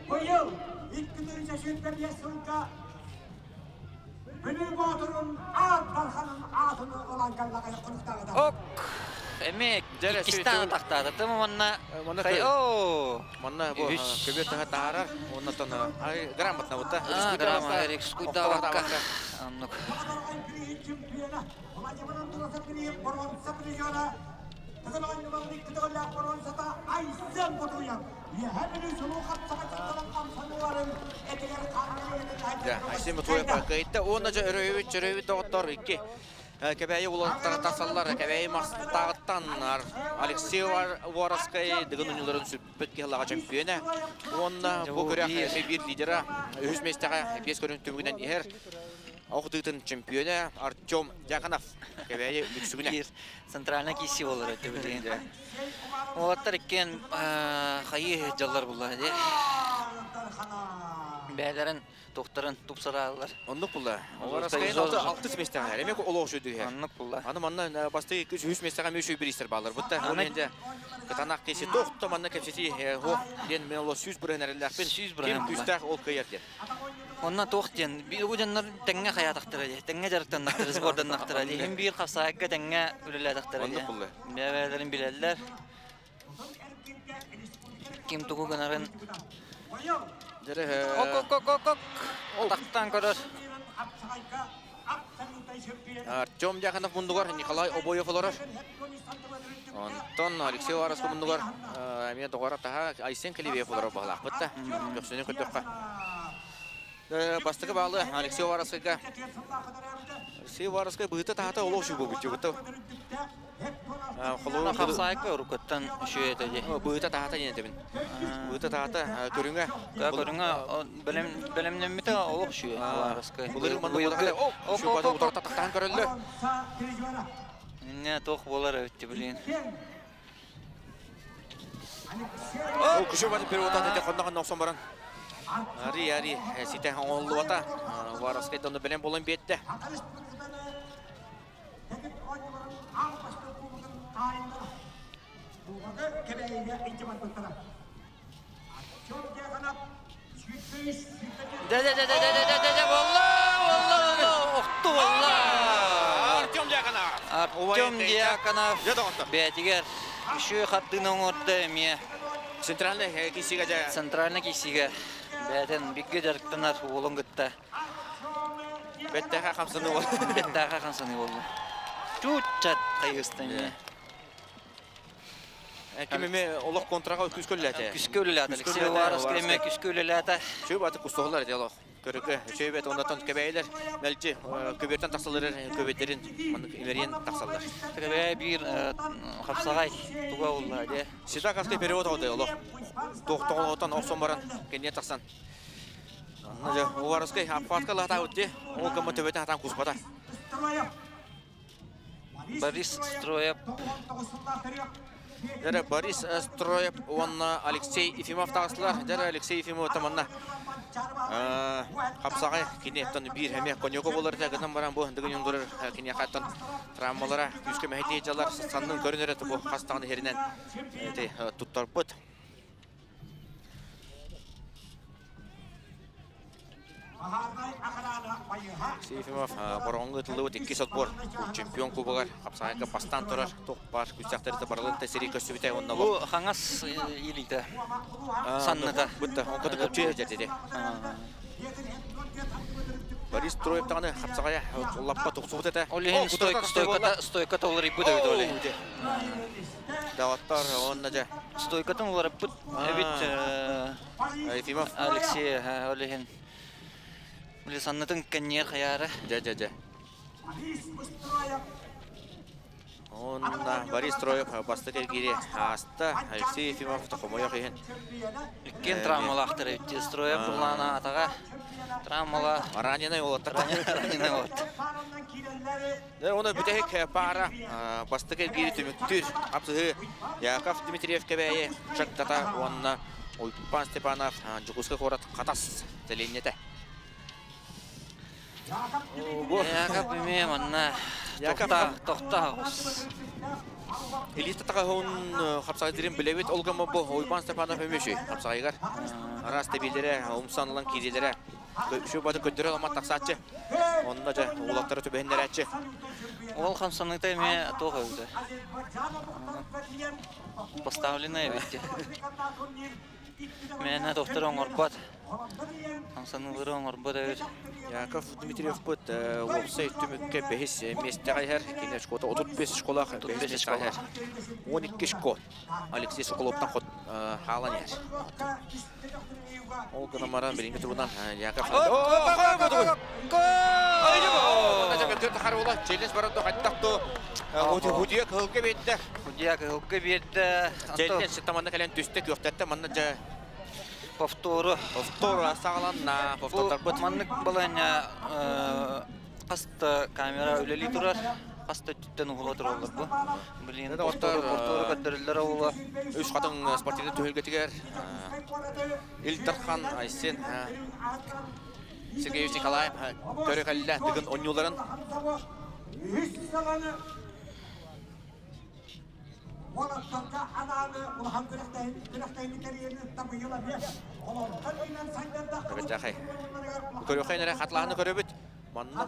[SPEAKER 10] Бұйыл, 2025 Bülü Batur'un Barxan'ın atını olan kallağı konuktağı
[SPEAKER 9] Ok! Emek, İkistan taqtadı. Tımı manna...
[SPEAKER 7] Manna bu köbet tağı tağarar. Ondan sonra grammatna бұтта.
[SPEAKER 9] Грамма экскуда вакка. Аннук.
[SPEAKER 7] Айсен Батуев кайта оны жүрөйбіт доғыттар үкі. Кәбәйі олаттары тасалар, кәбәйі мастағыттан Алексей Воровскай дығын ұныларын сүрпіт келаға чемпионы. Онда бұл көрек бір лидера, өз местеға 5 көрін төмігінен ехер. Ауқытығытын чемпионы Артем Дьяконов. Кәбәйі бүксігіне.
[SPEAKER 9] Центральна киси олар өті білген. Олаттар еккен қайы жалар бұлар. Бәлерін тоқтарын тұпсыралар.
[SPEAKER 7] Онлық бұлар. Воровскайын 6 семестеға әлемек олық жөйді.
[SPEAKER 9] Онлық бұлар.
[SPEAKER 7] Аны манна басты 200 местеға мөшөй бір істер балар. Бұтта ол енді қытанақ кесі тоқты манна кәпсеті ден мен олы 100 бірін әрілдәқпен кем күстәқ ол көйерден.
[SPEAKER 9] Онна тоқтен, бір ұжанлар тәңе қая тақтырады, тәңе жарықтан тақтырады, спордан тақтырады. Ең бір қапсағыққа тәңе үлілі тақтырады.
[SPEAKER 7] Онлық бұлар.
[SPEAKER 9] Бәбәлерін білелдер. Кем тұғы ғынарын... Ок. Тақтан көрір.
[SPEAKER 7] Артем Дьяконов мұндығар, Николай Обоев олар. Антон Алексей Воровскай мұндығар. Мен доғарап таға Айсен Калибеев олар бағылақ бұтта. Жоқсынен көтіққа. Бастығы балы Алексей Воровскайға. Алексей Воровскай бұғыты тағата олық жүгі бұтты бұтты.
[SPEAKER 9] Қапсайқы ұрқыттан үші етеді.
[SPEAKER 7] Бұғыты тағата не етебін. Бұғыты тағата көріңе.
[SPEAKER 9] Көріңе білімнен мүті олық үші Воровскай.
[SPEAKER 7] Бұлырың маңды бұлағылы. Şu бады ұтарта тақтан көрілі.
[SPEAKER 9] Не тоқ болар өтті білейін.
[SPEAKER 7] Ол күші бады переводат ете қоннаған оқсан баран. Ари, сите оңылы бата. Варасқай доны білен болын бетті.
[SPEAKER 9] Артем Дьяконов. Бәтігер. Үші қаттың оңырды әме.
[SPEAKER 7] Центральный кисиге жа.
[SPEAKER 9] Центральный кисиге. Бәтін бігге жарықтанар олың күтті.
[SPEAKER 7] Бәттәға қамсыны ол.
[SPEAKER 9] Бәттәға қамсыны ол. Чуть-чат қайғыстан.
[SPEAKER 7] Кемеме олық контраға күскөліләті.
[SPEAKER 9] Күскөліләті. Алексей Варас кеме күскөліләті.
[SPEAKER 7] Шөй баты құстығылар диалог. Көрігі шөй бәті ондатан көбәйлер. Мәлчі көбеттен тақсалырыр, көбеттерін емерен тақсалар.
[SPEAKER 9] Көбәй бір қапсағай туға олла.
[SPEAKER 7] Сита қасқай перевод ауды олық. Тоқтоғылғытан оқсон баран кенне тақсан. Варасқай аппатқа лағта өтте. Ол кімі төбеттен атан құспата.
[SPEAKER 9] Борис Строев.
[SPEAKER 7] Дәрі Борис Строев, онна Алексей Ефимов тағысылар. Дәрі Алексей Ефимов таманна қапсағай кенеттен бір әме коньоғы болар дәгінен баран бұл үндігін үндірір кене қаттан травмалара күшкі мәхетей жалар санның көрінер әті бұл қастағын ерінен тұттар бұд. Сейфимов бұрынғы тұлы өт 2 отбор чемпион кубығар қапсағайға бастан тұрар тоқ бар күстақтарды барылын тәсірей көстебетай онына
[SPEAKER 9] бұл қаңас елейді санныда
[SPEAKER 7] бұтты онқыды көпче жердеде Борис Строев тағаны қапсағая олапқа тоқсуғыт әті
[SPEAKER 9] олеген стойка толыры бұд өйді олей
[SPEAKER 7] дағаттар онына жа
[SPEAKER 9] стойкатын олары бұд
[SPEAKER 7] Ефимов
[SPEAKER 9] Алексей олеген Были саннатын кәннер қаяры.
[SPEAKER 7] Жа. Онна Борис Строев басты кергере аста Алексей Ефимов тақымайық еген.
[SPEAKER 9] Үлкен травмалы ақтыр өтте Строев бұрлана атаға. Травмалы.
[SPEAKER 7] Раненый олаттыр.
[SPEAKER 9] Раненый олаттыр.
[SPEAKER 7] Оны бүтәйік пара басты кергере түміктір. Апсығы Яков Дмитриев кәбәйе. Шақтата онна Ойпан Степанов жүкізгі қорат қатас тәленеті.
[SPEAKER 9] Яков білмейм, анна тоқта ғыз.
[SPEAKER 7] Элита тағауын қапсағай дерен білевет олғамы бұл Ойпан Степанов өмеші қапсағайғар. Арас тәбелері, ұмсанылан кейделері. Шөй бады көндірі аламат тақсатшы. Онында жа олақтары төбәйіндер әтші.
[SPEAKER 9] Ол қамсаныңда әме тоғы өйді. Поставлены өйді. Мәні доқтыр оңыр бад. Қамсаныңдары оңыр бад өйді.
[SPEAKER 7] Яков Дмитриев бұд опсай түмікке 5 месте қайыр. Кенер шкота 35 школақ 5 месте қайыр. 12 школ. Алексей Соколовтан қод халан ер. Ол ғынамаран бірінгі тұрғынан Яков... Челленс барады қайттақты. Худия қылғы бетті.
[SPEAKER 9] Худия қылғы бетті.
[SPEAKER 7] Челленс таманны кәлен түстік өқтәтті. Манны жа...
[SPEAKER 9] Повтору
[SPEAKER 7] сағаланна. Повтордар бұд.
[SPEAKER 9] Маннык балайна қасты камера өлелі тұрар. Қасты түттен ұғыла тұралар бұ. Білейін, повтору қаддырылдар ауыла.
[SPEAKER 7] Үш қадың спортивді төхілгетігер. Илтархан Айсен. Сергеевич Николаев. Көрі қалілі түгін онюларын. Evet жақай. Көрі қайнары қатылағыны көрі бүт. Манна.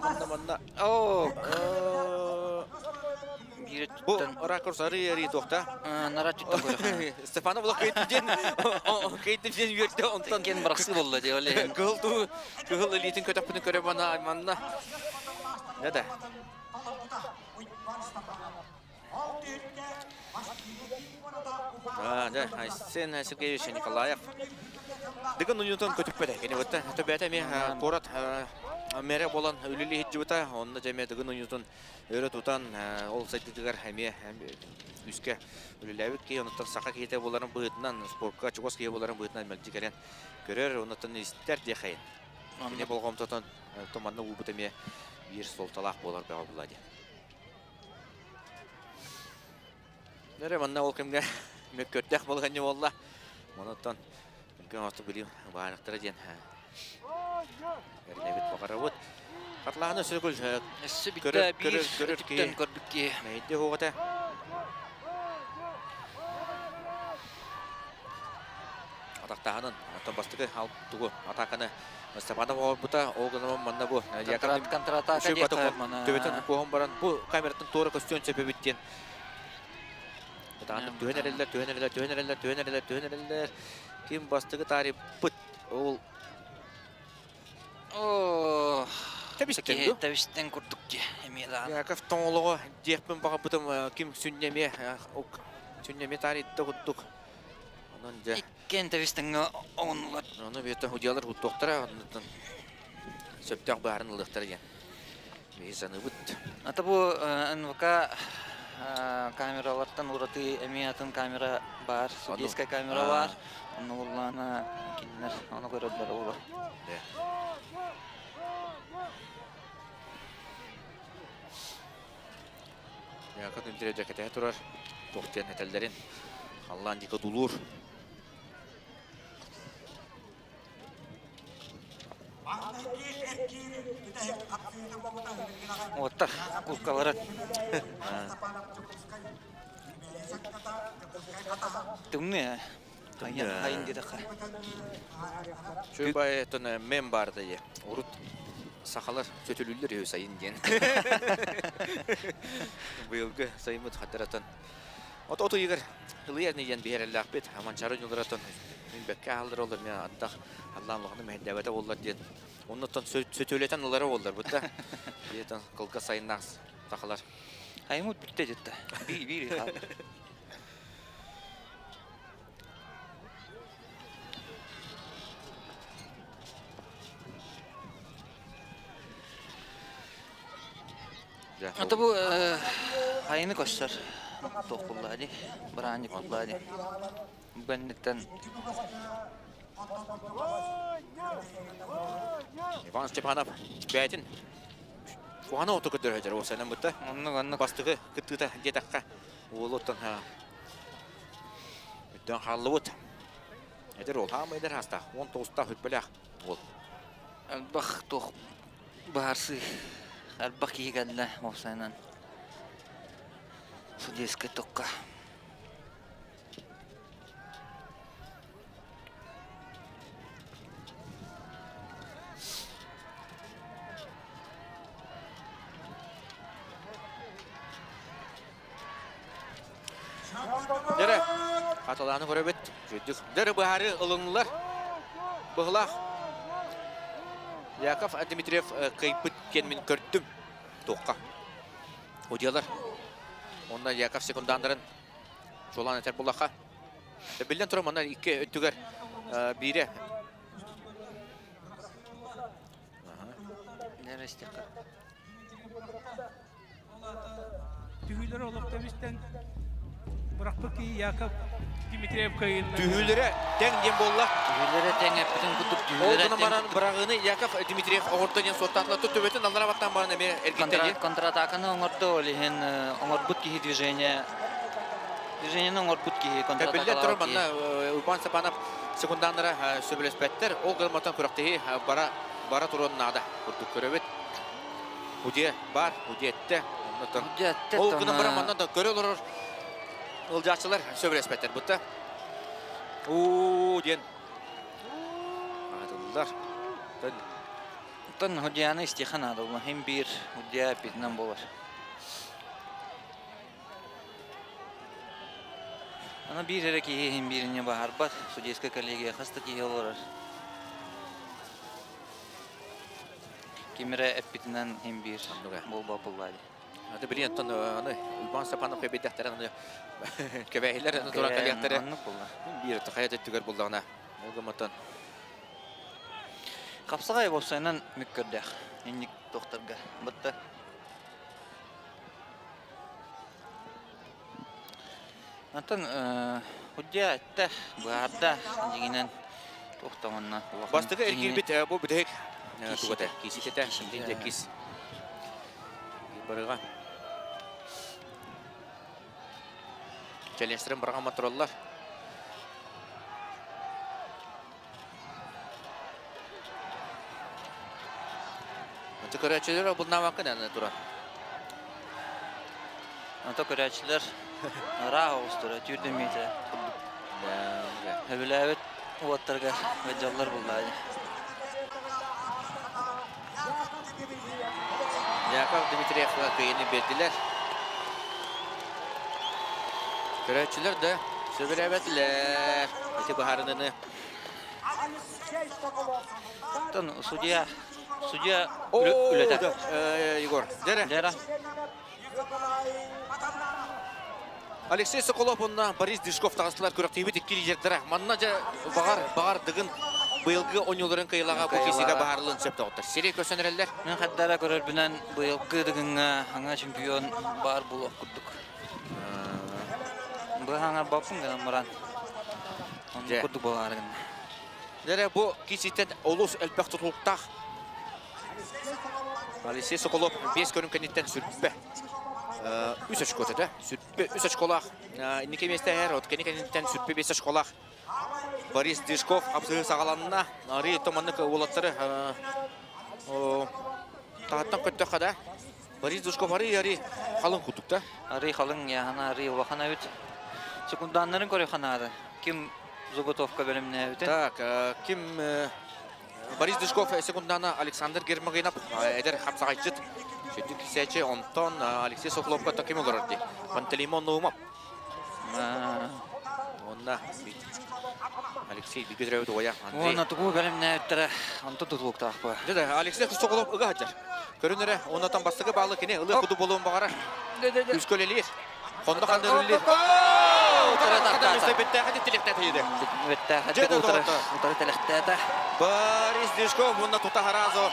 [SPEAKER 7] Бұл ракурс арый тоқта.
[SPEAKER 9] Нара түттен көрі.
[SPEAKER 7] Стефанов бұл кейттен верді.
[SPEAKER 9] Кен бірақсы болды де оле.
[SPEAKER 7] Күғыл элитін көтіппінің көрі манна. Неда? Айсен Сергеевич Николаев. Дегін ұнютын көтіп бәді. Кені өтті. Төбәті ме қорат мәре болан өлілі хетчі өті. Онында жәме дегін ұнютын өрі тұтан ол сайтыдығар әме үске өліләуік кей. Онықтар сақа кейте боларын бұғытынан, спортқа чуғыз кей боларын бұғытынан мәлді кәрен көрер. Онықтан істер де қайын. Кені болғам тұтан тұманны ұбыт әме бір солталақ болар бәға бұлады. Нәрі манна ол кімге мөккөрдөх болғаны болла. Монотон үлкен осты білім бағанықтары ден. Әріне бет бағара бұд. Қатлағаны сөкіл
[SPEAKER 9] Өссі бітті бір өтіктен көрдік ке.
[SPEAKER 7] Мәйді оғыта. Атақтағанын аттан бастығы алып тұғы атақаны Степанов оғыр бұта оғынымын манна бұ.
[SPEAKER 9] Контратака дейті мана.
[SPEAKER 7] Төбетін қоғын баран бұл камераттың торы көстен сөпі біттен. Бұтағанып түйенерелер. Кем бастығы тарih бұт. Ол...
[SPEAKER 9] Тәбістен көрдік ке.
[SPEAKER 7] Яков тоңылығы декпен баға бұтым кем сүннеме тарихты құттық.
[SPEAKER 9] Иккен тәбістен оңынылар.
[SPEAKER 7] Оны бетін ұдиялар ұттықтыра, сөптақ барын ұлықтар ген. Мейзаны бұт.
[SPEAKER 9] Ата бұ НВК камералардан ұраты әмеятын камера бар, судейская камера бар. Оны ұлланы кенілер, оны көрөділер олар.
[SPEAKER 7] Яков үнтірі жәкетәе тұрар, тоқтен әтәлдерін. Аллан дегі дұлур.
[SPEAKER 9] Оттар, куркалары. Түмне, қайын деді қа.
[SPEAKER 7] Шөй бай әтін мен барды е. Ұрыт сақалар сөтілілер өз сайын ден. Бұйылғы сайымыд қаттыратын. Оты егер ұлыярны ен бейерелі ақпет, аман чарын ұлыратын. Мен бәкке алдыр олар, мен аттақ Алланлығыны мәхендәбәті олар ден. Оннықтан сөтөлетен ұлары олар бұдда. Етін қылға сайыннағыз тақылар.
[SPEAKER 9] Аймут бітті жетті. Бейі қалды. Ата бұл айыны көшсір. Тоқыллады, біраны құллады. Бәнніктен...
[SPEAKER 7] Иван Степанов бәйтін. Қуаны оты күттір өтір осайнан бұтты. Бастығы күттігі детаққа олы оттан үттен қалды бұт. Әдір ол хамы әдір хаста. 19-та хүтпілі ақ ол.
[SPEAKER 9] Әлбақ тоқ барсы. Әлбақ егәлі осайнан. Судейскі тоққа.
[SPEAKER 7] Дәрі, қаталаны көрі бет, жөйдік. Дәрі бұхары ұлыңылар, бұғылақ. Яков Дмитриев қайпыт кенмен көрттім тоққа. Одиялар. Онда Яков секундандарын жолан әтер бұлаққа. Білден тұрым, онда екі өттігер бейре.
[SPEAKER 9] Дәрі істеқі.
[SPEAKER 20] Tühüleri olup da bizden bıraktık ki Yakov Dimitriyev kayınına.
[SPEAKER 7] Tühüleri ten dем болла.
[SPEAKER 9] Tühüleri ten еппітін күтіп tühüleri
[SPEAKER 7] ten. Олдың баран бірағыны Яков Димитриев оғыртын сотатла тұт төбетін аллара баттан баран әме әркеттен.
[SPEAKER 9] Контратаканы оңырды олеген оңырбұт кейі движение. Движениені оңырбұт кейі контратакалар
[SPEAKER 7] кейі. Білден тұрым, анна Ульпан Сапанов секундандыра сөбілес бәттер. Ол ғылматтан күрақтығы бара тұрын нада. Күрдік көребет. Уде бар, уде әтті. Ол күні бұраманнан да көрі олар ұлжақшылар сөбілес бәттер бұтта. Ден. Адылдар.
[SPEAKER 9] Тон Худияны истихан адылы. Хем бір Худия бетінен болар. Ана бір әрі кейі хем біріне бағар бар. Судейскі коллегия қасты кейі олар. Кемері әппетінен хем бір болба бұллады.
[SPEAKER 7] Ады білген тұн Ульпан Сапанов көбейдіқтері көбәйілер тұран қалияқтары бір тұқаят өттігер бұлдағына. Олғыматтан.
[SPEAKER 9] Қапсығай болсайынан мүк көрдіқ. Енік тоқтарға. Бұтты. Антон, Худия әтті бұғарда дегенен тоқтаманна.
[SPEAKER 7] Бастығы әргел бет бұл бүдік туғыды. Кесететі, шымден де кес. Барыға. челленджтерин барган мотороллар. Anta көрәчелер бұл навақын әні тұра.
[SPEAKER 9] Anta көрәчелер раға ұстыра, түйірдемейді. Өбілі әбет уаттарға өджалар бұлдайды.
[SPEAKER 7] Яков Дмитриевға көйені берділер. Көрәчелер де сөбілі әбетлер. Өте бұхарыныны.
[SPEAKER 9] Судья үледі.
[SPEAKER 7] Егор, дәрі. Алексей Соколов онна Борис Дышков тағыстылар көріқтейбет еккелі жердері. Манна жа бағар дығын бұйылғы оңылырын қиылаға бұл кесеге бағарлығын сөпті оқтар. Серей көсенер әлдер?
[SPEAKER 9] Мен қаддара көрір бінен бұйылғы дығынға аңа чемпион бар бұл оқыдық. Бұл аңа бапын ғана мұран. Оны күрдік болғарығын.
[SPEAKER 7] Дәрі бұл кесеттен олыс әлпәқ тұтылықтақ. Алексей Соколов 5 көрін кәнеттен сүртпі. 3 очко өтеді. Сүртпі 3 очколақ. Инеке месті әр, от кәнеттен сүртпі 5 очколақ. Борис Дышков апсығы сағаланына. Ари томанық олаттары тағаттан көтті қада. Борис Дышков ари қалың құттықта.
[SPEAKER 9] Ари қалың, яғана ари олақана өт. Секунданларын көрі қанады. Кім Зугутовка бөліміне өтен?
[SPEAKER 7] Так, кім... Борис Дышков секундана Александр Гермогинов эдер хапсагайчыт. Шөтү кисече Антон Алексей Соколовка таким олорди. Пантелеймон Наумов. Онна Алексей Бигедревд оя.
[SPEAKER 9] Онна тугу бөліміне өттірі Антон тұтылықтақ ба.
[SPEAKER 7] Деді, Алексей Соколов ыға хаттар. Көрінері, оннатан бастығы балы кене ылы құды болуын бағара. Үз көлелер. Қонды қандырылер. Борис Дышков бұнда тұта қаразы.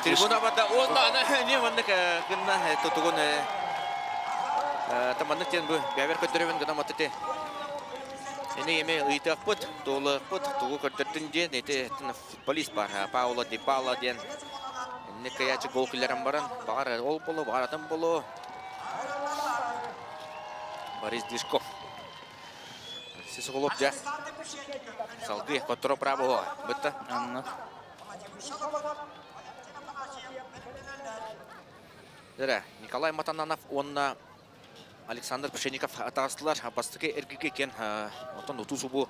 [SPEAKER 7] Трибуна бада онда не ваннык гынна тұтығын таманнык тен бұл бәбер көттеревен гына матыте. Эне еме ұйтақ бұд, толық бұд, тұғы көттердің ден, еті футболист бар, Паула Дипала ден. Эне каячы гол күлерін барын, бағар ол болу, бағар атым болу. Борис Дышков. Сесуголов жа. Салгы, көттірі право. Бұтты. Николай Матананов, онна Александр Пшенников атағыстылар. Бастығы әргіге кен. Отын ұтусу бұл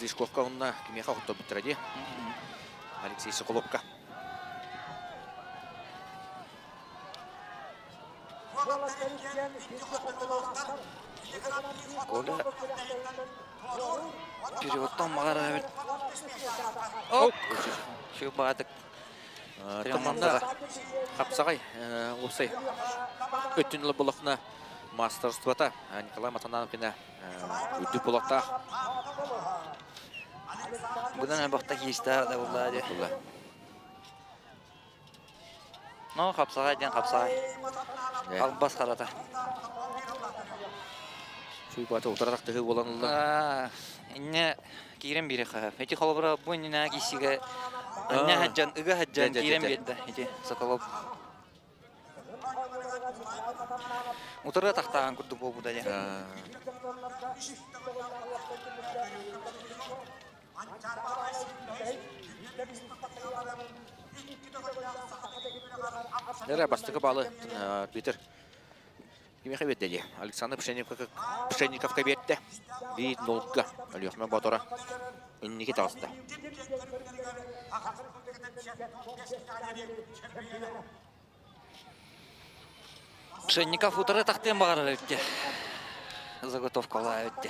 [SPEAKER 7] Дышковқа онна кемеға құтты бұттырады. Алексей Соколовқа.
[SPEAKER 9] Оля переводтан мағара әбет. Оп! Шеу бағадық.
[SPEAKER 7] Таманда қапсағай опсай. Өттінілі бұлықына мастерствата Николай Матананов кені өтті бұлықта.
[SPEAKER 9] Бұдан әбақта кейісті ағда болады. Но қапсағай ден қапсағай. Албас қарата.
[SPEAKER 7] Суйбаты отырадақтығы боланылды.
[SPEAKER 9] Инне кейрен бері қағап. Әті қалыбыра бұн нина кейсіге әнне хаджан, үгі хаджан кейрен берді. Әті Соколов. Отырға тақтаған күрді бол бұда де.
[SPEAKER 7] Нәре бастығы балы бетір. Кемеға бетті. Александр Пшенниковқа бетті. Бейт нолға. Әліғмен батыра. Үннеге тағысты.
[SPEAKER 9] Пшенников ұтыры тақтен бағар өтті. Заготовкала өтті.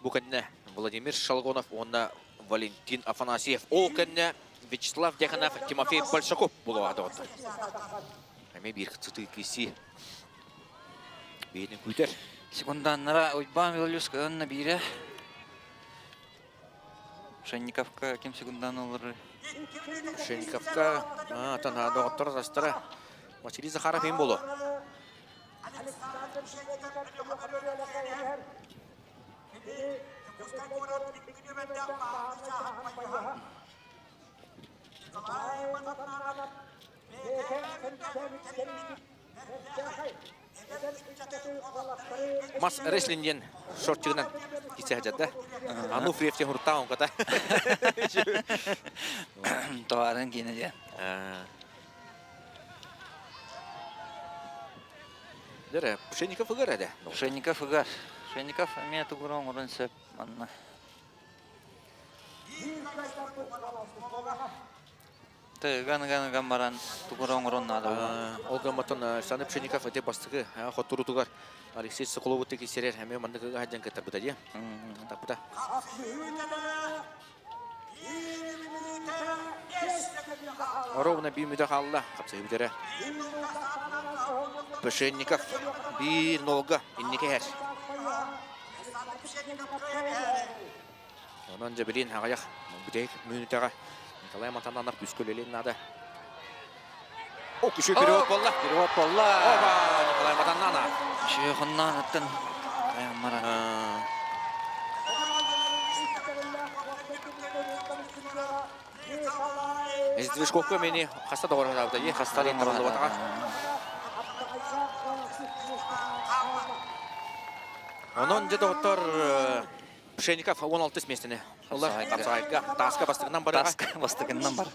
[SPEAKER 7] Бұл кәнне Владимир Шалгонов, онна Валентин Афанасьев. Ол кәнне Вячеслав Дяханов, Тимофей Большаков болу ады отыр. Әме бір қыцыты кесі бейінің көйтер.
[SPEAKER 9] Секунданнара Ойбан Вилолюска өнна бире. Пшенниковка кем секундан олары?
[SPEAKER 7] Пшенниковка тана доғыттыр застыра. Василий Захаров ең болу. Мас реслинден шортчығынан кесе жадда. Ану фрефте хұртта оңқата.
[SPEAKER 9] Тоғарын кейіне де.
[SPEAKER 7] Дәрі, Пшенников ұғыр әді?
[SPEAKER 9] Пшенников ұғыр. Пшенников әме тұғырын ұрын сөп. Ган баран тұғырын ұрын ады.
[SPEAKER 7] Олға матон Саны Пшенников әте бастығы хоттыру тұғар. Алексей Соколовы теки серер әме мандығы ғаджан кәттар бұта де. Тапыта. Ровно бимида халла, қапсай бүдері. Пшенников bir nolga inniki her. Ondan önce bilin haqayaq büdeyik müünütəğə Nikolay Matanlanlar püsköleliyinin adı. O küçük periyot bolla.
[SPEAKER 9] Periyot bolla.
[SPEAKER 7] Oba Nikolay Matanlanlar.
[SPEAKER 9] Şeyhundan attın. Kayanmara.
[SPEAKER 7] Ezdvişkovka meni hasta doğru da ye hastalığın doğru batağa. Onun önce doktor Pşenikov 16 местіне. Олар қапсағайға таска бастығынан бар.
[SPEAKER 9] Таска бастығынан бар.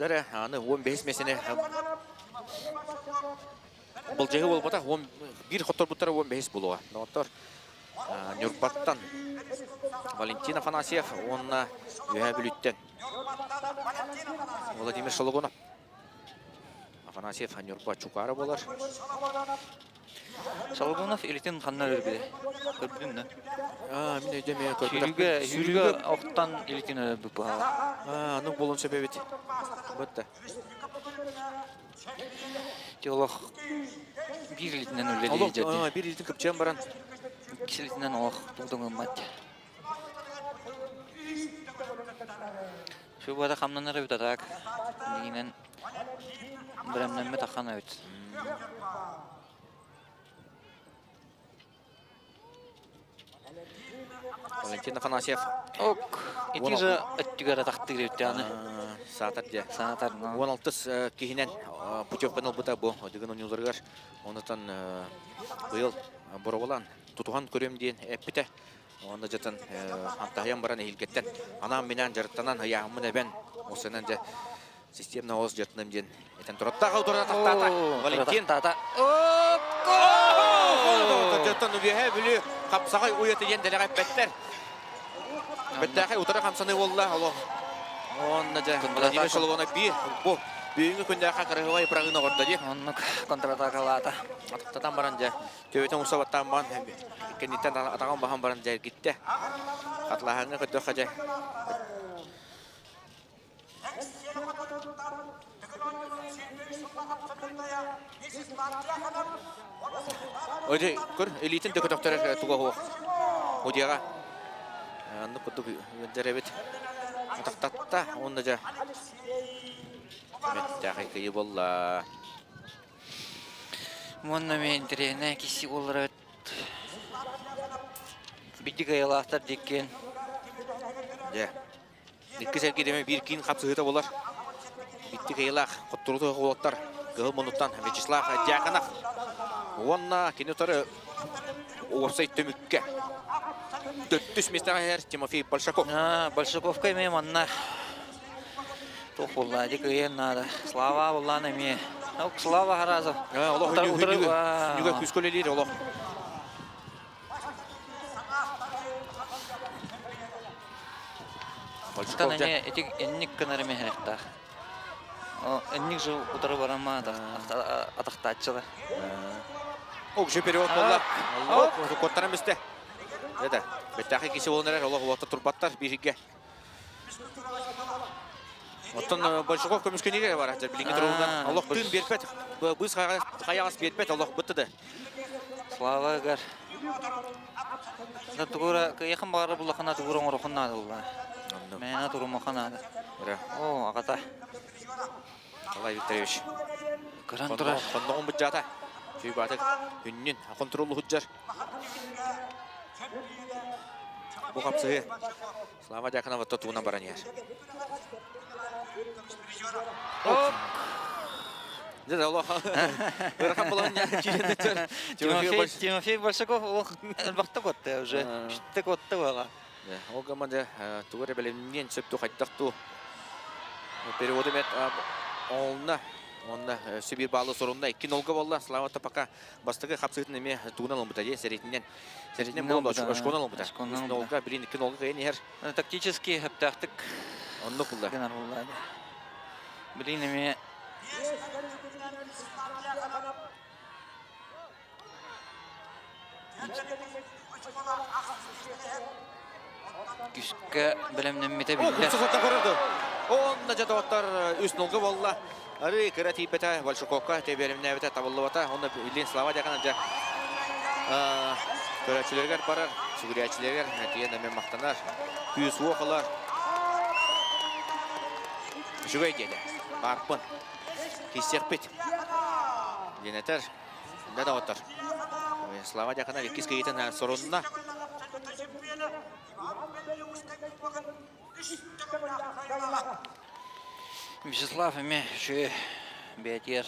[SPEAKER 7] Дәрі, аны 15 местіне. Бұл жағы болып бата, бір хоттор бұттары 15 болуға. Доктор Нюрпаттан Валентин Афанасьев, онына үйә бүліттен. Владимир Шологонов. Афанасьев Нюрпа Чукары болар.
[SPEAKER 9] Шологонов елетен қанна өрбеді. Көрбідің да?
[SPEAKER 7] Мен өйдеме көрбідің.
[SPEAKER 9] Жүрігі оқтан елетен өрбі бұға.
[SPEAKER 7] Аның болын сөбебет. Бұтты.
[SPEAKER 9] Теолог bir елетінен өлелі ежеді.
[SPEAKER 7] Bir елетін көпчен баран.
[SPEAKER 9] Кішелетінен оқ бұлдың ұматты. Şu bada kamlanlara bir tatak. Yine Bremlenme takan evet.
[SPEAKER 7] Valentin Афанасьев.
[SPEAKER 9] Ok. İti же öttügara taktı girip yani.
[SPEAKER 7] Saatar diye.
[SPEAKER 9] Saatar.
[SPEAKER 7] 16 kihinen путевканы бұта бұл. Деген ойныларғар. Онытан бұйыл бұры болан. Тұтуған көрем дейін әппіті. Onda jatan antahyan baran ehilketten anam binan jartanan hayamın ben o senen de sistemna oz jatnam den eten turatta tata Valentin
[SPEAKER 9] tata
[SPEAKER 7] jatan bihe bili kapsagay uyatı yendele better better utara kamsаны wallah Allah onda ja Vladimir Shologonov bir bu büyüğü kunde hakarıvay pragına orada diye
[SPEAKER 9] onun kontratakалата
[SPEAKER 7] atatan baran ja töbeten usavattan ban kendinden atakan bahan baran ja gitti atlahanı kötü haja Oje kur elitin de doktor tuga ho odiyaga andı kutu derebet atatta onda ja Меттахи кайы болла.
[SPEAKER 9] Монна мен трене киси олар Биди каялахтар деккен.
[SPEAKER 7] Же. Икки сергедеме бир кийин капсыгыта болар. Битти каялах коттурду голоттар. Гыл монуттан Вячеслав Дьяконов. Онна кинотары офсайд төмүккө. 400 местага Тимофей Большаков.
[SPEAKER 9] Большаков кайме манна. Тухулла дикаен надо. Слава Аллах нами. Ок слава Харазов.
[SPEAKER 7] Аллах нүгө күскөлелер Аллах.
[SPEAKER 9] Большаков же этик энник канарыме херта. О энник же утары барама да атактачылар.
[SPEAKER 7] Ок же период болла. Аллах коттарам исте. Эде. Беттахи кисе болнарар Аллах улатта турбаттар бирге. Оттон Большаков көмүшкөнеге бар, билинге туруудан Аллах күн берпет. Быз хаягас берпет Аллах бытты.
[SPEAKER 9] Слава гар. Да тугура якын бары булахана тугурун рухунна Алла. Мена турумахана.
[SPEAKER 7] Ра.
[SPEAKER 9] О, агата.
[SPEAKER 7] Николай Викторович.
[SPEAKER 9] Көрөн турар.
[SPEAKER 7] Қондығын бұт жата. Шүй батық үннен контролы хүджар. Бұл қапсығы Слава Дьяконова тұтуына баран ер. Деді Аллах. Өріқан болған келінді тұр.
[SPEAKER 9] Тимофей Большаков әлбақта көтті уже. Шітті көтті оға.
[SPEAKER 7] Ол команда туғыры бәлемнен сөпті қайттақту. Переводы мет олына. Онда Сибир балы сорунда 2-0 болла. Слава Тапака бастығы қапсығытын еме туғын алын бұта. Сәретінен болды. Ашқон алын бұта. 3-0-ға, бірін 2-0-ға ғайын ер.
[SPEAKER 9] Тактически әптақтық.
[SPEAKER 7] Онды құлда.
[SPEAKER 9] Бірін еме күшкі білімнен мете білдер.
[SPEAKER 7] Құлсызатта көрірді. Онда жатаваттар 3-0-ға болла. Ары кіра тейпеті Большаковқа тебеліміне әбеті табылы бата. Онда білден Слава Дьяконов көрәтшілергер барар, сүгірәтшілергер, нәтиен әмен мақтанар, күйіс оқылар. Жүгей деді, барпын, кесек бет. Денетер, да даваттар. Слава Дьяконов еккіз кейтін сорунына.
[SPEAKER 9] Вячеслав әме шөй бәтер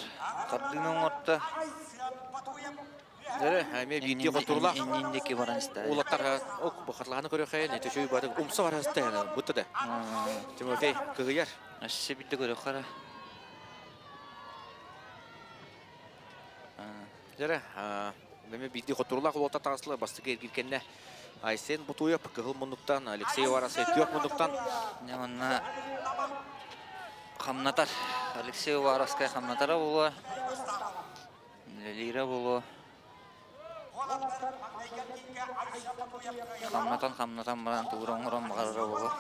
[SPEAKER 9] қардының отты.
[SPEAKER 7] Дәрі, әме бейте қотырлақ.
[SPEAKER 9] Иннендеке баран істәді.
[SPEAKER 7] Олаттар бұқарлағаны көрі қайын, әті шөй бады ұмсы бар әстәйіні, бұтты да. Тимофей күгіяр.
[SPEAKER 9] Әшісі бітті көрі қара.
[SPEAKER 7] Дәрі, әме бейте қотырлақ олатта тағысылы басты кергенне. Айсен бұтуып, күгіл мұндықтан, Алексей Варасы көк мұндықтан.
[SPEAKER 9] Неманна қамнатар. Алексей Вараскай қамнатара болу. Лира болу. Қамнатан баран туғыран бағарыра болу.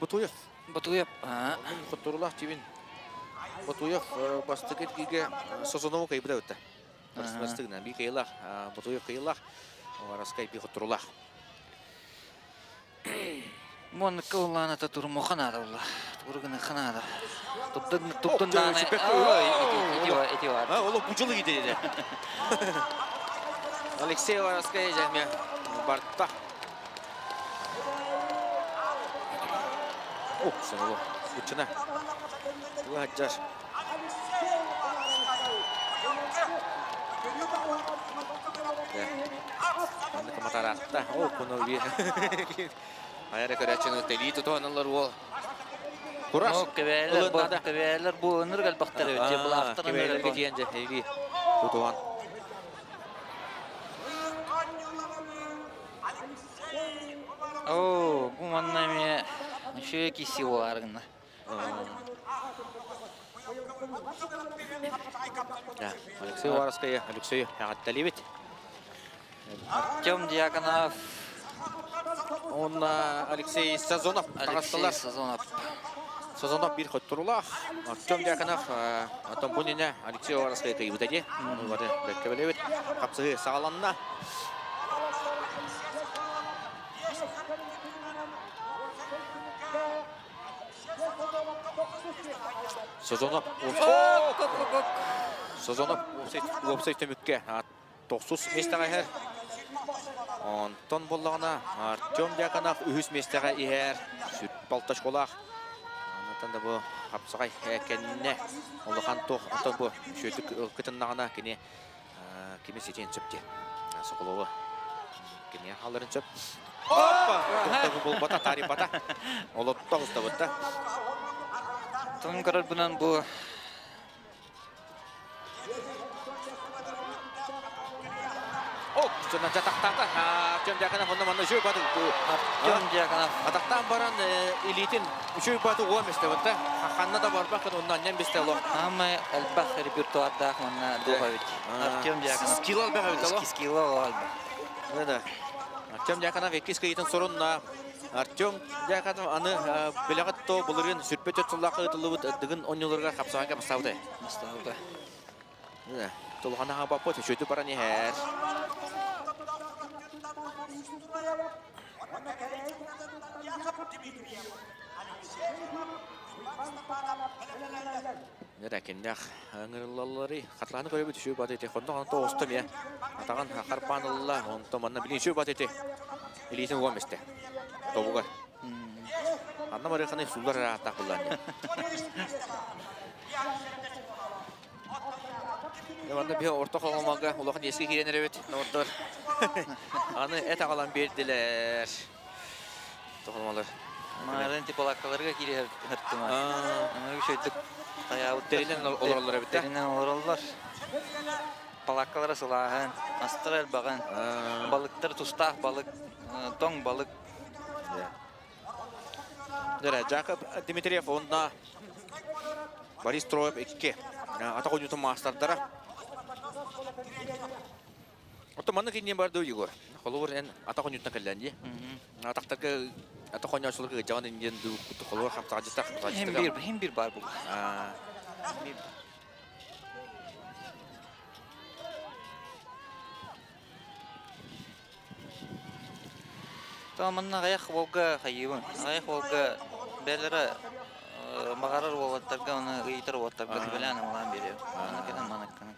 [SPEAKER 7] Бұтуев.
[SPEAKER 9] Бұтуев.
[SPEAKER 7] Құттырулақ тевен. Бұтуев басты кеткеге Созонову кайбыда өтті. Бастығынан бей қайылақ, Бұтуев қайылақ. Вараскай бей құттырулақ.
[SPEAKER 9] Мұны қылғаны тұр мұқанады олар. Тұрғыны қанады. Тұптың даны. Эти var.
[SPEAKER 7] Олы бұжылы кетеді. Алексей Вараскай жәме бартта. Sen oğlum, uçuna. Bu haccar. Anda ke mata rata. Kuno bir. Ayara keracın teli tutuanlar o. Kuras.
[SPEAKER 9] Kebeler bu nurgal bakter ötü. Bu hafta
[SPEAKER 7] kebeler geçince hevi tutuan.
[SPEAKER 9] Bu manna şöyle kisi vargına.
[SPEAKER 7] Ya, Alexey Varaskaya, Alexey Hattalievit.
[SPEAKER 9] Артем Дьяконов.
[SPEAKER 7] Он Алексей Сазонов.
[SPEAKER 9] Алексей Сазонов.
[SPEAKER 7] Сазонов bir құттырулақ. Артем Дьяконов, атам бұніне Алексей Вараская кайып өтәде. Олары бәккебелевет. Қапсығы сағаланына. Сазонов. Сазонов офсайд төмікке. 9 местаға әр. Антон болағына Артем Дьяконов үхіс местаға әр. Сүт балташ қолақ. Анатан да бұл қапсығай әкеніне. Олыған тоқ. Антон бұл шөйтік күтіннағына кене кеме сетен сөпте. Соқылуы. Кене алырын сөп. Оппа! Құқтағы бұл бата, тари бата. Олыттақ ұста бұтта.
[SPEAKER 9] Тон қарар бұнан бұл
[SPEAKER 7] Жана жатақтағы Артем Дьяконов онда маңда жөй бады.
[SPEAKER 9] Артем Дьяконов.
[SPEAKER 7] Атақтан баран элитин жөй бады оған бесте бұтта. Хақанна да бар бақын ондан нен бесте лоқ.
[SPEAKER 9] Амай әлбақ репертуарда мұнна доға бет. Артем Дьяконов.
[SPEAKER 7] Скилл албаға бет алоқ.
[SPEAKER 9] Скилл албақ.
[SPEAKER 7] Артем Дьяконов еккіз кейтін сұрынна Артем Якатов аны белегатто булырын сүрпөт өтсөллакы ытылыбыт дыгын оньолорга капсаганга бастабыды.
[SPEAKER 9] Бастабыды.
[SPEAKER 7] Толғанаға бапы төшөтү бара нехер. Нерәкендәк аңырлалары қатланы көрөбі түші бат еті. Қонды қаны тоғыстым я. Атаған қарпанылла, онты манна білін шө бат еті. Илейтін оған бесті. Тобуғар. Анна марықаны сулдар аттақ бұлдан. Анда бір орта қалғамаға олақын ескі керенер өт. Норттар. Аны әт ағалан берділер. Тоқалмалар.
[SPEAKER 9] Мағардан тип олаққаларға кере ғырттыма. Аны үшөйдік.
[SPEAKER 7] Теринен оларалар өбітті?
[SPEAKER 9] Теринен оларалар. Палаққалары сылағын, астыр әлбағын. Балықтар тұстақ балық, тоң балық.
[SPEAKER 7] Жакоб Дмитриев онда Борис Троев 2. Атақ ойнутын мастардара. Отто манны кейінен барды Егор. Қолуыр ән атақ ойнутын кәлденде. Атақтарға атақ ойнаушылығы жағын әнден дүкті қолуыр қамсаға жеттақ.
[SPEAKER 9] Хем бір бар бұл. Таманна ғаяқ болға қайыбын. Ғаяқ болға бәлері мағарар болғаттарға, оны ғайтыр болғаттарға біләні олан бере. Анакенен манакканы.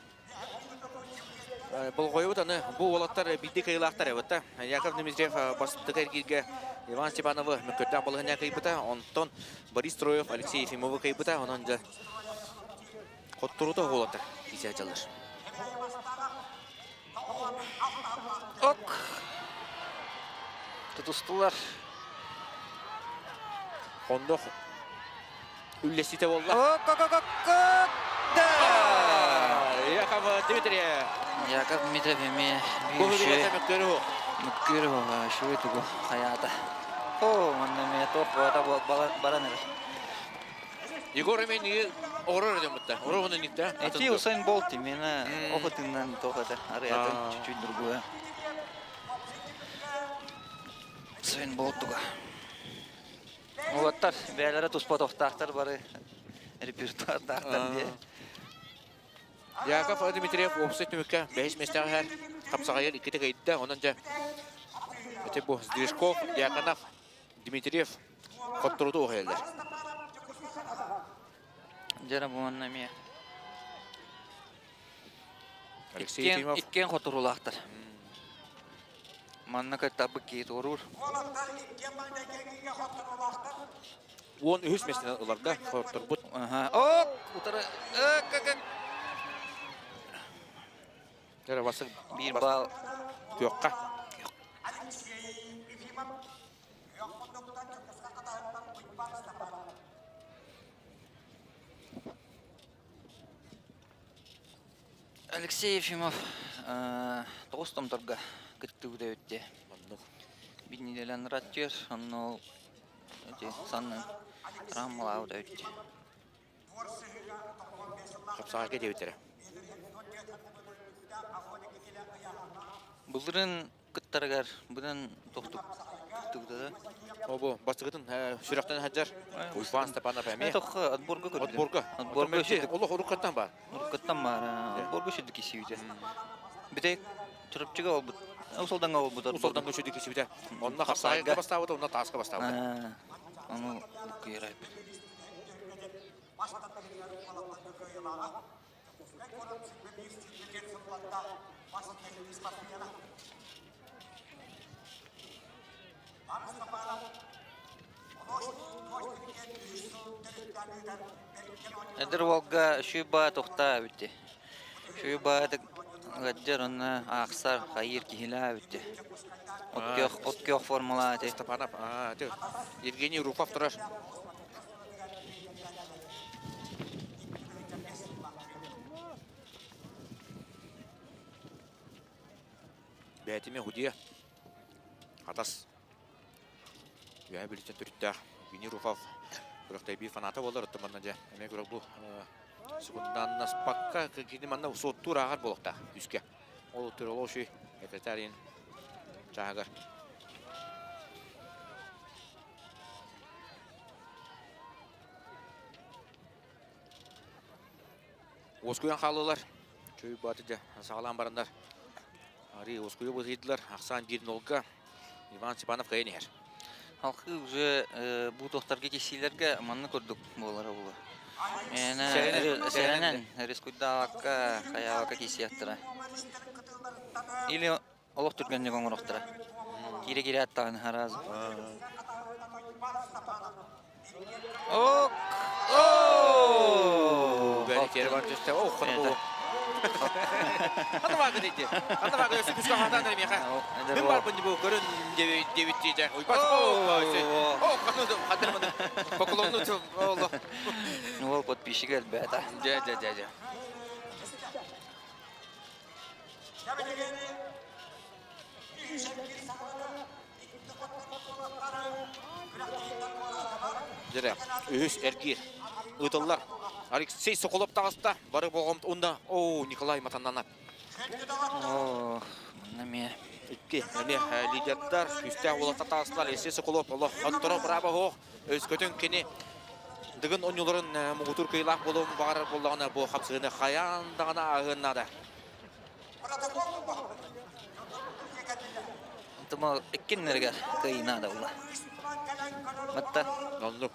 [SPEAKER 7] Бұл қойы бұтаны, бұл олаттар білді қайылақтар әбітті. Яков Дмитриев басыпты кәргерге Иван Степановы мүккөттақ болғына қайбыта. Онтон Борис Троев, Алексей Ефимовы қайбыта. Онын жа қоттыруды олаттар. Есе ажалар.
[SPEAKER 9] Ок! Тұтыстылар.
[SPEAKER 7] Қондық үллесіте болды. Яков Дмитриев.
[SPEAKER 9] Яков Дмитриев еме
[SPEAKER 7] бүйінші.
[SPEAKER 9] Мүккері оға шуы түгі қаята. О, мұнда ме тоқ баран әрі.
[SPEAKER 7] Егор емен оғырыр өден бұтта. Оғырыр бұны никті?
[SPEAKER 9] Әти Усайн Болт мені опытыңнан тоқады. Арыятын чуть-чуть другое. Усайн Болт тұға. Оғаттар, бәлері тұспа тоқтақтар бары репертуардақтар де.
[SPEAKER 7] Яков Дмитриев опсет мүкке 5 местағы әр қапсаға ер 2 тегейді. Онын жа бұл Сдвижков, Яконов, Дмитриев қоттыруды оғы елдер.
[SPEAKER 9] Жара бұғанна ме.
[SPEAKER 7] Алексей Ефимов.
[SPEAKER 9] Иккен қоттырулақтар. Манна кәттабы кейт орыр.
[SPEAKER 7] Он үз местінен оларда қоттыр бұд.
[SPEAKER 9] Оқ! Ұтары!
[SPEAKER 7] Жара басы
[SPEAKER 9] бір бал
[SPEAKER 7] көққа.
[SPEAKER 9] Алексей Ефимов тоғыстым тұрға күттігіде өтте. Бір неделен раттер, оны санның рамылауыда өтте.
[SPEAKER 7] Қапсаға кәде өтері.
[SPEAKER 9] Бұлдырын күттарығар, бұдан тоқтық күттігіде да.
[SPEAKER 7] О, бұл бастығытын сүрақтан хаджар. Уйфан Степанов әме.
[SPEAKER 9] Тоққа отборға көрді.
[SPEAKER 7] Отборға шедік. Олық ұрыққаттан бар.
[SPEAKER 9] Ұрыққаттан бар. Отборға шедік кесейді. Бітек тұрыпчыға ол бұд. Усолданға ол бұд.
[SPEAKER 7] Усолданға шедік кесейді. Онына қапсаға бастауыды, онына тасқа бастауыды.
[SPEAKER 9] Оны бұққайыр айып. Эдер волга шуба тоқта өтті. Шуба ғаджар оны ақсар қайыр кейілі өтті. Откеқ формула өтті.
[SPEAKER 7] Степанов, Евгений Руфов тұрар. Бәтіме ғудия. Атас. Яй білістен түріттәқ. Евгений Руфов. Күріқтай бей фаната болар ұттыманна жа. Әме күріқ бұл секундан наспаққа кені манна соттур ағар болықта. Үске. Ол ұттыр ол оши. Екретарин жағағар. Оскуян қалылар. Чөй баты да сағалан барындар. Ари Оскуя бұғыдылар. Ақсан дерін олға Иван Степанов қайынер.
[SPEAKER 9] Халқы уже бұл тоқтарға кесейлерге манны көрдік болары бұлы. Сәренен Рескуйдағаққа қаяғаққа кесияттыра. Или олық түргенде қоңырықтыра. Кире-кире аттағын харазы. Оқ!
[SPEAKER 7] Бәрі кері бар жүрсті. Оқ, қаны бұл. Қаны бағы дейді. Қаны бағы өсі күшті қағадан әрі меқа. Мен бар бұнды бұл көрін дебет дейді. Оқ, қаны қадырмады. Поклонны олы.
[SPEAKER 9] Ол подписчик әлбәті.
[SPEAKER 7] Жа. Жәрі, өз әргер, ұтылар. Алексей Соколов тағыста, бары болғамды онда, Николай Матаннанап.
[SPEAKER 9] Нәме.
[SPEAKER 7] Үтке, лидердар, үсті олақта тағыстылар, Алексей Соколов, ұттыры бұрабы оқ, өз көтін кені. Дығын оңыларын мұғытыр көйлақ болуын бағарар болағына бұл қапсығыны қаяндағына ағыннады.
[SPEAKER 9] Антыма әккенлерге қиынады ола. Матта.
[SPEAKER 7] Нолды.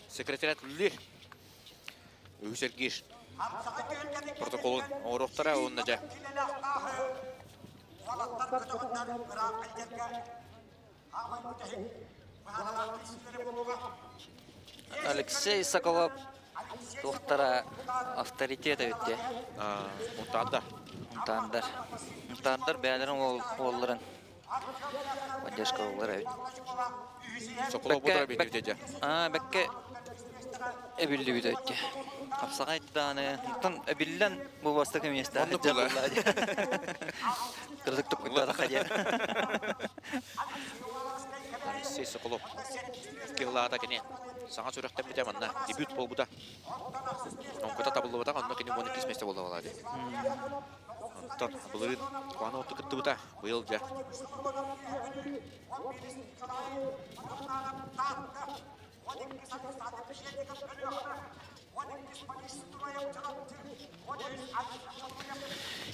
[SPEAKER 7] Секретарят Лир. Үсергеш. Протоколын оғырықтара онына жа.
[SPEAKER 9] Алексей Соколов тоқтара авторитет өтте. Ұнтандар бәлерін олырын. Поддержка олыр өт.
[SPEAKER 7] Соколов бұтыра бейді өте.
[SPEAKER 9] Бәкке әбілді өте өтте. Қапсаға айттағаны. Ұнтан әбілден бұл бастықы месті.
[SPEAKER 7] Онды бұла.
[SPEAKER 9] Кірдік тұққыдары қадер.
[SPEAKER 7] Алексей Соколов. Кеғылағада кене. Саңа сөріқтен бітем анна. Дебют бол бұда. Онқыта табылы бұда. Онна кене 12 месте болды болады. Онтан бұлырын қуаны отты күтті бұда. Бұйыл жа.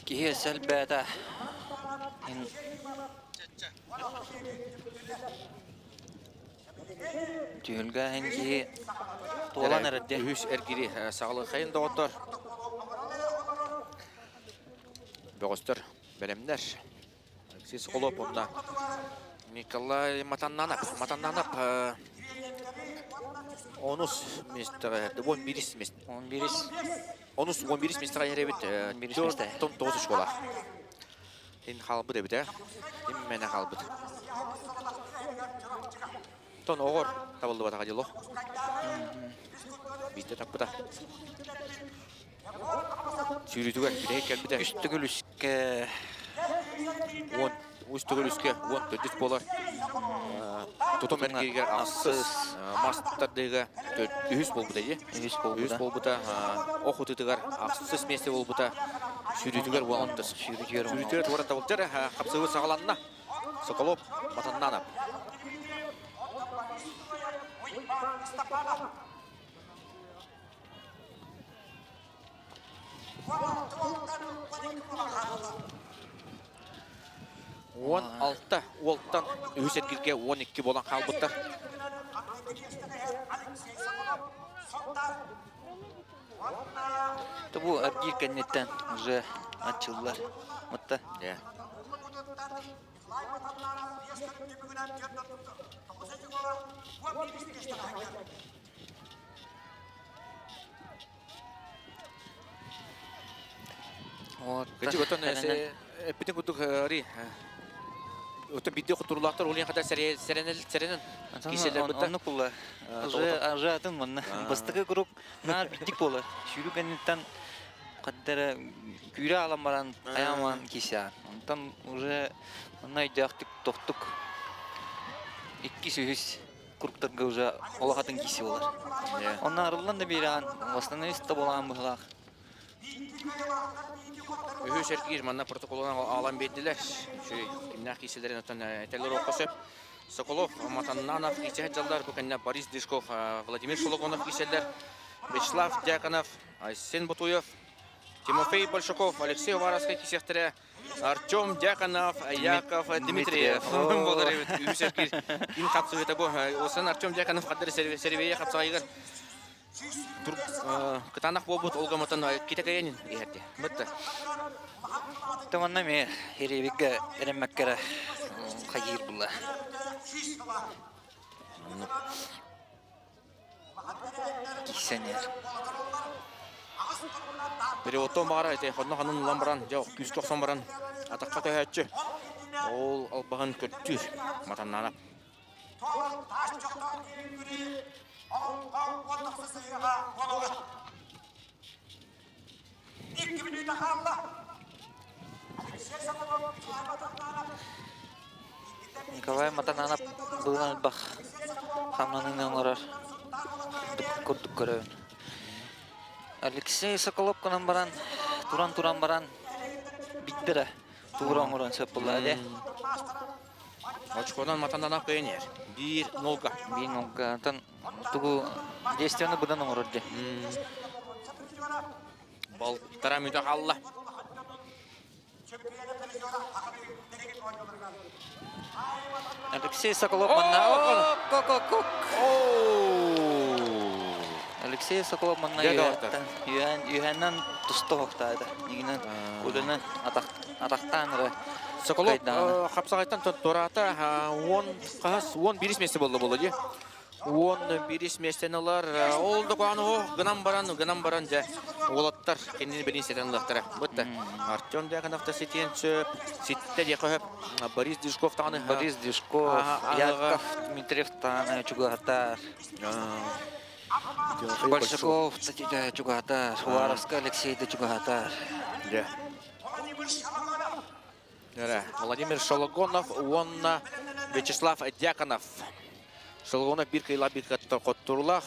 [SPEAKER 9] Кие сәлбәді. Түйілгі әнге туалан әрәдде.
[SPEAKER 7] Үш әргері сағылы қайын доғыттыр. Бөғістір бәлемдер. Алексей Соколов онда. Николай Матаннанап. 10 местері, 11 местері. 11 местері әребет. 4-9 школа. Тен қалбы дебет, Тен мәні қалбы. Тон оғыр табылды батаға дело. Бейті таппыда. Сүйретуге, білек кәлбіде.
[SPEAKER 9] Үстігіл үске.
[SPEAKER 7] Үстігіл үске, 14 болар. Тұтым әргерге ақсыз, мастардығы 3 бол бұда, 3 бол бұда. Оқытытығар ақсыз месте бол бұда. Сүйретугер болғандыз. Сүйретугер туғырат табылтыр, қапсығы сағаланына. Соколов, Матаннанап. Он алты, олттан өсеткілге 12 болан қалбыттар.
[SPEAKER 9] Бұл әргер кәнеттен уже Açıldılar. Mutta.
[SPEAKER 7] Ya. Кечи готон эпитен кутук ри. Өтө бидде кутурлактар улен када серенел киселер бутта.
[SPEAKER 9] Onu pulla. Aja atın mı? Bastığı grup nar bittik pola. Şuru ganitan kaddara küre alamaran ayaman kişiler. Ondan уже ona idaktık toktuk. İki sühüs kuruktarga уже olakatın kişi olur. Onlar arılan da bir an aslında üstte bolan mıhlak.
[SPEAKER 7] Үһү серкир манна протоколунан алан бердилер. Şu kimнах киселерин отан этелер окусуп. Соколов, Матананов, киседжалдар, букенна Борис Дишков, Владимир Шологонов киселер, Вячеслав Дьяконов, Айсен Бутуев, Тимофей Большаков, Алексей Варовский кисехтере, Артем Дьяконов, Яков Дмитриев. Благодарю. Үһү серкир ким катсып этебу. Осан Артем Дьяконов кадыр сервие катсайгыр. Тур кытанах болбут Олга Матан китекаянин эрде. Бытты.
[SPEAKER 9] Tamam mı? Heribige eremekkere hayır bulla. Kişener.
[SPEAKER 7] Бери отон бара эте ходно ханын ламбаран, жок 190 баран. Атакка төһәтчү. Ол албаган көттүр. Матаннана.
[SPEAKER 9] Николай Матананов булган бах. Хамнанын оңорор. Курдук көрөбүн. Алексей Соколов канан баран, туран баран. Биттире. Туран уран сөп булады.
[SPEAKER 7] Очкодан Матананов кыйнер. 1-0.
[SPEAKER 9] 1-0. Тан тугу действияны будан оңорорду.
[SPEAKER 7] Бал тарамыда калла.
[SPEAKER 9] Алексей Соколов манна. Алексей Соколов манна юханнан тустохтайды. Дигинен улуны атактан
[SPEAKER 7] Соколов хапсагайтан турата 10 бирис месте болду же. 10 бирис местенелер олду каны гынан баран же. Олаттар кенин берин сетенлактар. Бутта. Артем Дьяконовта сетенчүп, ситте же кып Борис Дишков таны.
[SPEAKER 9] Борис Дишков, Яков Дмитриев таны чугатар. Большаков тати чугатар, Варовский Алексей да чугатар.
[SPEAKER 7] Да. Владимир Шологонов, Вячеслав Дьяконов. Шологонов бир кыйла бир коттурлах.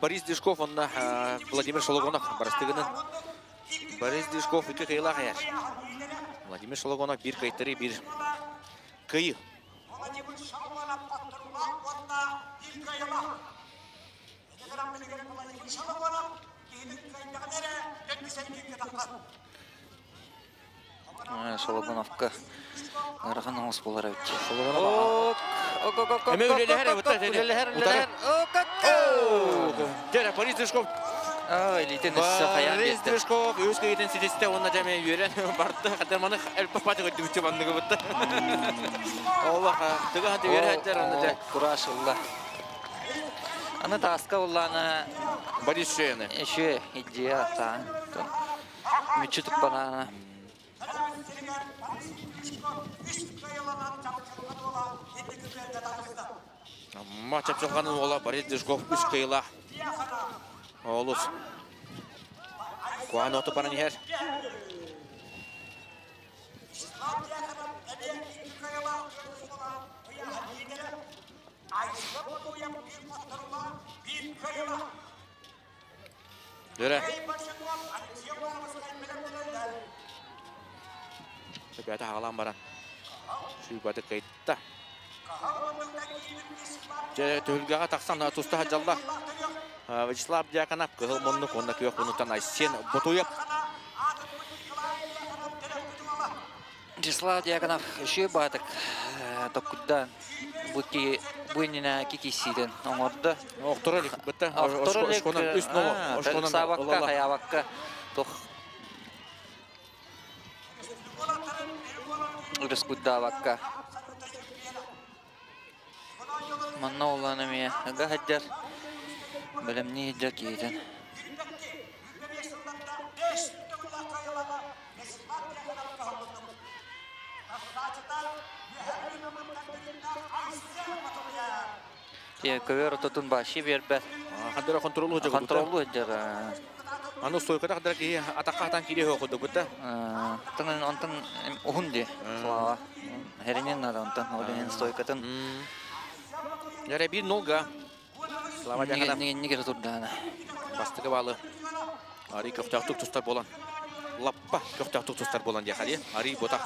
[SPEAKER 7] Борис Дишков, Владимир Шологонов барыстыгынын. Борис Дишков 2 кыйла каяр. Владимир Шологонов бир кыйтыры бир кыйы.
[SPEAKER 9] Шологоновка арган оңос болар өт.
[SPEAKER 7] Шологонов. Эме үлелер Жара Борис Дишков.
[SPEAKER 9] Элитен сахаян
[SPEAKER 7] Борис Дишков өз кыйдын сидесте онна жаме үйрен барды. Кадерманы элпапаты көттү бүтүп андыгы бутты. Аллах, тыга дебер онна жа.
[SPEAKER 9] Курашылла. Аны таска уллана
[SPEAKER 7] Борис Шене.
[SPEAKER 9] Еше идея та. Мечутук банана.
[SPEAKER 7] Матч апчалганын ола Борис Дишков 3 кыйла. Олус. Куан оту баран ехер. Döre. Sepeda halam barang. Sübade kayıtta. Tölgəyə taxsan tusta hacallah. Вячеслав Дьяконов кылмонну конда күйөк бунутан Айсен Бутуев.
[SPEAKER 9] Вячеслав Дьяконов еще батык токудан бути буйнина кикисиден оңорду.
[SPEAKER 7] Оқтуралик бітті. Ошконан үст нолу.
[SPEAKER 9] Сабакка, хаябакка тох Үріс күддавакка. Манна оланы ме, ага хаджар. Білімні хаджар кейден. Көвер ототун баши бербер.
[SPEAKER 7] Хандыра контролу хаджар.
[SPEAKER 9] Контролу хаджар.
[SPEAKER 7] Аны стойкада хандыра ки атаккатан кире хоқуды бұтта.
[SPEAKER 9] Тыңын онтын ұхынды. Слава. Херенен нада онтын. Оленен стойкатын.
[SPEAKER 7] Яре 1-0-га. Слава дякана.
[SPEAKER 9] Негер турдана.
[SPEAKER 7] Бастығы балы. Ари көқтақтық тұстар болан. Лаппа көқтақтық тұстар болан дияқали. Ари ботақ.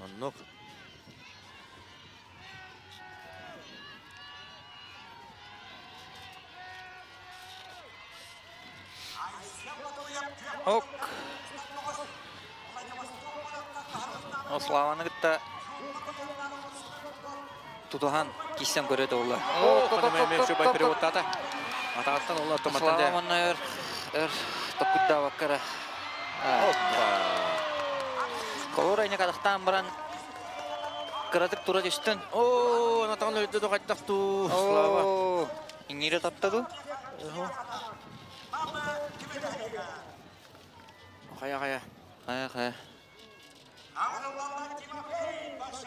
[SPEAKER 7] Аннық.
[SPEAKER 9] Ок. Славаны гытта тутухан киссен көреді олар.
[SPEAKER 7] О, қанымен шөбай переводтата. Атағаттан олар томаттан дә.
[SPEAKER 9] Славаны топкудда ваккара. Колор айны қадақтан баран қыратық тура дештін.
[SPEAKER 7] О, анатағын өлді доғайттақту. Слава.
[SPEAKER 9] Иңері таптаду.
[SPEAKER 7] Қая.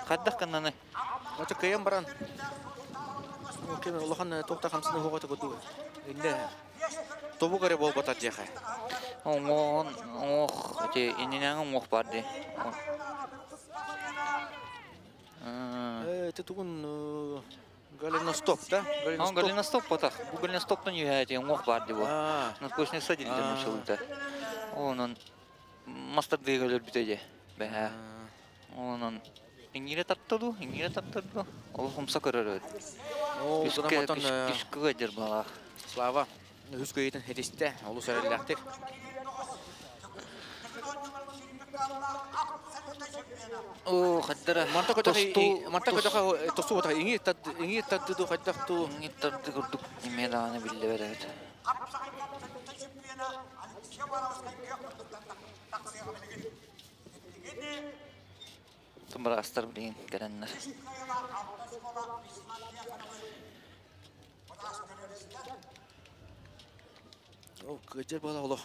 [SPEAKER 9] Қаддақ қаннаны?
[SPEAKER 7] Оты көйен баран. Кеме ұлыған тоқта қамсыны хоғаты көді. Енді тобу көре бол батат жеқай.
[SPEAKER 9] Оқ, ененің оқ барды.
[SPEAKER 7] Это туғын голеностоп, да?
[SPEAKER 9] Голеностоп батақ. Бұл голеностоптың үйәйте оқ барды бұл. Наскөшіне садилді мұшылды. Оның мастар двигатель бітеді. Бәе. Оның иңгере таптаду. Ол құмса көрір өді. Күшкі өдер бала.
[SPEAKER 7] Слава. Үз көйетін хедесті. Олу сәреліқтік.
[SPEAKER 9] О, қаддара.
[SPEAKER 7] Манта көтіға тосту отаға иңе тадды қаддақту.
[SPEAKER 9] Иңе тадды күрдік. Имеді аны білді бәрі. Тұмбыра астар білген кәрәнлер.
[SPEAKER 7] О, көтер бала олы.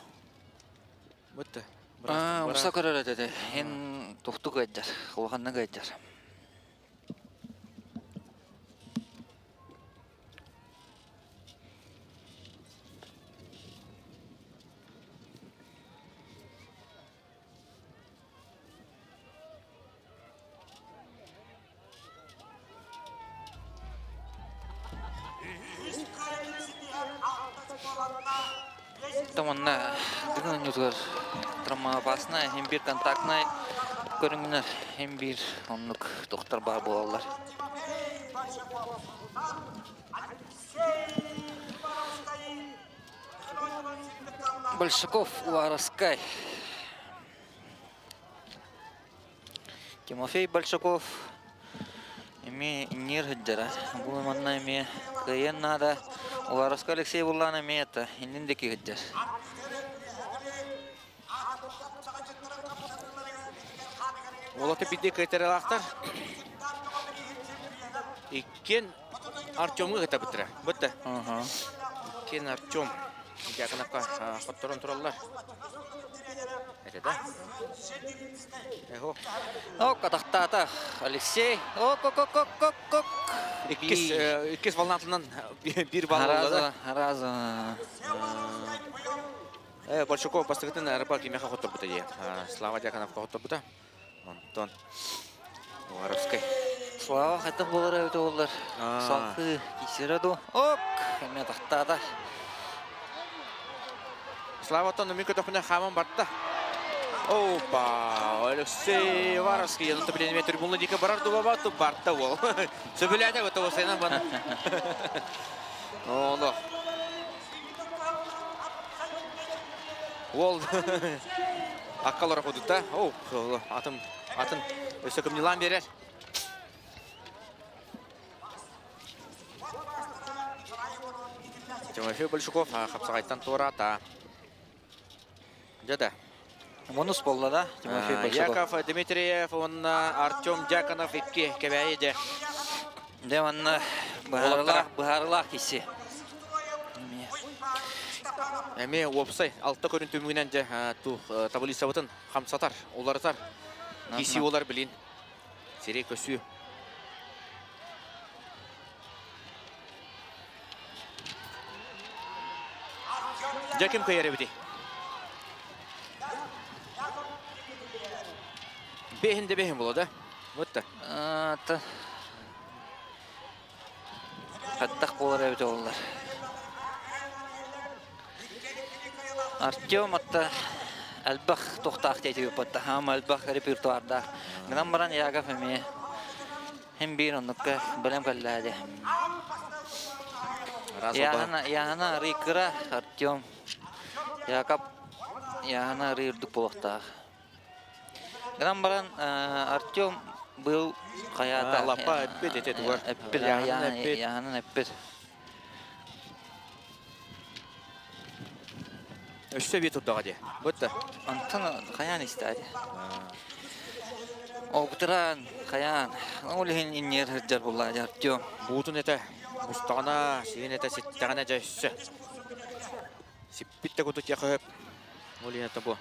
[SPEAKER 7] Бұтты.
[SPEAKER 9] Мұса көрір өтеді. Ен тұқты көйдер. Қолғанны көйдер. Таманна дүгін нүзгір травма опасна, hem bir kontaktna көріңінер, hem bir онлық тоқтар бар болалар. Большаков, Уараскай. Тимофей Большаков. Ими нир хаджара. Бұл манна ими кайен нада. Уараскай Алексей Буллан ими это. Индендеки хаджар.
[SPEAKER 7] Олаты бидде көйтері лақтар. Иккен Артем'ы ғыта бітірі. Бұтты. Иккен Артем. Якынаққа қоттырын тұралар. Это да? Эхо.
[SPEAKER 9] О, катақтата. Алексей. Ок.
[SPEAKER 7] Иккес волнатылынан бір бал олады.
[SPEAKER 9] Раза.
[SPEAKER 7] Большаков бастығытын әріпа кемеға қоттыр бұта де. Слава Дякановқа қоттыр бұта. Антон Уаровской.
[SPEAKER 9] Слава қайтық болар әуті олар. Салқы кесераду. Ок. Әме тақтата.
[SPEAKER 7] Слава Антон мүмкін өкіне қамын бартта. Опа, Алексей Уаровский. Янын түбіленіме трибунлы декі барарды бабаты бартта ол. Сөбіләді өті осайынан баны. Олы. Ол аққалар қодыта. Атын өсі кімнелан берер. Тимофей Большаков қапсағайттан туырата. Жады.
[SPEAKER 9] Бонус болла да, Тимофей Большаков.
[SPEAKER 7] Яков Дмитриев, он Артем Дьяконов, икки кебәйді.
[SPEAKER 9] Де онна бұғарылақ кесі.
[SPEAKER 7] Әме опсай, алтта көрін төмігінен де табылы сабытын қамсатар, оларытар. Кесі олар білін. Серей көсі. Дяким көйері біде. Бейхінде бейхін болады. Өтті.
[SPEAKER 9] Қаттақ болар әбіті олар. Артем атта әлбақ тоқтақ дейді өпатта. Хам әлбақ репертуарда. Гынан баран Яков әме. Hem bir onlukka білім кәлләді. Яғана рикыра Артем. Яков яғана рирдік болуқтағы. Гынан баран Артем бұл қаята.
[SPEAKER 7] Лапа әппет етеді бар.
[SPEAKER 9] Әппет, яғанын әппет.
[SPEAKER 7] Өшсе бет ұтдаға де. Өтті.
[SPEAKER 9] Антын қаян істәді. Оғытыран, қаян. Олығын инер жар болады, Артем.
[SPEAKER 7] Бұғытын әті, мұстағына, сен әті сеттіғана жайсы. Сеппетті көтіт яқып. Олығын әті бұл.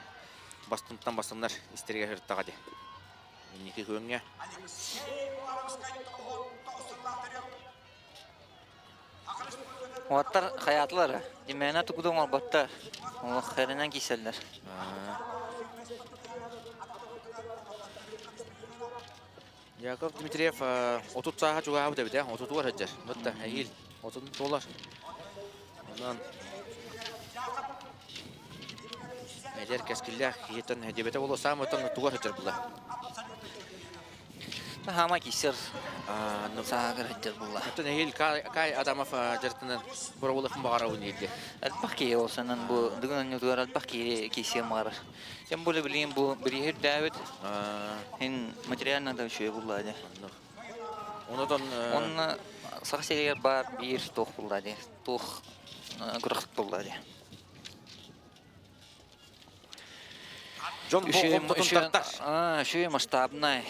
[SPEAKER 7] Бастымтан басымдар істерге жырттаға де. Енекі көңе.
[SPEAKER 9] Оғаттар қаятылары. Демейна тұқыдың албаттар. Олық қайрынан кейселдер.
[SPEAKER 7] Яков Дмитриев 30 саға жүға ауды беді, 30 туар әджер. Өтті, әйел, 30 доллар. Онан әдер кәскілі етін әдебеті болу сам өтін туар әджер бұла.
[SPEAKER 9] Хама кейсер сағыр әджер бұла.
[SPEAKER 7] Өтін әйел Кай Адамов жәртінен бұра олықын бағара өне еді.
[SPEAKER 9] Әлбақ кей олсанын бұл дүгін өтуар әлбақ кейсер мағарыр. Сен бұлы білейін бұл бір ехер дәуіт. Хен материалына да үші бұлады. Оны сақ серегер бар бір тоқ бұлады. Тоқ күріқт бұлады.
[SPEAKER 7] Жон Болғым тұтын тақтар.
[SPEAKER 9] Үші масштабнай.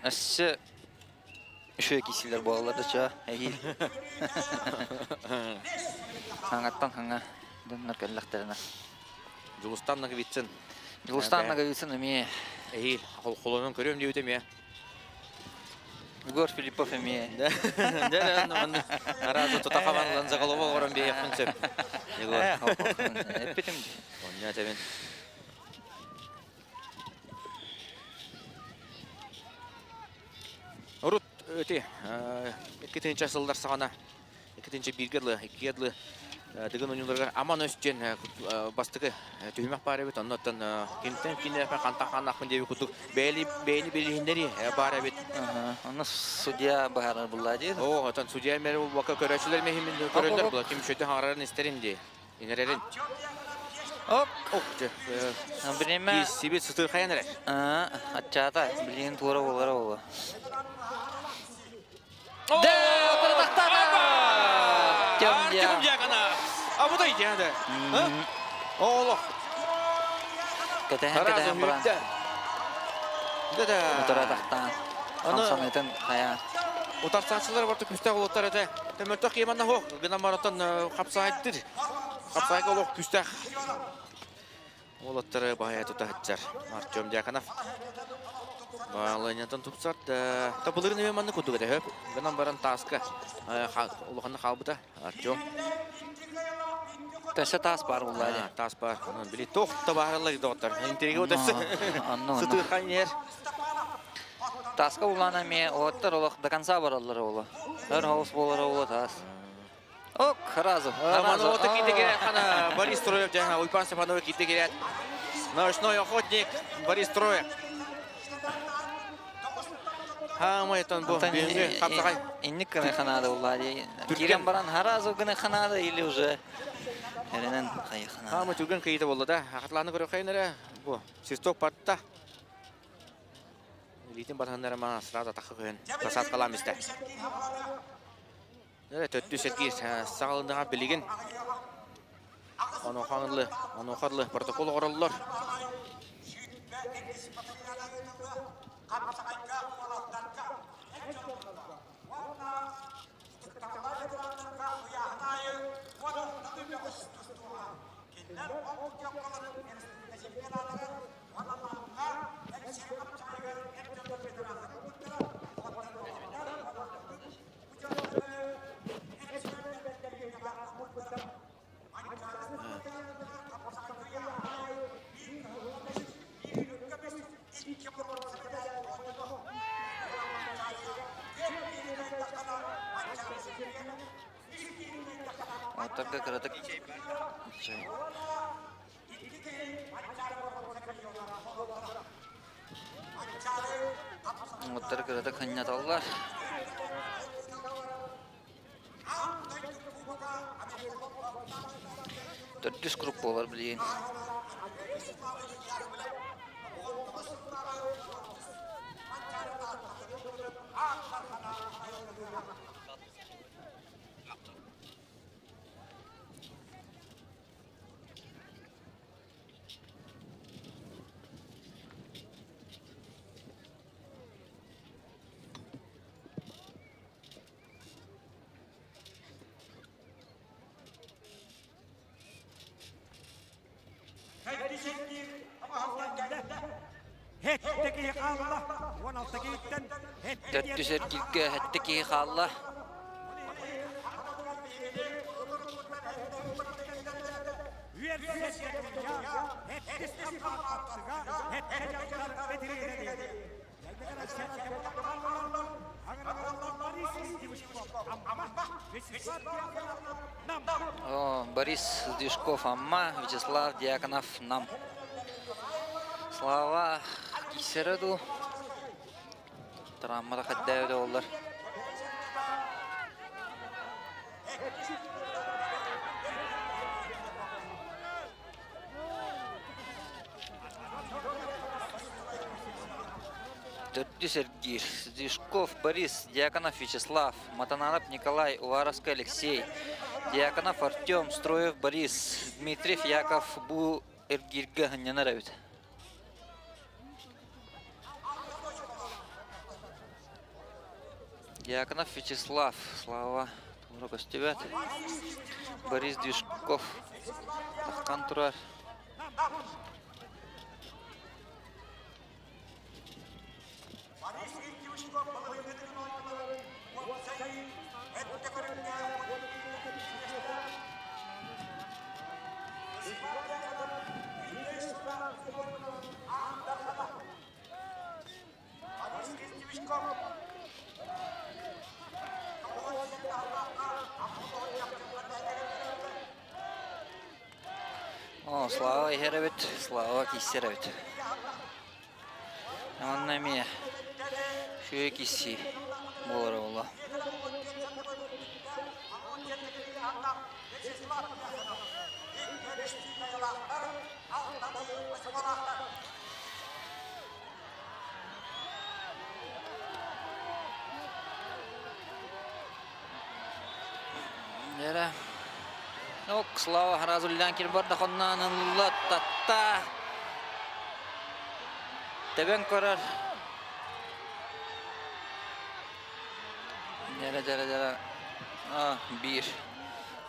[SPEAKER 9] Әсі үші кесілер болалады жа, әйел. Хаңаттан хаңа дөннер кәлләқтеріне.
[SPEAKER 7] Жылыстанна кебетсін.
[SPEAKER 9] Жылыстанна кебетсін әме.
[SPEAKER 7] Әйел, қолының көрем деуді ме?
[SPEAKER 9] Егор Филиппов әме.
[SPEAKER 7] Аразы тұта қаманлан зағылығы орын бейіқпін сөп. Егор.
[SPEAKER 9] Әппетім де.
[SPEAKER 7] Онна тәбін. Урут өте, 2-ші асылдар сағана, 2-ші бергерлі, 2-ерлі дығын ойынларға аман өстен бастығы түймек бар әбет, оннаттан кенттен кенерпен қантаққан ақпын деуі күттік бәйні белгендері бар әбет.
[SPEAKER 9] Оны судья бағарар бұлла дейді?
[SPEAKER 7] О, отан судья мәрі уақы көрәшілер мехімін көрілдер бұла, кем шөті ғарарын істерін де, енерерін.
[SPEAKER 9] Білеме...
[SPEAKER 7] Себет сұтыр қаян әрер?
[SPEAKER 9] Атчата, білген тура болғара болы.
[SPEAKER 7] Артем Дьяконов! А бұдай деді. Олық.
[SPEAKER 9] Кәтәйін бұран. Ұтыра тақтан. Қамсанайтын қая.
[SPEAKER 7] Ұтарсақшылар барды күстәк олықтар әді. Төміртіқ еманна хоқ. Гынан маратан қапсайттыр. Қапсайғы олық күстәк. Олықтары бағая тұта әтчар. Артем Дьяконов. Балайнятан тұпсар. Табылырын еманны көтігі де хөп. Гынан баран тасқа. Олықанны қалбыда. Артем.
[SPEAKER 9] Тәсі тас бар бұлайды.
[SPEAKER 7] Тас бар. Білі тоқты бағарылар еді оттар. Интереге өтесі. Сұтығы қайнер.
[SPEAKER 9] Тасқа ұлана ме оттар олық до конца баралары олы. Өр хаус болары олы тас. Ок, разу.
[SPEAKER 7] Маны оты кейті керет. Қана Борис Троев жаңа Уйпан Степановы кейті керет. Ночной охотник Борис Троев. Хамайтан бұл бейінгі қапсағай.
[SPEAKER 9] Инник күні қанады ұлады. Керен баран харазу күні қанады или уже әрінен қайы қанады.
[SPEAKER 7] Хамай түрген кейті болды да. Ақытланы көрі қайыныры. Бұл Свисток бартта. Лейтен батқандары мана сразу тақы көйін. Тасат қаламызды. Төтті сәтке сағылындыға білеген. Анохарлы протокол ораллар. Атака кыратык. Оттар кыратык ханнаталлар. Төртүс группа бар билген. Төртүс эркилге хеттеки халла. Борис Дюшков амма, Вячеслав Дьяконов нам. Слава кисереду. Травмада хаддайда олар. Сергей, Дюшков Борис, Дьяконов Вячеслав, Матананов Николай, Уваровский Алексей, Дьяконов Артем, Строев Борис, Дмитриев Яков, Бу Эргирга не нравится. Дьяконов Вячеслав, Слава, Рокостевят, Борис Дюшков, Контур. О, Слава Игоревич, Слава Кисерович. Он на меня. Шуя киси. Боларовала. Нера. Ок, Слава Харазуллян кирбарда хоннан латтата. Тебен корар. Дера.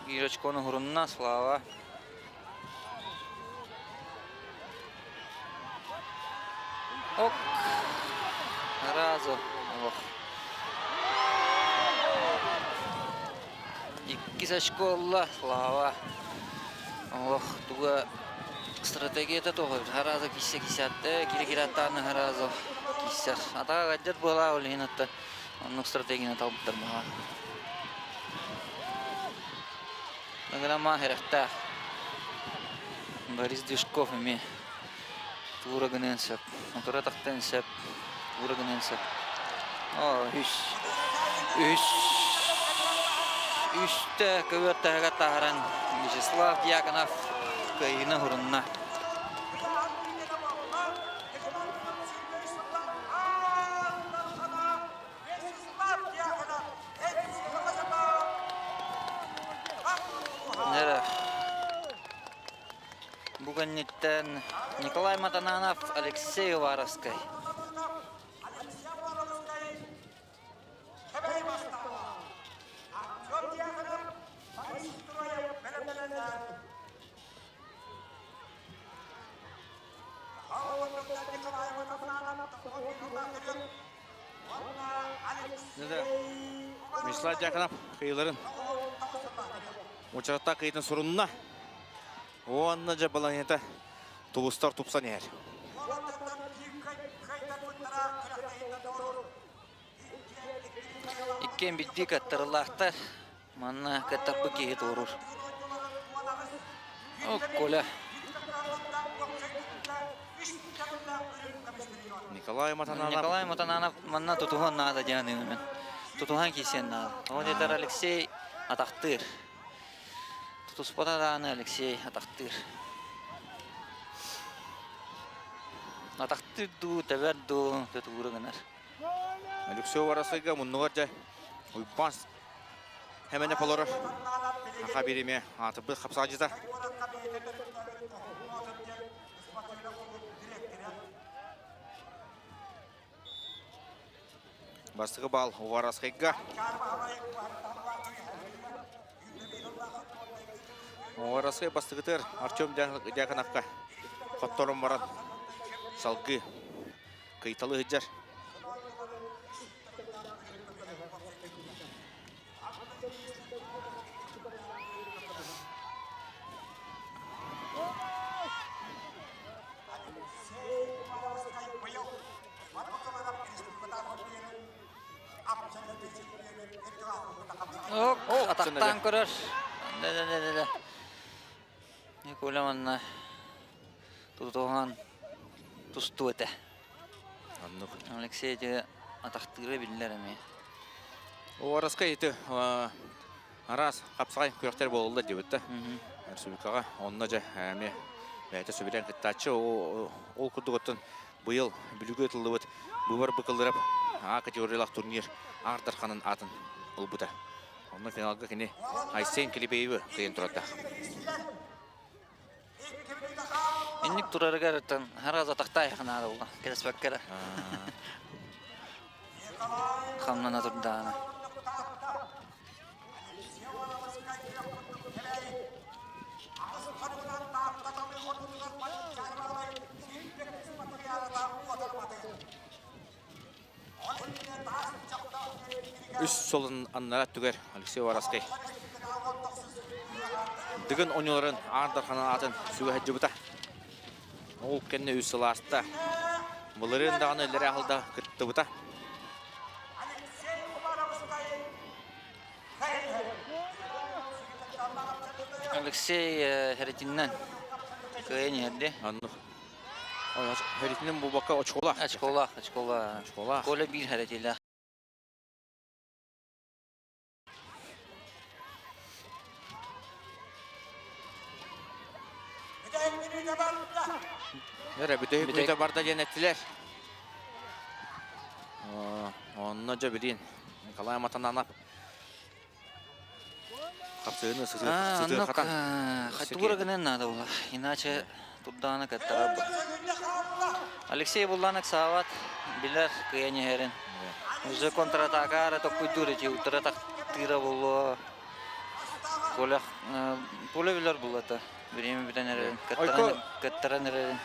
[SPEAKER 7] Bir очконы хурунна Слава. Ок. Харазу. Очко Слава. Ох, туга стратегията toho. Харазу киссе-киссятте, кири-кираттаны харазу киссер. Атаға гаджет бола олейнатта. Оның стратегияны талбыттар маға. Награма херехта. Борис Дюшков име. Тура гынен сөп. Тура тақтен сөп. Тура гынен сөп. О, Üstte köyöttähä taharan Vячеслав Дьяконов köyinä hurunna. Nere.
[SPEAKER 9] Манниттен Николай Матананов, Алексей Уваровский.
[SPEAKER 7] Мислар Дьяконов кыйларын учарата кыйтын сурунна онна же баланета тулустар тупсан ер.
[SPEAKER 9] Иккен битти каттырылақты, манна каттаппы кейт орыр. О, Коля.
[SPEAKER 7] Николай
[SPEAKER 9] Матананов манна тутуған нада жанымен. Тутуған кейсен нада. Он етер Алексей атақтыр. Тутуспата даны Алексей атақтыр. Атақтыр ду, тәбәр ду, төтуғыры гынар.
[SPEAKER 7] Алексей Уваровскийга мұнығар жай ұйпанс хәмәне полоры ақа береме атыбы қапсаға жета. Бастығы бал Уваровскийга. Уваровский бастығытыр Артем Дьяконовқа қотторын баран салғы кыйталы ғыджар.
[SPEAKER 9] Атақтан көрір. Николя манна тұтуған тұсту өте. Алексей де атақтыры білдер әме.
[SPEAKER 7] Ораска еті арас қапсағай көріктер болылды деп өтті. Республикаға онына жа әме бәйті сөбелен кіттачы ол күрді көттін бұйыл бүлігі өтілді өт бұбар бұқылдырып категориялық турнир артарқанын атын ұлбыта. Онына финалға кені Айсен Келебееві қиын тұрады.
[SPEAKER 9] Инник турарыгар һәр аз атақтай ханады ул. Кеспәккәре. Хамнана турдана.
[SPEAKER 7] Үс солын аннара түгер Алексей Уваровский. Дігін ойныларын ардырқанын атын сүгі әджі бұта. Ол кәнне үс сыласта. Бұлырын дағаны әлері ақылда күтті бұта.
[SPEAKER 9] Алексей Хәритиннен көйен ерді.
[SPEAKER 7] Анық. Хәритиннен бұл баққа очқолақ.
[SPEAKER 9] Очқолақ. Коля бір Хәритилі.
[SPEAKER 7] Бүті барда жәнеттілер. Онына жа білейін. Николай Матананов. Қапсығыны сызыр қатан.
[SPEAKER 9] Хаттура гынен надо было, иначе турданы каттара бұл. Алексей Булланок сават, билер кыяне херин. Уже контратакара токуйдурити, утратактыра было. Поле билер был это. Время бітен әрін, каттаран әрін.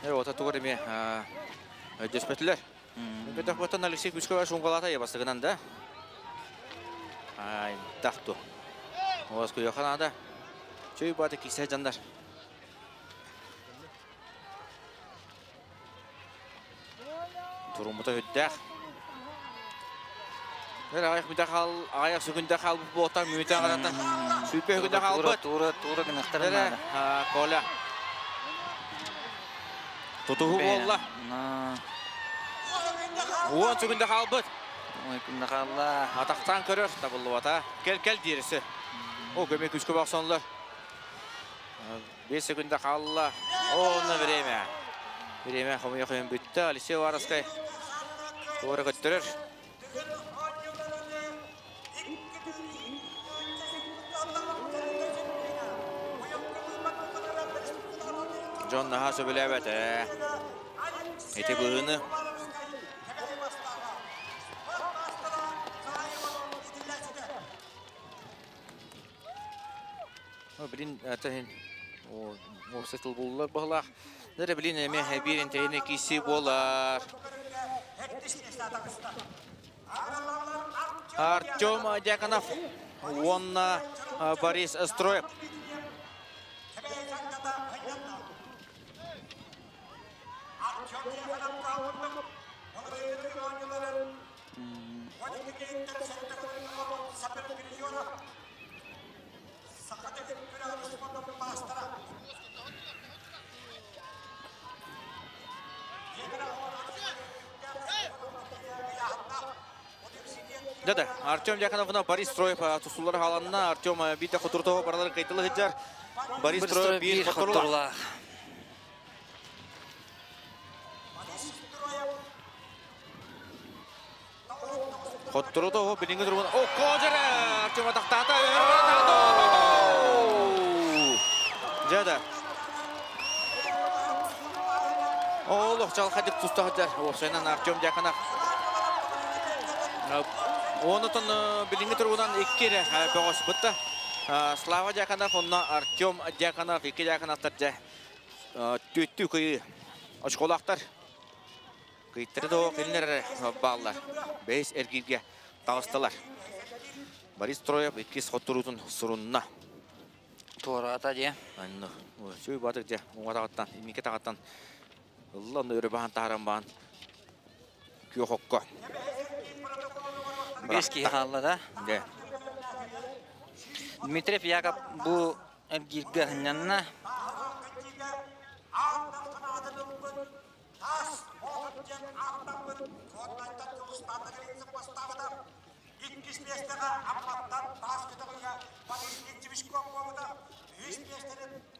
[SPEAKER 7] Ота туғыр еме өдеспетілер. Көтек бұттан Алексей Күшкөва шуңғалата ебастығынан да. Дақту. Оғыз көйеқанада. Чөй баты кесә жандар. Тұрын бұта өттәқ. Аяқ мүді қал, аяқ сүгінде қал бұта мүмітен қараттан. Сүйтпе үгінде қал бұт.
[SPEAKER 9] Тура гынақтарын ады.
[SPEAKER 7] Коля. Тұтығы болла. Оған сүгінде қал бұт.
[SPEAKER 9] Ойкында қалла.
[SPEAKER 7] Атақтан көрір табылы бата. Кел дерісі. О, көмек үшкі бақсонлы. 5 секунда қалла. Оны время. Время қомия қойын бүтті. Алексей Уваровский. Тура көттірір. John naha söbülebet. Eti bığını. Bilin atahin o settle bullar bağlar. Nere bilin eme bir intehine kisi bolar. Artyom Dyakonov, Вonna Борис Строев. Да, Артем Дьяконовна, Борис Строев, тусулар халанна, Артем бита хутуртова паралар кайтылы хиджар. Борис Строев бир хутурла. Хутуртова билинге турган. О, кожара! Артем атактата. Жада. Олох жалхадык тустахаджар. Осайнан Артем Дьяконов. Онутон билинге тургунан иккере бөгөс бутта. Слава Дьяконов, онна Артем Дьяконов, икки Дьяконовтар жа төттү кый очколактар. Кыйттырды келнер баллар. Бейс эргилге тагыстылар. Борис Строев иккис хотурутун сурунна.
[SPEAKER 9] Тора ата же.
[SPEAKER 7] Анны. Сөй батыр же. Оңатагаттан, имике тагаттан. Ыллан өрөбахан тарамбан. Күйөхокко.
[SPEAKER 9] Бески халла да?
[SPEAKER 7] Да.
[SPEAKER 9] Дмитриев Яков bu ergirgahınyanna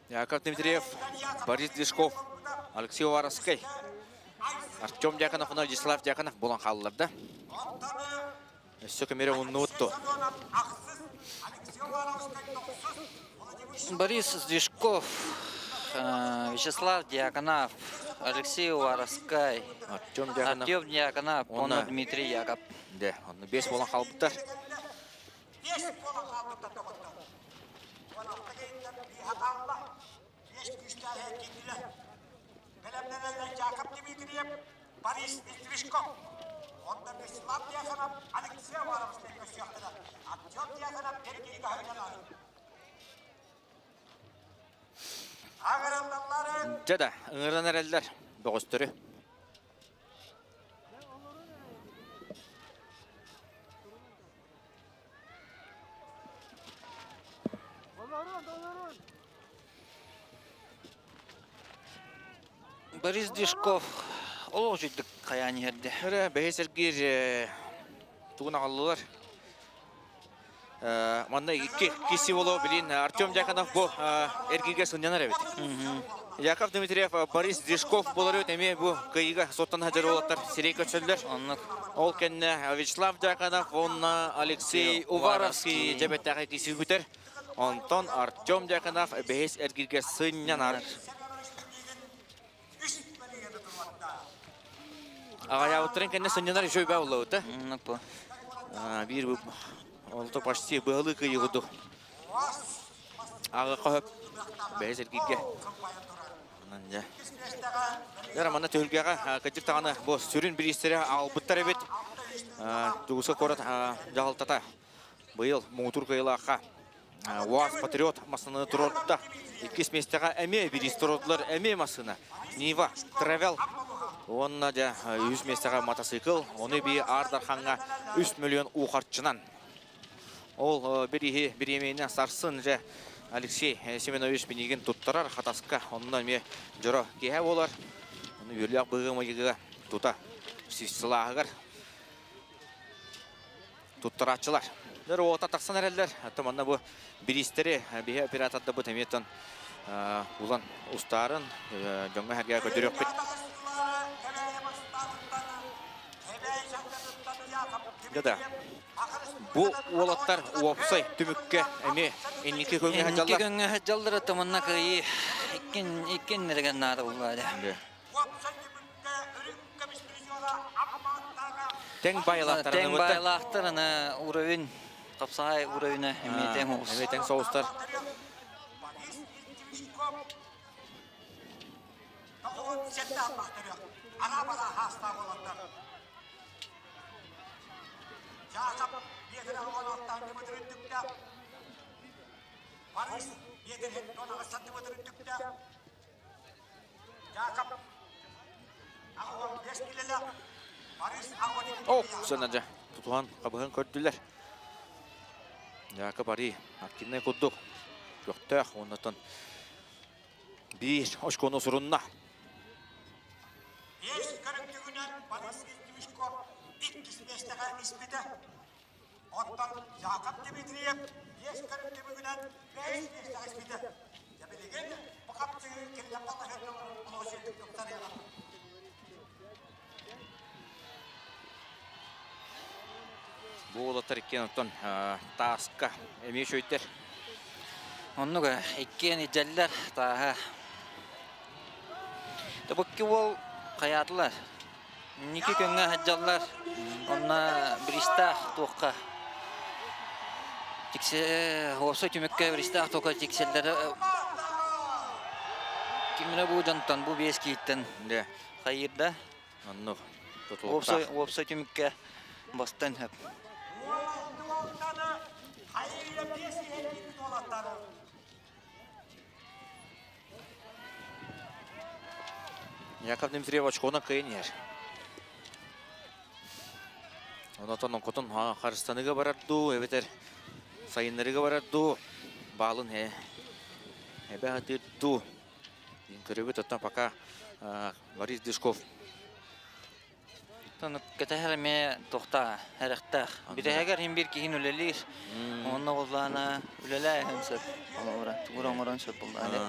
[SPEAKER 7] Яков Дмитриев, Борис Дишков, Алексей Воровский, Артем Дьяконов, Владислав Дьяконов болан қалыларда. Все камера унутто.
[SPEAKER 9] Борис Дишков, Вячеслав Дьяконов, Алексей Воровской,
[SPEAKER 7] Артем
[SPEAKER 9] Дьяконов, он Дмитрий Яков.
[SPEAKER 7] Да, он бес болан қалыптар.
[SPEAKER 10] Борис Дишков. Он Вячеслав Дьяконов, Алексей Воровский көсөктөр. Артем Дьяконов эркеги хайгана. Агараллары
[SPEAKER 7] Жада, ыңырдан әрелдер, доғыстыры.
[SPEAKER 9] Борис Дишков, ол жүйдік қаян ерді.
[SPEAKER 7] Бәйесергер туғын ағалылар. Манда кесі болу білін Артем Дьяконов бұл әргеге сынянар әбет. Яков Дмитриев, Борис Дишков болар өт әме бұл қиыға соттан хажар олаттар сирей көтсөлдер. Ол кәнне Вячеслав Дьяконов, онна Алексей Уваровский жәбеттәғі кесі күтер. Онтон Артем Дьяконов бәйес әргеге сынянар. Ағая отырын кәнне сынянар жөй бә олы өті. Бір бұл олты почти бұғылы күйі ғыды. Ағы қойып бәйес әргеге. Мана төлгеға көтір тағаны бұл сүрін бір естері албыттар әбет. Тұғысқа қорат жағылтата. Бұйыл мұңытур қиылаққа УАЗ Патриот масыны тұрордыда. Екес местеға әме бір естіродылар әме масыны. Нива, Travel. Онна да 100 местеға мотоцикл. Оны бей Ардарханға 3 миллион уқартчынан. Ол бір емейінен сарсын жа Алексей Семенович бенеген тұттырар қатасқа. Онынан ме жұры кейе болар. Оны өрліғ бұғымы егіға тұта сылағығар. Тұттыратшылар. Дәрі ота тақсан әрелдер. Атыманна бұл бірістері бейе операторды бұл тәметтен ұлан ұстарын жоңға әрге көтірек бет. Дәді. Бұл олаттар уапсай түмікке әме әнеке көнге
[SPEAKER 9] Әнеке көнге жалдыр атыманна күйі Ikkin neregen nada bullar.
[SPEAKER 7] Тең байлақтарына
[SPEAKER 9] Тең байлақтарына уровень, қапсағай уровені тең олыс.
[SPEAKER 7] Тең соғыстар. Сөнәді тұтуған қабығын көрділер. Якып Ари, активный құддық. Көқтәқ, оннатын бір очконы сұрынна. Бұл олаттар еккен ұттан тасқа әмей шөйттер.
[SPEAKER 9] Оннуға еккен ежеллер тағы. Бұқки ол қаятылар. Неке көнге хаджалар. Онна біристақ тоққа. Осы түмікке біристақ тоққа текселері. Кеміне бұл жантан, бұл бес кейттен қайырда. Опсы түмікке бастан хөп.
[SPEAKER 7] Яков Дмитриев очкона кайынер. Онатан онқотын қарыстаныға барарду, әбетер сайынларыға барарду, балын әбе атырду. Көребі тұттан пока Борис Дышков.
[SPEAKER 9] Кәтәһәрме тоқта, әріқтақ. Бірәгер химбір кейін үлелер, онны олғана үлелі әмсіп. Туғыран сөп болды.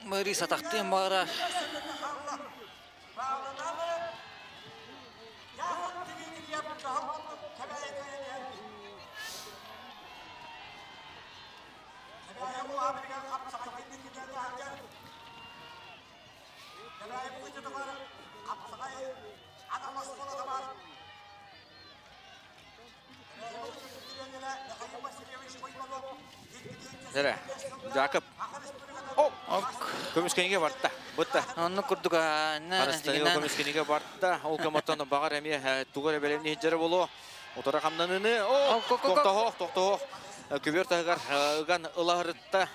[SPEAKER 9] Борис атақтен бағыра.
[SPEAKER 7] Jakub. Көміскенеге бартта. Бұтта.
[SPEAKER 9] Оны күрдіға.
[SPEAKER 7] Қарыстаныға көміскенеге бартта. Ол көматтаны бағар әме туғыр әбелеміне хеджері болу. Отара қамданыны. Тоқтағық. Көбер тағығар ұған ұлағырытта.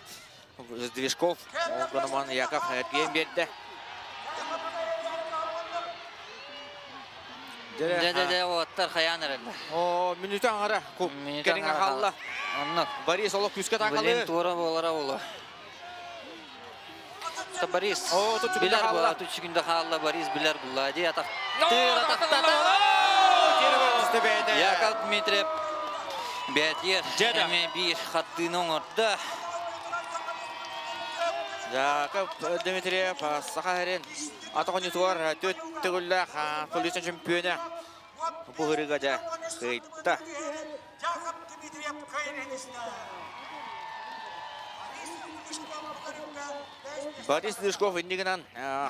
[SPEAKER 7] Движков. Ол ғаныман Яков әргейін берді.
[SPEAKER 9] Дәдәдә оттар хаян әрәлі.
[SPEAKER 7] Минутан ғара. Кәріңе қалды. Борис олық күске тақылы.
[SPEAKER 9] Білен туыра болара олы. Борис білер бұла. Түтшігінде қалды Борис білер бұла. Де атақтады. Яков Дмитриев бәдер. Әме бір қаттының орды.
[SPEAKER 7] Jakub Dmitriyev Sakharin атақыны туар төт түгілі қолдесін чемпионы бұл ғырығада қайтта. Борис Дышков индігінен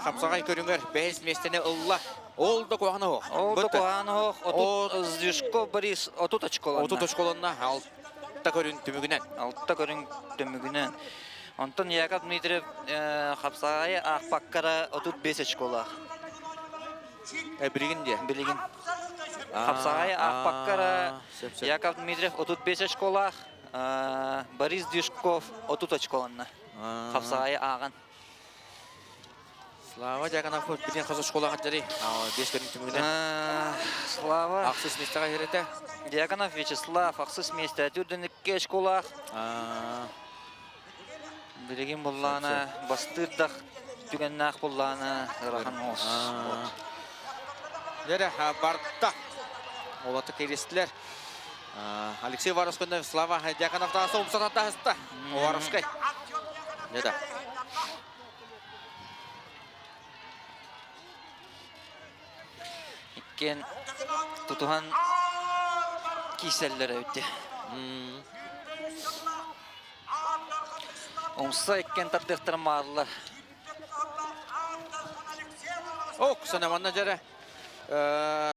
[SPEAKER 7] қапсағай көріңер бәйіс местені ұлла. Олды қоғаны оқ.
[SPEAKER 9] Олды қоғаны оқ. Отут Дышков Борис отут очколанна.
[SPEAKER 7] Отут очколанна алтта көрін түмігінен. Антон Яков Дмитриев қапсағай ақпаққара отут 5 очкола. Білігін де? Білігін. Қапсағай ақпаққара Яков Дмитриев отут 5 очкола. Борис Дышков отут очколанна. Қапсағай аған. Слава Дьяконов бітен қыз очкола қатжары. 5 көрін түмігінен.
[SPEAKER 9] Слава.
[SPEAKER 7] Ақсыз местеға жереті?
[SPEAKER 9] Дьяконов Вячеслав ақсыз месте түрден 2 очкола. Білеген болланы, бастырдақ түгеннақ болланы ұрахан оғыз.
[SPEAKER 7] Дәрі бардта. Олаты керестілер. Алексей Воровскойны Слава Дьяконовтағы соғымсататта ғысты. Воровской. Деді.
[SPEAKER 9] эккен тутухан киселлер өтті. Омса эккен таттықтыр мағылар.
[SPEAKER 7] Ок, санаманна жәрі.